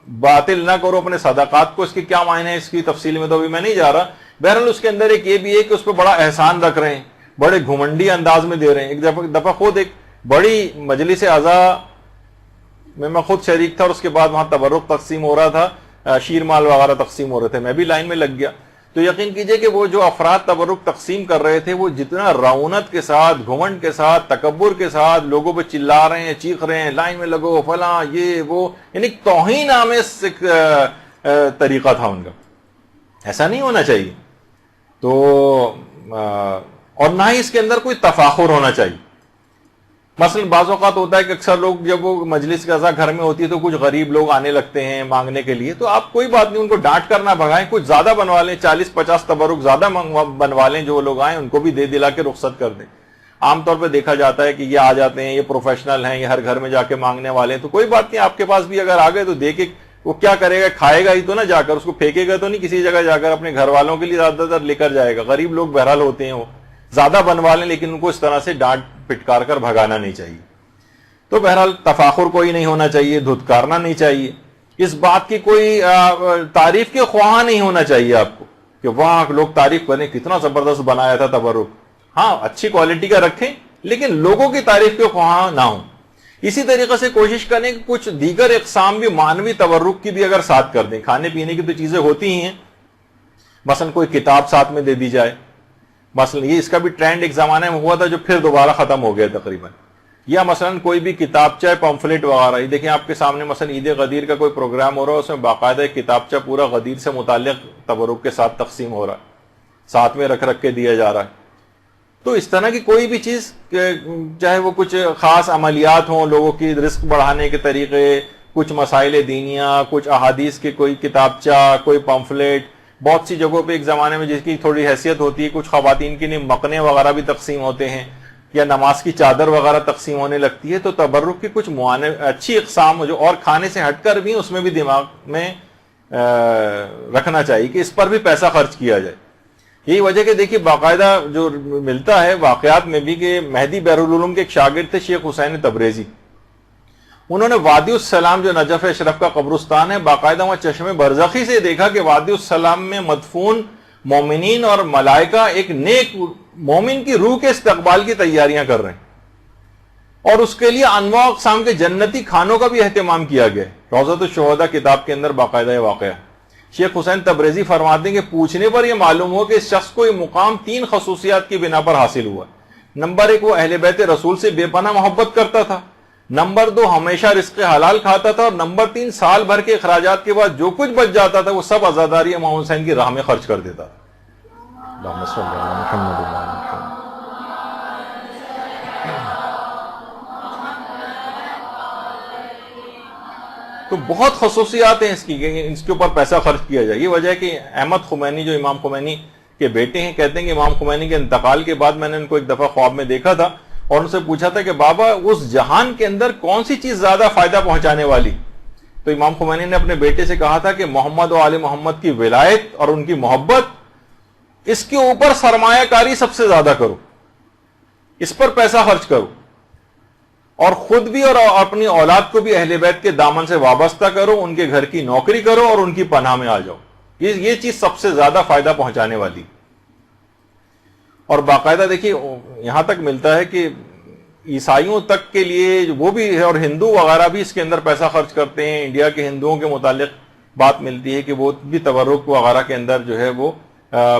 باطل نہ کرو اپنے صدقات کو. اس کے کیا معنی ہے، اس کی تفصیل میں تو ابھی میں نہیں جا رہا. بہرحال اس کے اندر ایک یہ بھی ہے کہ اس پہ بڑا احسان رکھ رہے ہیں، بڑے گھمنڈی انداز میں دے رہے ہیں. ایک دفعہ خود ایک بڑی مجلس اعضاء میں خود شریک تھا، اور اس کے بعد وہاں تبرک تقسیم ہو رہا تھا، شیر مال وغیرہ تقسیم ہو رہے تھے، میں بھی لائن میں لگ گیا. تو یقین کیجئے کہ وہ جو افراد تبرک تقسیم کر رہے تھے، وہ جتنا رعونت کے ساتھ، گھمنڈ کے ساتھ، تکبر کے ساتھ لوگوں پہ چلا رہے ہیں، چیخ رہے ہیں، لائن میں لگو فلاں یہ وہ، یعنی توہین آمیز ایک طریقہ تھا ان کا. ایسا نہیں ہونا چاہیے. تو اور نہ ہی اس کے اندر کوئی تفاخر ہونا چاہیے. مثلا بعض اوقات ہوتا ہے کہ اکثر لوگ جب وہ مجلس قضا گھر میں ہوتی ہے تو کچھ غریب لوگ آنے لگتے ہیں مانگنے کے لیے، تو آپ کوئی بات نہیں، ان کو ڈانٹ کر نہ بھگائیں، کچھ زیادہ بنوا لیں، 40-50 تبرک زیادہ بنوا لیں، جو لوگ آئیں ان کو بھی دے دلا کے رخصت کر دیں. عام طور پہ دیکھا جاتا ہے کہ یہ آ جاتے ہیں، یہ پروفیشنل ہیں، یہ ہر گھر میں جا کے مانگنے والے ہیں، تو کوئی بات نہیں، آپ کے پاس بھی اگر آ گئے تو دے کے وہ کیا کرے گا، کھائے گا ہی تو نہ جا کر، اس کو پھینکے گا تو نہیں کسی جگہ جا کر، اپنے گھر والوں کے لیے زیادہ تر لے کر جائے گا. غریب لوگ بہرحال ہوتے ہیں، وہ زیادہ بنوا لیں، لیکن ان کو اس طرح سے ڈانٹ پٹکار کر بھگانا نہیں چاہیے. تو بہرحال تفاخر کوئی نہیں ہونا چاہیے، دھتکارنا نہیں چاہیے، اس بات کی کوئی تعریف کے خواہاں نہیں ہونا چاہیے آپ کو کہ وہاں لوگ تعریف کریں کتنا زبردست بنایا تھا تبرک. ہاں، اچھی کوالٹی کا رکھیں، لیکن لوگوں کی تعریف کے خواہاں نہ ہوں. اسی طریقے سے کوشش کریں کہ کچھ دیگر اقسام بھی مانوی تبرک کی بھی اگر ساتھ کر دیں. کھانے پینے کی تو چیزیں ہوتی ہی ہیں، مثلا کوئی کتاب ساتھ میں دے دی جائے. مثلا یہ اس کا بھی ٹرینڈ ایک زمانے میں ہوا تھا جو پھر دوبارہ ختم ہو گیا تقریباً. یا مثلا کوئی بھی کتابچہ پمفلٹ وغیرہ، یہ دیکھیں آپ کے سامنے مثلا عید غدیر کا کوئی پروگرام ہو رہا ہے، اس میں باقاعدہ ایک کتابچہ پورا غدیر سے متعلق تبرک کے ساتھ تقسیم ہو رہا ہے، ساتھ میں رکھ کے دیا جا رہا ہے. تو اس طرح کی کوئی بھی چیز، چاہے وہ کچھ خاص عملیات ہوں، لوگوں کی رزق بڑھانے کے طریقے، کچھ مسائل دینیاں، کچھ احادیث کے کوئی کتابچہ، کوئی پمفلٹ. بہت سی جگہوں پہ ایک زمانے میں جس کی تھوڑی حیثیت ہوتی ہے، کچھ خواتین کے لیے مقنے وغیرہ بھی تقسیم ہوتے ہیں، یا نماز کی چادر وغیرہ تقسیم ہونے لگتی ہے. تو تبرک کی کچھ اچھی اقسام جو اور کھانے سے ہٹ کر بھی، اس میں بھی دماغ میں رکھنا چاہیے کہ اس پر بھی پیسہ خرچ کیا جائے. یہی وجہ کہ دیکھیے باقاعدہ جو ملتا ہے واقعات میں بھی کہ مہدی بحرالعلوم کے ایک شاگرد تھے شیخ حسین تبریزی. انہوں نے وادی السلام جو نجف اشرف کا قبرستان ہے، باقاعدہ وہاں چشم برزخی سے دیکھا کہ وادی السلام میں مدفون مومنین اور ملائکہ ایک نیک مومن کی روح کے استقبال کی تیاریاں کر رہے ہیں، اور اس کے لیے انواع اقسام کے جنتی کھانوں کا بھی اہتمام کیا گیا ہے۔ روضۃ الشہداء کتاب کے اندر باقاعدہ یہ واقعہ ہے۔ شیخ حسین تبریزی فرماتے ہیں کہ پوچھنے پر یہ معلوم ہو کہ اس شخص کو یہ مقام 3 خصوصیات کی بنا پر حاصل ہوا۔ نمبر 1، وہ اہل بیت رسول سے بے پناہ محبت کرتا تھا۔ نمبر 2، ہمیشہ رزق حلال کھاتا تھا۔ اور نمبر 3، سال بھر کے اخراجات کے بعد جو کچھ بچ جاتا تھا وہ سب عزاداری امام حسین کی راہ میں خرچ کر دیتا تھا۔ اللہم صلی علی محمد وعلی محمد۔ تو بہت خصوصیات ہیں اس کی کہ اس کے اوپر پیسہ خرچ کیا جائے۔ یہ وجہ ہے کہ احمد خمینی جو امام خمینی کے بیٹے ہیں، کہتے ہیں کہ امام خمینی کے انتقال کے بعد میں نے ان کو ایک دفعہ خواب میں دیکھا تھا اور ان سے پوچھا تھا کہ بابا اس جہان کے اندر کون سی چیز زیادہ فائدہ پہنچانے والی؟ تو امام خمینی نے اپنے بیٹے سے کہا تھا کہ محمد و آل محمد کی ولایت اور ان کی محبت، اس کے اوپر سرمایہ کاری سب سے زیادہ کرو، اس پر پیسہ خرچ کرو، اور خود بھی اور اپنی اولاد کو بھی اہل بیت کے دامن سے وابستہ کرو، ان کے گھر کی نوکری کرو اور ان کی پناہ میں آ جاؤ۔ یہ چیز سب سے زیادہ فائدہ پہنچانے والی۔ اور باقاعدہ دیکھیے یہاں تک ملتا ہے کہ عیسائیوں تک کے لیے وہ بھی ہے، اور ہندو وغیرہ بھی اس کے اندر پیسہ خرچ کرتے ہیں۔ انڈیا کے ہندوؤں کے متعلق بات ملتی ہے کہ وہ بھی تبرک وغیرہ کے اندر جو ہے وہ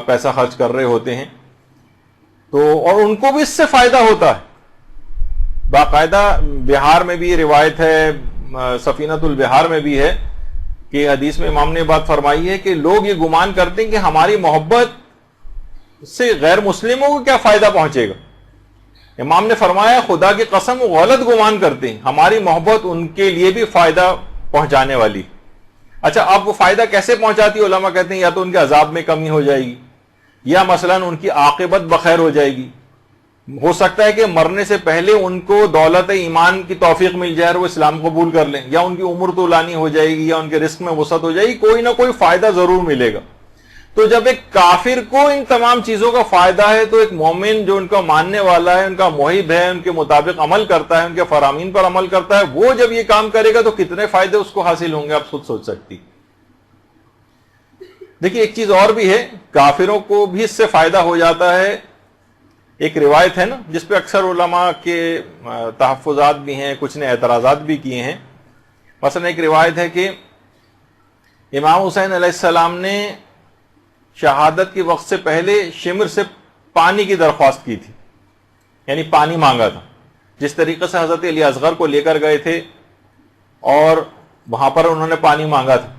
پیسہ خرچ کر رہے ہوتے ہیں، تو اور ان کو بھی اس سے فائدہ ہوتا ہے۔ باقاعدہ بہار میں بھی یہ روایت ہے، سفینۃ البہار میں بھی ہے کہ حدیث میں امام نے بات فرمائی ہے کہ لوگ یہ گمان کرتے ہیں کہ ہماری محبت سے غیر مسلموں کو کیا فائدہ پہنچے گا۔ امام نے فرمایا خدا کی قسم وہ غلط گمان کرتے ہیں، ہماری محبت ان کے لیے بھی فائدہ پہنچانے والی۔ اچھا، اب وہ فائدہ کیسے پہنچاتی؟ علماء کہتے ہیں یا تو ان کے عذاب میں کمی ہو جائے گی، یا مثلا ان کی عاقبت بخیر ہو جائے گی۔ ہو سکتا ہے کہ مرنے سے پہلے ان کو دولت ایمان کی توفیق مل جائے اور وہ اسلام قبول کر لیں، یا ان کی عمر طولانی ہو جائے گی، یا ان کے رزق میں وسعت ہو جائے گی، کوئی نہ کوئی فائدہ ضرور ملے گا۔ تو جب ایک کافر کو ان تمام چیزوں کا فائدہ ہے، تو ایک مومن جو ان کا ماننے والا ہے، ان کا محب ہے، ان کے مطابق عمل کرتا ہے، ان کے فرامین پر عمل کرتا ہے، وہ جب یہ کام کرے گا تو کتنے فائدے اس کو حاصل ہوں گے آپ خود سوچ سکتی۔ دیکھیے ایک چیز اور بھی ہے، کافروں کو بھی اس سے فائدہ ہو جاتا ہے۔ ایک روایت ہے نا جس پہ اکثر علماء کے تحفظات بھی ہیں، کچھ نے اعتراضات بھی کیے ہیں۔ مثلا ایک روایت ہے کہ امام حسین علیہ السلام نے شہادت کے وقت سے پہلے شمر سے پانی کی درخواست کی تھی، یعنی پانی مانگا تھا، جس طریقے سے حضرت علی اصغر کو لے کر گئے تھے اور وہاں پر انہوں نے پانی مانگا تھا۔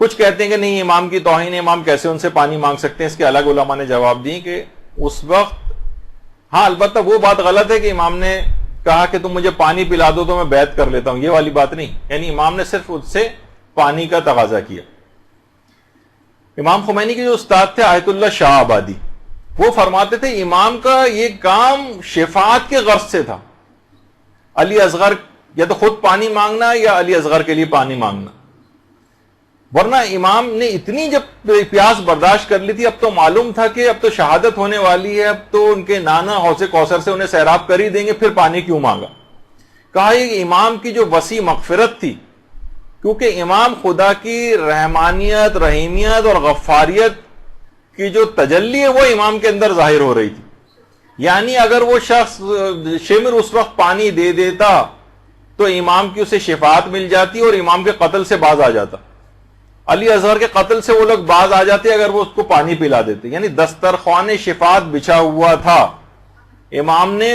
کچھ کہتے ہیں کہ نہیں، امام کی توہین، امام کیسے ان سے پانی مانگ سکتے ہیں؟ اس کے الگ علماء نے جواب دی کہ اس وقت ہاں البتہ وہ بات غلط ہے کہ امام نے کہا کہ تم مجھے پانی پلا دو تو میں بیعت کر لیتا ہوں، یہ والی بات نہیں، یعنی امام نے صرف اس سے پانی کا تقاضا کیا۔ امام خمینی کے جو استاد تھے آیت اللہ شاہ آبادی، وہ فرماتے تھے امام کا یہ کام شفاعت کے غرض سے تھا، علی اصغر یا تو خود پانی مانگنا یا علی اصغر کے لیے پانی مانگنا، ورنہ امام نے اتنی جب پیاس برداشت کر لی تھی، اب تو معلوم تھا کہ اب تو شہادت ہونے والی ہے، اب تو ان کے نانا حوض کوثر سے انہیں سیراب کر ہی دیں گے، پھر پانی کیوں مانگا؟ کہا یہ امام کی جو وسیع مغفرت تھی، کیونکہ امام خدا کی رحمانیت، رحیمیت اور غفاریت کی جو تجلی ہے وہ امام کے اندر ظاہر ہو رہی تھی، یعنی اگر وہ شخص شمر اس وقت پانی دے دیتا تو امام کی اسے شفاعت مل جاتی اور امام کے قتل سے باز آ جاتا، علی اصغر کے قتل سے وہ لوگ باز آ جاتے اگر وہ اس کو پانی پلا دیتے، یعنی دسترخوان شفاعت بچھا ہوا تھا۔ امام نے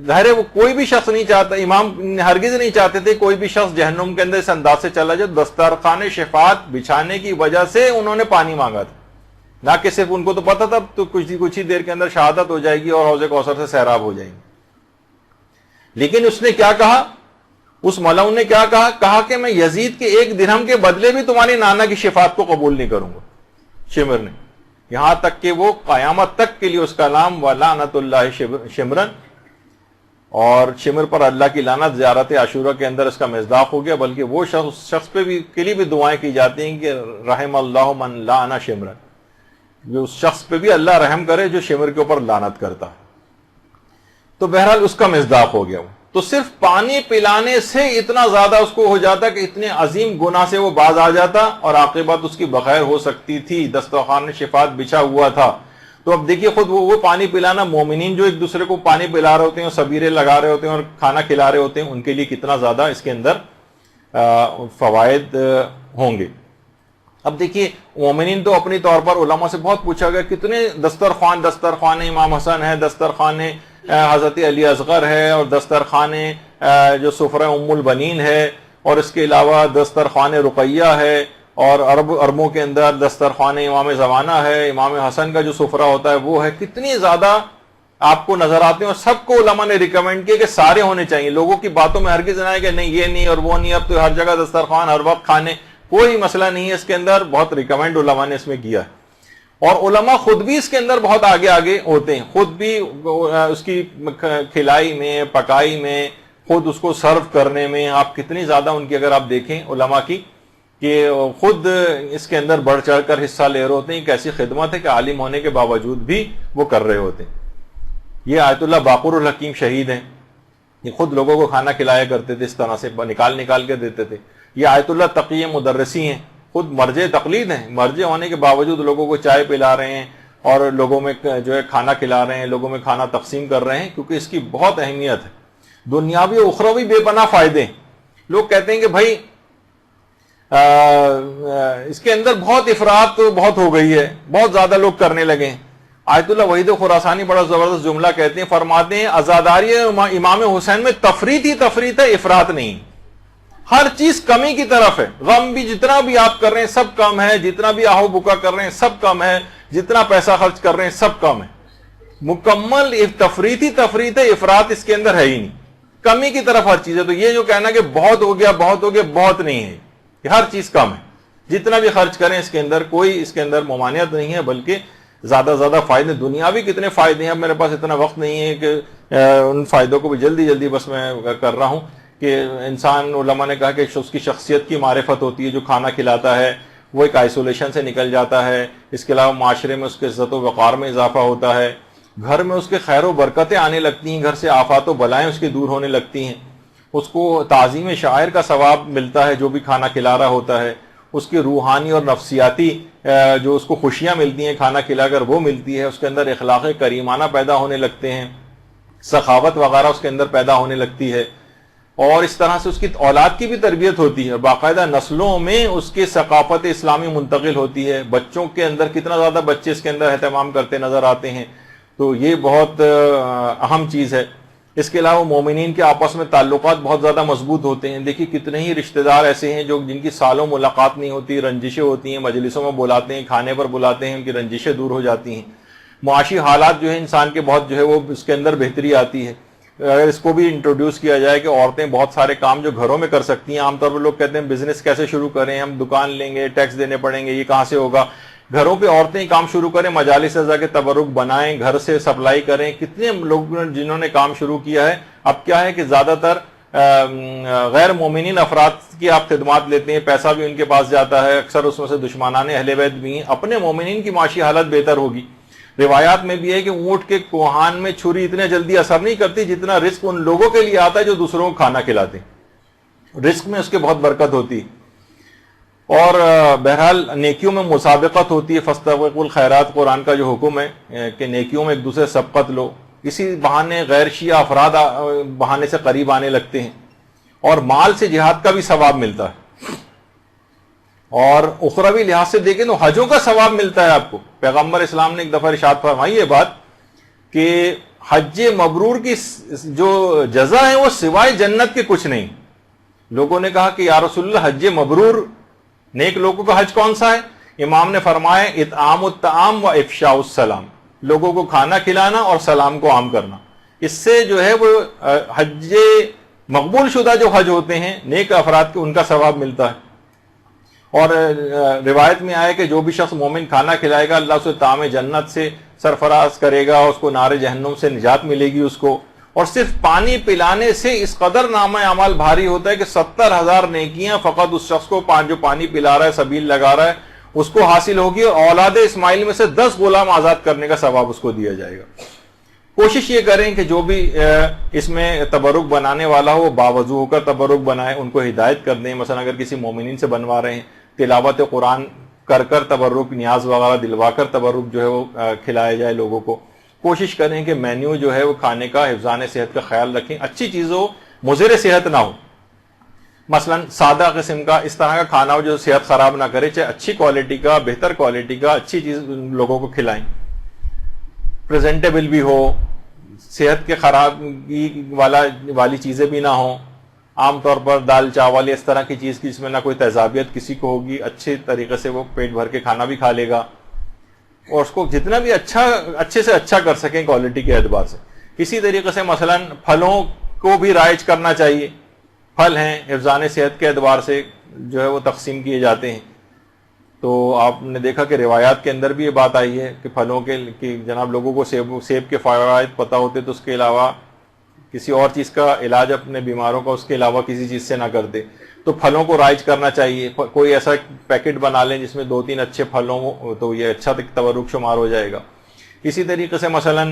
ظاہر ہے وہ کوئی بھی شخص نہیں چاہتا، امام ہرگز نہیں چاہتے تھے کوئی بھی شخص جہنم کے اندر اس انداز سے چلا جائے، دسترخوان شفاعت بچھانے کی وجہ سے انہوں نے پانی مانگا تھا، نہ کہ صرف ان کو تو پتا تھا تو کچھ ہی دیر کے اندر شہادت ہو جائے گی اور حوض کوثر سے سیراب ہو جائیں گے۔ لیکن اس نے کیا کہا، اس ملعون نے کیا کہا؟ کہا کہ میں یزید کے 1 درہم کے بدلے بھی تمہاری نانا کی شفاعت کو قبول نہیں کروں گا، شمر نے، یہاں تک کہ وہ قیامت تک کے لیے اس کا نام وَلَعْنَةُ اللَّهِ شمرن، اور شمر پر اللہ کی لعنت زیارت عاشورہ کے اندر اس کا مصداق ہو گیا، بلکہ وہ شخص پہ بھی کے لیے بھی دعائیں کی جاتی ہیں کہ رحم اللہ من لعن شمرن، جو اس شخص پہ بھی اللہ رحم کرے جو شمر کے اوپر لعنت کرتا ہے۔ تو بہرحال اس کا مصداق ہو گیا وہ، تو صرف پانی پلانے سے اتنا زیادہ اس کو ہو جاتا کہ اتنے عظیم گناہ سے وہ باز آ جاتا اور عاقبت اس کی بخیر ہو سکتی تھی، دسترخوان شفاعت بچھا ہوا تھا۔ تو اب دیکھیے خود وہ پانی پلانا، مومنین جو ایک دوسرے کو پانی پلا رہے ہوتے ہیں اور سبیرے لگا رہے ہوتے ہیں اور کھانا کھلا رہے ہوتے ہیں، ان کے لیے کتنا زیادہ اس کے اندر فوائد ہوں گے۔ اب دیکھیے مومنین تو اپنی طور پر علماء سے بہت پوچھا گیا کتنے دسترخوان امام حسن ہے، دسترخوان حضرت علی اصغر ہے، اور دسترخوان جو سفرہ ام البنین ہے، اور اس کے علاوہ دسترخوان رقیہ ہے، اور عربوں کے اندر دسترخوان امام زمانہ ہے، امام حسن کا جو سفرہ ہوتا ہے وہ ہے، کتنی زیادہ آپ کو نظر آتے ہیں، اور سب کو علماء نے ریکمینڈ کیا کہ سارے ہونے چاہیے۔ لوگوں کی باتوں میں ہرگز نہ ہے کہ نہیں یہ نہیں اور وہ نہیں، اب تو ہر جگہ دسترخوان، ہر وقت کھانے، کوئی مسئلہ نہیں ہے اس کے اندر، بہت ریکمینڈ علماء نے اس میں کیا ہے۔ اور علماء خود بھی اس کے اندر بہت آگے ہوتے ہیں، خود بھی اس کی کھلائی میں، پکائی میں، خود اس کو سرو کرنے میں، آپ کتنی زیادہ ان کی اگر آپ دیکھیں علماء کی کہ خود اس کے اندر بڑھ چڑھ کر حصہ لے رہے ہوتے ہیں، ایک ایسی خدمت ہے کہ عالم ہونے کے باوجود بھی وہ کر رہے ہوتے ہیں۔ یہ آیت اللہ باقر الحکیم شہید ہیں، یہ خود لوگوں کو کھانا کھلایا کرتے تھے، اس طرح سے نکال کے دیتے تھے۔ یہ آیت اللہ تقی مدرسی ہیں، خود مرجع تقلید ہیں، مرجع ہونے کے باوجود لوگوں کو چائے پلا رہے ہیں اور لوگوں میں جو ہے کھانا کھلا رہے ہیں، لوگوں میں کھانا تقسیم کر رہے ہیں، کیونکہ اس کی بہت اہمیت ہے، دنیاوی و اخروی بے پناہ فائدے۔ لوگ کہتے ہیں کہ بھائی اس کے اندر بہت افراط بہت ہو گئی ہے، بہت زیادہ لوگ کرنے لگے ہیں۔ آیت اللہ وحید خراسانی بڑا زبردست جملہ کہتے ہیں، فرماتے ہیں عزاداری امام حسین میں تفریط ہی تفریط ہے، افراط نہیں، ہر چیز کمی کی طرف ہے۔ غم بھی جتنا بھی آپ کر رہے ہیں سب کم ہے، جتنا بھی آہو بکا کر رہے ہیں سب کم ہے، جتنا پیسہ خرچ کر رہے ہیں سب کم ہے، مکمل تفریط ہی تفریط ہے، افراط اس کے اندر ہے ہی نہیں، کمی کی طرف ہر چیز ہے۔ تو یہ جو کہنا کہ بہت ہو گیا بہت نہیں ہے، کہ ہر چیز کم ہے، جتنا بھی خرچ کریں اس کے اندر کوئی اس کے اندر ممانعت نہیں ہے، بلکہ زیادہ فائدے، دنیاوی کتنے فائدے ہیں۔ اب میرے پاس اتنا وقت نہیں ہے کہ ان فائدوں کو بھی جلدی بس میں کر رہا ہوں کہ انسان، علماء نے کہا کہ اس کی شخصیت کی معرفت ہوتی ہے، جو کھانا کھلاتا ہے وہ ایک آئسولیشن سے نکل جاتا ہے، اس کے علاوہ معاشرے میں اس کے عزت و وقار میں اضافہ ہوتا ہے، گھر میں اس کے خیر و برکتیں آنے لگتی ہیں، گھر سے آفات و بلائیں اس کی دور ہونے لگتی ہیں، اس کو تعظیم شاعر کا ثواب ملتا ہے جو بھی کھانا کھلا رہا ہوتا ہے، اس کی روحانی اور نفسیاتی جو اس کو خوشیاں ملتی ہیں کھانا کھلا کر وہ ملتی ہے، اس کے اندر اخلاق کریمانہ پیدا ہونے لگتے ہیں، سخاوت وغیرہ اس کے اندر پیدا ہونے لگتی ہے، اور اس طرح سے اس کی اولاد کی بھی تربیت ہوتی ہے، باقاعدہ نسلوں میں اس کی ثقافت اسلامی منتقل ہوتی ہے، بچوں کے اندر کتنا زیادہ بچے اس کے اندر اہتمام کرتے نظر آتے ہیں، تو یہ بہت اہم چیز ہے۔ اس کے علاوہ مومنین کے آپس میں تعلقات بہت زیادہ مضبوط ہوتے ہیں۔ دیکھیے کتنے ہی رشتہ دار ایسے ہیں جن کی سالوں ملاقات نہیں ہوتی، رنجشیں ہوتی ہیں، مجلسوں میں بلاتے ہیں، کھانے پر بلاتے ہیں، ان کی رنجشیں دور ہو جاتی ہیں، معاشی حالات جو ہے انسان کے بہت جو ہے وہ اس کے اندر بہتری آتی ہے۔ اگر اس کو بھی انٹروڈیوس کیا جائے کہ عورتیں بہت سارے کام جو گھروں میں کر سکتی ہیں، عام طور پر لوگ کہتے ہیں بزنس کیسے شروع کریں، ہم دکان لیں گے، ٹیکس دینے پڑیں گے، یہ کہاں سے ہوگا، گھروں پہ عورتیں کام شروع کریں، مجالس ازا کے تبرک بنائیں، گھر سے سپلائی کریں۔ کتنے لوگ جنہوں نے کام شروع کیا ہے، اب کیا ہے کہ زیادہ تر غیر مومنین افراد کی آپ خدمات لیتے ہیں، پیسہ بھی ان کے پاس جاتا ہے، اکثر اس میں سے دشمنان اہل بیت بھی ہیں، اپنے مومنین کی معاشی حالت بہتر ہوگی۔ روایات میں بھی ہے کہ اونٹ کے کوہان میں چھری اتنے جلدی اثر نہیں کرتی جتنا رزق ان لوگوں کے لیے آتا ہے جو دوسروں کو کھانا کھلاتے ہیں، رزق میں اس کے بہت برکت ہوتی ہے۔ اور بہرحال نیکیوں میں مسابقت ہوتی ہے، فاستبقوا الخیرات قرآن کا جو حکم ہے کہ نیکیوں میں ایک دوسرے سبقت لو، اسی بہانے غیر شیعہ افراد بہانے سے قریب آنے لگتے ہیں، اور مال سے جہاد کا بھی ثواب ملتا ہے، اور اخروی لحاظ سے دیکھیں تو حجوں کا ثواب ملتا ہے آپ کو۔ پیغمبر اسلام نے ایک دفعہ ارشاد فرمائی یہ بات کہ حج مبرور کی جو جزا ہے وہ سوائے جنت کے کچھ نہیں۔ لوگوں نے کہا کہ یا رسول اللہ حج مبرور، نیک لوگوں کا حج کون سا ہے؟ امام نے فرمایا اطعام الطعام و افشاء السلام، لوگوں کو کھانا کھلانا اور سلام کو عام کرنا۔ اس سے جو ہے وہ حج مقبول شدہ جو حج ہوتے ہیں نیک افراد کے، ان کا ثواب ملتا ہے۔ اور روایت میں آیا کہ جو بھی شخص مومن کھانا کھلائے گا اللہ اسے طعام جنت سے سرفراز کرے گا، اس کو نار جہنم سے نجات ملے گی اس کو۔ اور صرف پانی پلانے سے اس قدر نامہ اعمال بھاری ہوتا ہے کہ 70,000 نیکیاں فقط اس شخص کو جو پانی پلا رہا ہے، سبیل لگا رہا ہے، اس کو حاصل ہوگی، اور اولاد اسماعیل میں سے 10 غلام آزاد کرنے کا ثواب اس کو دیا جائے گا۔ کوشش یہ کریں کہ جو بھی اس میں تبرک بنانے والا ہو وہ باوضو ہو کر تبرک بنائے، ان کو ہدایت کر دیں۔ مثلا اگر کسی مومنین سے بنوا رہے ہیں، تلاوت قرآن کر تبرک، نیاز وغیرہ دلوا کر تبرک جو ہے وہ کھلایا جائے لوگوں کو. کوشش کریں کہ مینیو جو ہے وہ کھانے کا حفظان صحت کا خیال رکھیں، اچھی چیز ہو، مضر صحت نہ ہو. مثلا سادہ قسم کا اس طرح کا کھانا ہو جو صحت خراب نہ کرے، چاہے اچھی کوالٹی کا، بہتر کوالٹی کا، اچھی چیز لوگوں کو کھلائیں. پریزنٹیبل بھی ہو، صحت کے خرابی والی چیزیں بھی نہ ہوں. عام طور پر دال چاول اس طرح کی چیز کی جس میں نہ کوئی تیزابیت کسی کو ہوگی، اچھے طریقے سے وہ پیٹ بھر کے کھانا بھی کھا لے گا اور اس کو جتنا بھی اچھے سے اچھا کر سکیں کوالٹی کے اعتبار سے. اسی طریقے سے مثلا پھلوں کو بھی رائج کرنا چاہیے. پھل ہیں حفظان صحت کے اعتبار سے جو ہے وہ تقسیم کیے جاتے ہیں. تو آپ نے دیکھا کہ روایات کے اندر بھی یہ بات آئی ہے کہ پھلوں کے جناب لوگوں کو سیب کے فوائد پتہ ہوتے تو اس کے علاوہ کسی اور چیز کا علاج اپنے بیماروں کا اس کے علاوہ کسی چیز سے نہ کرتے. تو پھلوں کو رائج کرنا چاہیے. کوئی ایسا پیکٹ بنا لیں جس میں 2-3 اچھے پھل ہوں تو یہ اچھا تبرک شمار ہو جائے گا. اسی طریقے سے مثلا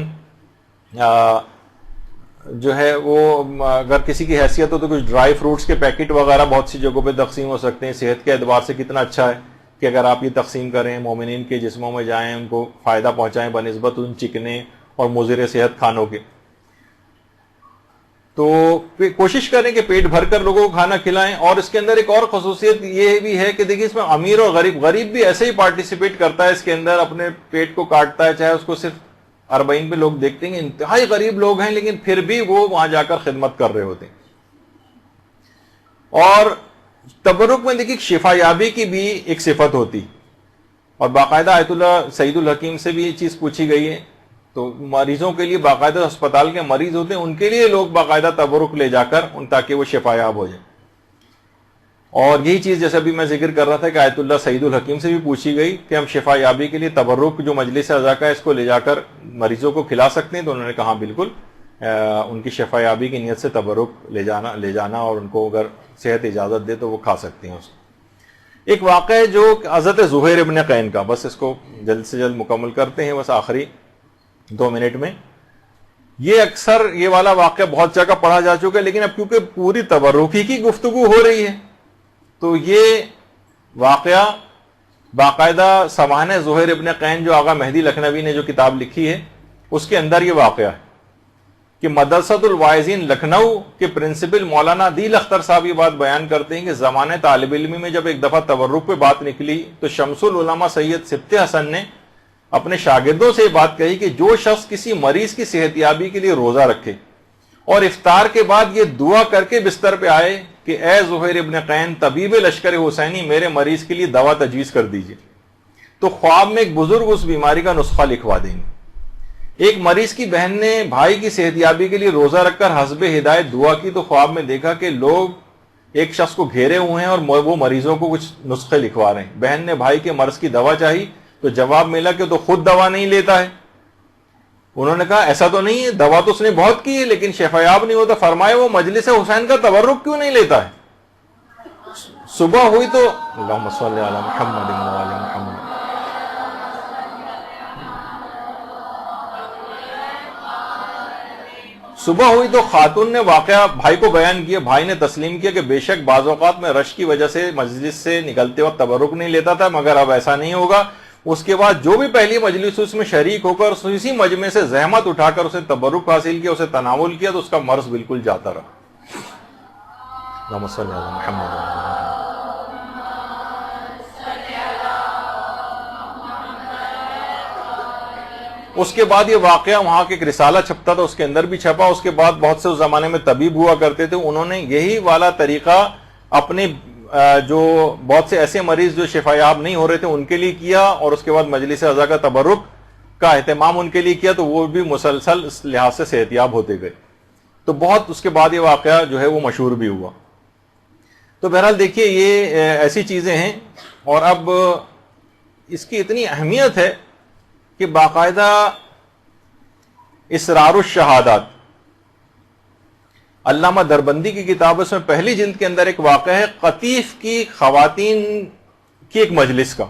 جو ہے وہ اگر کسی کی حیثیت ہو تو کچھ ڈرائی فروٹس کے پیکٹ وغیرہ بہت سی جگہوں پہ تقسیم ہو سکتے ہیں. صحت کے اعتبار سے کتنا اچھا ہے کہ اگر آپ یہ تقسیم کریں، مومنین کے جسموں میں جائیں، ان کو فائدہ پہنچائیں بنسبت ان چکنے اور مضر صحت کھانوں کے. تو کوشش کریں کہ پیٹ بھر کر لوگوں کو کھانا کھلائیں. اور اس کے اندر ایک اور خصوصیت یہ بھی ہے کہ دیکھیے اس میں امیر اور غریب بھی ایسے ہی پارٹیسپیٹ کرتا ہے اس کے اندر، اپنے پیٹ کو کاٹتا ہے. چاہے اس کو صرف 40 پہ لوگ دیکھتے ہیں انتہائی غریب لوگ ہیں لیکن پھر بھی وہ وہاں جا کر خدمت کر رہے ہوتے ہیں. اور تبرک میں دیکھیے شفا یابی کی بھی ایک صفت ہوتی اور باقاعدہ آیت اللہ سعید الحکیم سے بھی یہ چیز پوچھی گئی ہے. تو مریضوں کے لیے باقاعدہ اسپتال کے مریض ہوتے ہیں، ان کے لیے لوگ باقاعدہ تبرک لے جا کر تاکہ وہ شفا یاب ہو جائے. اور یہی چیز جیسے بھی میں ذکر کر رہا تھا کہ آیت اللہ سعید الحکیم سے بھی پوچھی گئی کہ ہم شفا یابی کے لیے تبرک جو مجلس اعضاء کا ہے اس کو لے جا کر مریضوں کو کھلا سکتے ہیں. تو انہوں نے کہا بالکل، ان کی شفا یابی کی نیت سے تبرک لے جانا اور ان کو اگر صحت اجازت دے تو وہ کھا سکتے ہیں اس کو. ایک واقعہ ہے جو حضرت زہیر ابن قین کا، بس اس کو جلد سے جلد مکمل کرتے ہیں بس آخری 2 منٹ میں. یہ اکثر یہ والا واقعہ بہت جگہ پڑھا جا چکا ہے لیکن اب کیونکہ پوری تبرکی کی گفتگو ہو رہی ہے تو یہ واقعہ باقاعدہ سوانح زہیر ابن قین جو آغا مہدی لکھنوی نے جو کتاب لکھی ہے اس کے اندر یہ واقعہ ہے کہ مدرسۃ الواعظین لکھنؤ کے پرنسپل مولانا دل اختر صاحب یہ بات بیان کرتے ہیں کہ زمانے طالب علمی میں جب ایک دفعہ تبرک پہ بات نکلی تو شمس العلماء سید سبط حسن نے اپنے شاگردوں سے یہ بات کہی کہ جو شخص کسی مریض کی صحت یابی کے لیے روزہ رکھے اور افطار کے بعد یہ دعا کر کے بستر پہ آئے کہ اے زہیر ابن قین طبیب لشکر حسینی میرے مریض کے لیے دوا تجویز کر دیجئے، تو خواب میں ایک بزرگ اس بیماری کا نسخہ لکھوا دیں گے. ایک مریض کی بہن نے بھائی کی صحت یابی کے لیے روزہ رکھ کر حسب ہدایت دعا کی تو خواب میں دیکھا کہ لوگ ایک شخص کو گھیرے ہوئے ہیں اور وہ مریضوں کو کچھ نسخے لکھوا رہے ہیں. بہن نے بھائی کے مرض کی دوا چاہی تو جواب ملا کہ تو خود دوا نہیں لیتا ہے. انہوں نے کہا ایسا تو نہیں ہے، دوا تو اس نے بہت کی ہے لیکن شفایاب نہیں ہوتا. فرمائے وہ مجلس حسین کا تبرک کیوں نہیں لیتا ہے؟ صبح ہوئی تو اللہم صلی علی محمد وعلی محمد. صبح ہوئی تو خاتون نے واقعہ بھائی کو بیان کیا. بھائی نے تسلیم کیا کہ بے شک بعض اوقات میں رش کی وجہ سے مجلس سے نکلتے وقت تبرک نہیں لیتا تھا مگر اب ایسا نہیں ہوگا. اس کے بعد جو بھی پہلی مجلس اس میں شریک ہو کر اسی مجمع سے زحمت اٹھا کر اسے تبرک حاصل کیا، اسے تناول کیا تو اس کا مرض بالکل جاتا رہا. اللہم صلی علی محمد. اس کے بعد یہ واقعہ وہاں کے ایک رسالہ چھپتا تھا اس کے اندر بھی چھپا. اس کے بعد بہت سے اس زمانے میں طبیب ہوا کرتے تھے، انہوں نے یہی والا طریقہ اپنے جو بہت سے ایسے مریض جو شفا یاب نہیں ہو رہے تھے ان کے لیے کیا اور اس کے بعد مجلس اعضاء کا تبرک کا اہتمام ان کے لیے کیا تو وہ بھی مسلسل اس لحاظ سے صحت یاب ہوتے گئے. تو بہت اس کے بعد یہ واقعہ جو ہے وہ مشہور بھی ہوا. تو بہرحال دیکھیے یہ ایسی چیزیں ہیں. اور اب اس کی اتنی اہمیت ہے کہ باقاعدہ اسرار الشہادات علامہ دربندی کی کتاب اس میں پہلی جلد کے اندر ایک واقعہ ہے قطیف کی خواتین کی ایک مجلس کا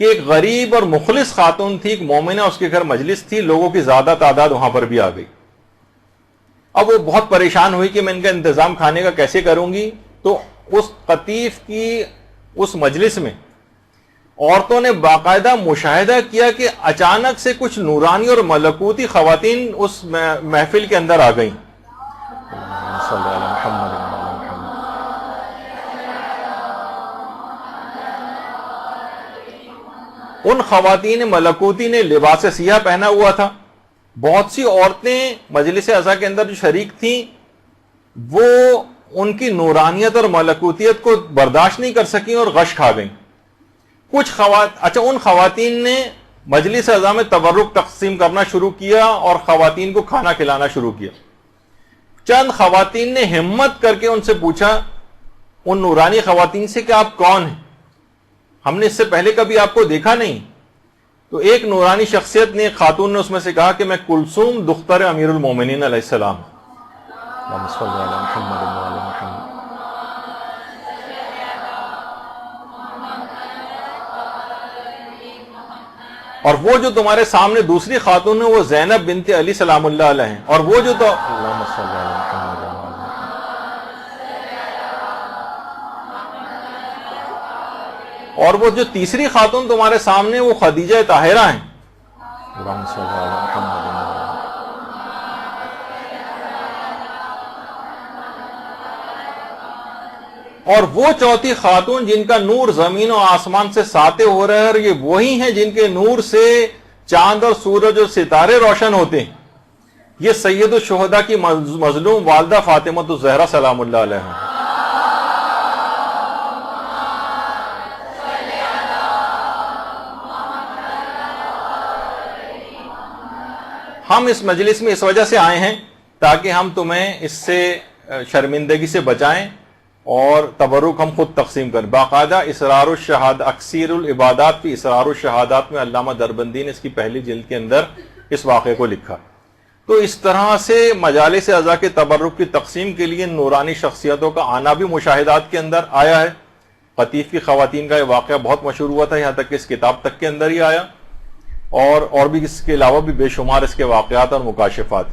کہ ایک غریب اور مخلص خاتون تھی، ایک مومنہ، اس کے گھر مجلس تھی، لوگوں کی زیادہ تعداد وہاں پر بھی آ گئی. اب وہ بہت پریشان ہوئی کہ میں ان کا انتظام کھانے کا کیسے کروں گی. تو اس قطیف کی اس مجلس میں عورتوں نے باقاعدہ مشاہدہ کیا کہ اچانک سے کچھ نورانی اور ملکوتی خواتین اس محفل کے اندر آ گئیں. ان خواتین ملکوتی نے لباس سیاہ پہنا ہوا تھا. بہت سی عورتیں مجلس عزا کے اندر جو شریک تھیں وہ ان کی نورانیت اور ملکوتیت کو برداشت نہیں کر سکیں اور غش کھا گئیں. کچھ ان خواتین نے مجلس عزا میں تبرک تقسیم کرنا شروع کیا اور خواتین کو کھانا کھلانا شروع کیا. چند خواتین نے ہمت کر کے ان سے پوچھا، ان نورانی خواتین سے، کہ آپ کون ہیں؟ ہم نے اس سے پہلے کبھی آپ کو دیکھا نہیں. تو ایک نورانی شخصیت نے، ایک خاتون نے اس میں سے کہا کہ میں کلثوم دختر امیر المومنین علیہ السلام. اور وہ جو تمہارے سامنے دوسری خاتون ہے وہ زینب بنت علی سلام اللہ علیہ ہیں. اور وہ جو تو اور وہ جو تیسری خاتون تمہارے سامنے وہ خدیجہ طاہرہ ہیں. اور وہ چوتھی خاتون جن کا نور زمین و آسمان سے ساطع ہو رہا ہے، اور یہ وہی ہیں جن کے نور سے چاند اور سورج اور ستارے روشن ہوتے ہیں. یہ سید الشہداء کی مظلوم والدہ فاطمہ الزہرا سلام اللہ علیہ ہیں. ہم اس مجلس میں اس وجہ سے آئے ہیں تاکہ ہم تمہیں اس سے شرمندگی سے بچائیں اور تبرک ہم خود تقسیم کریں. باقاعدہ اسرار الشہاد اکثیر العبادات فی اسرار الشہادات میں علامہ دربندی نے اس کی پہلی جلد کے اندر اس واقعے کو لکھا. تو اس طرح سے مجالس عزا کے تبرک کی تقسیم کے لیے نورانی شخصیتوں کا آنا بھی مشاہدات کے اندر آیا ہے. قطیف کی خواتین کا یہ واقعہ بہت مشہور ہوا تھا، یہاں تک کہ اس کتاب تک کے اندر ہی آیا، اور بھی اس کے علاوہ بھی بے شمار اس کے واقعات اور مکاشفات.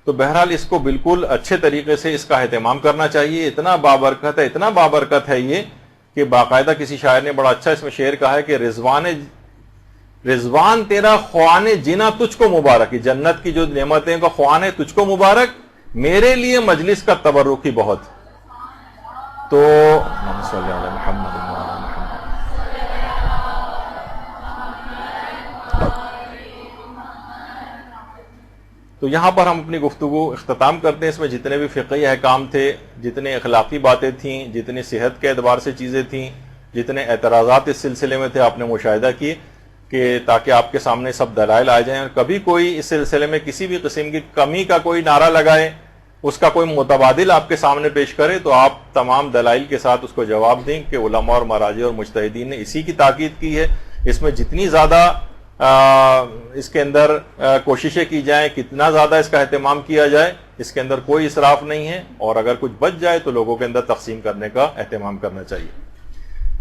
تو بہرحال اس کو بالکل اچھے طریقے سے اس کا اہتمام کرنا چاہیے. اتنا بابرکت ہے یہ کہ باقاعدہ کسی شاعر نے بڑا اچھا اس میں شعر کہا ہے کہ رضوان تیرا خوان جنا تجھ کو مبارک، جنت کی جو نعمتیں کا خوان ہے تجھ کو مبارک، میرے لیے مجلس کا تبرک ہی بہت. تو تو یہاں پر ہم اپنی گفتگو اختتام کرتے ہیں. اس میں جتنے بھی فقہی احکام تھے، جتنے اخلاقی باتیں تھیں، جتنی صحت کے اعتبار سے چیزیں تھیں، جتنے اعتراضات اس سلسلے میں تھے، آپ نے مشاہدہ کیے کہ تاکہ آپ کے سامنے سب دلائل آ جائیں. اور کبھی کوئی اس سلسلے میں کسی بھی قسم کی کمی کا کوئی نعرہ لگائے، اس کا کوئی متبادل آپ کے سامنے پیش کرے، تو آپ تمام دلائل کے ساتھ اس کو جواب دیں کہ علماء اور مراجع اور مجتہدین نے اسی کی تاکید کی ہے. اس میں جتنی زیادہ اس کے اندر کوششیں کی جائیں، کتنا زیادہ اس کا اہتمام کیا جائے، اس کے اندر کوئی اسراف نہیں ہے. اور اگر کچھ بچ جائے تو لوگوں کے اندر تقسیم کرنے کا اہتمام کرنا چاہیے.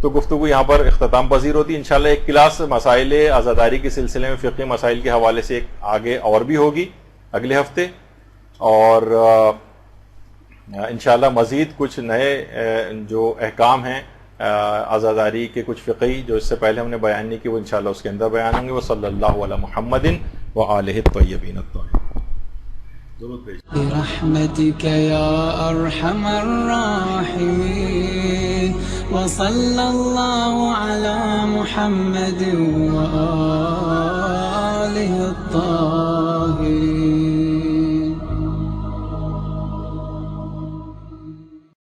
تو گفتگو یہاں پر اختتام پذیر ہوتی ہے. انشاءاللہ ایک کلاس مسائل عزاداری کے سلسلے میں فقہی مسائل کے حوالے سے ایک آگے اور بھی ہوگی اگلے ہفتے. اور انشاءاللہ مزید کچھ نئے جو احکام ہیں عزاداری کے، کچھ فقہی جو اس سے پہلے ہم نے بیان نہیں کی، وہ انشاءاللہ اس کے اندر بیان ہوں گے. وصلی اللہ علی محمد وآلہ الطیبین الطاہرین.
برحمتك يا أرحم الراحمين وصلى الله على محمد وآله الطاهرين.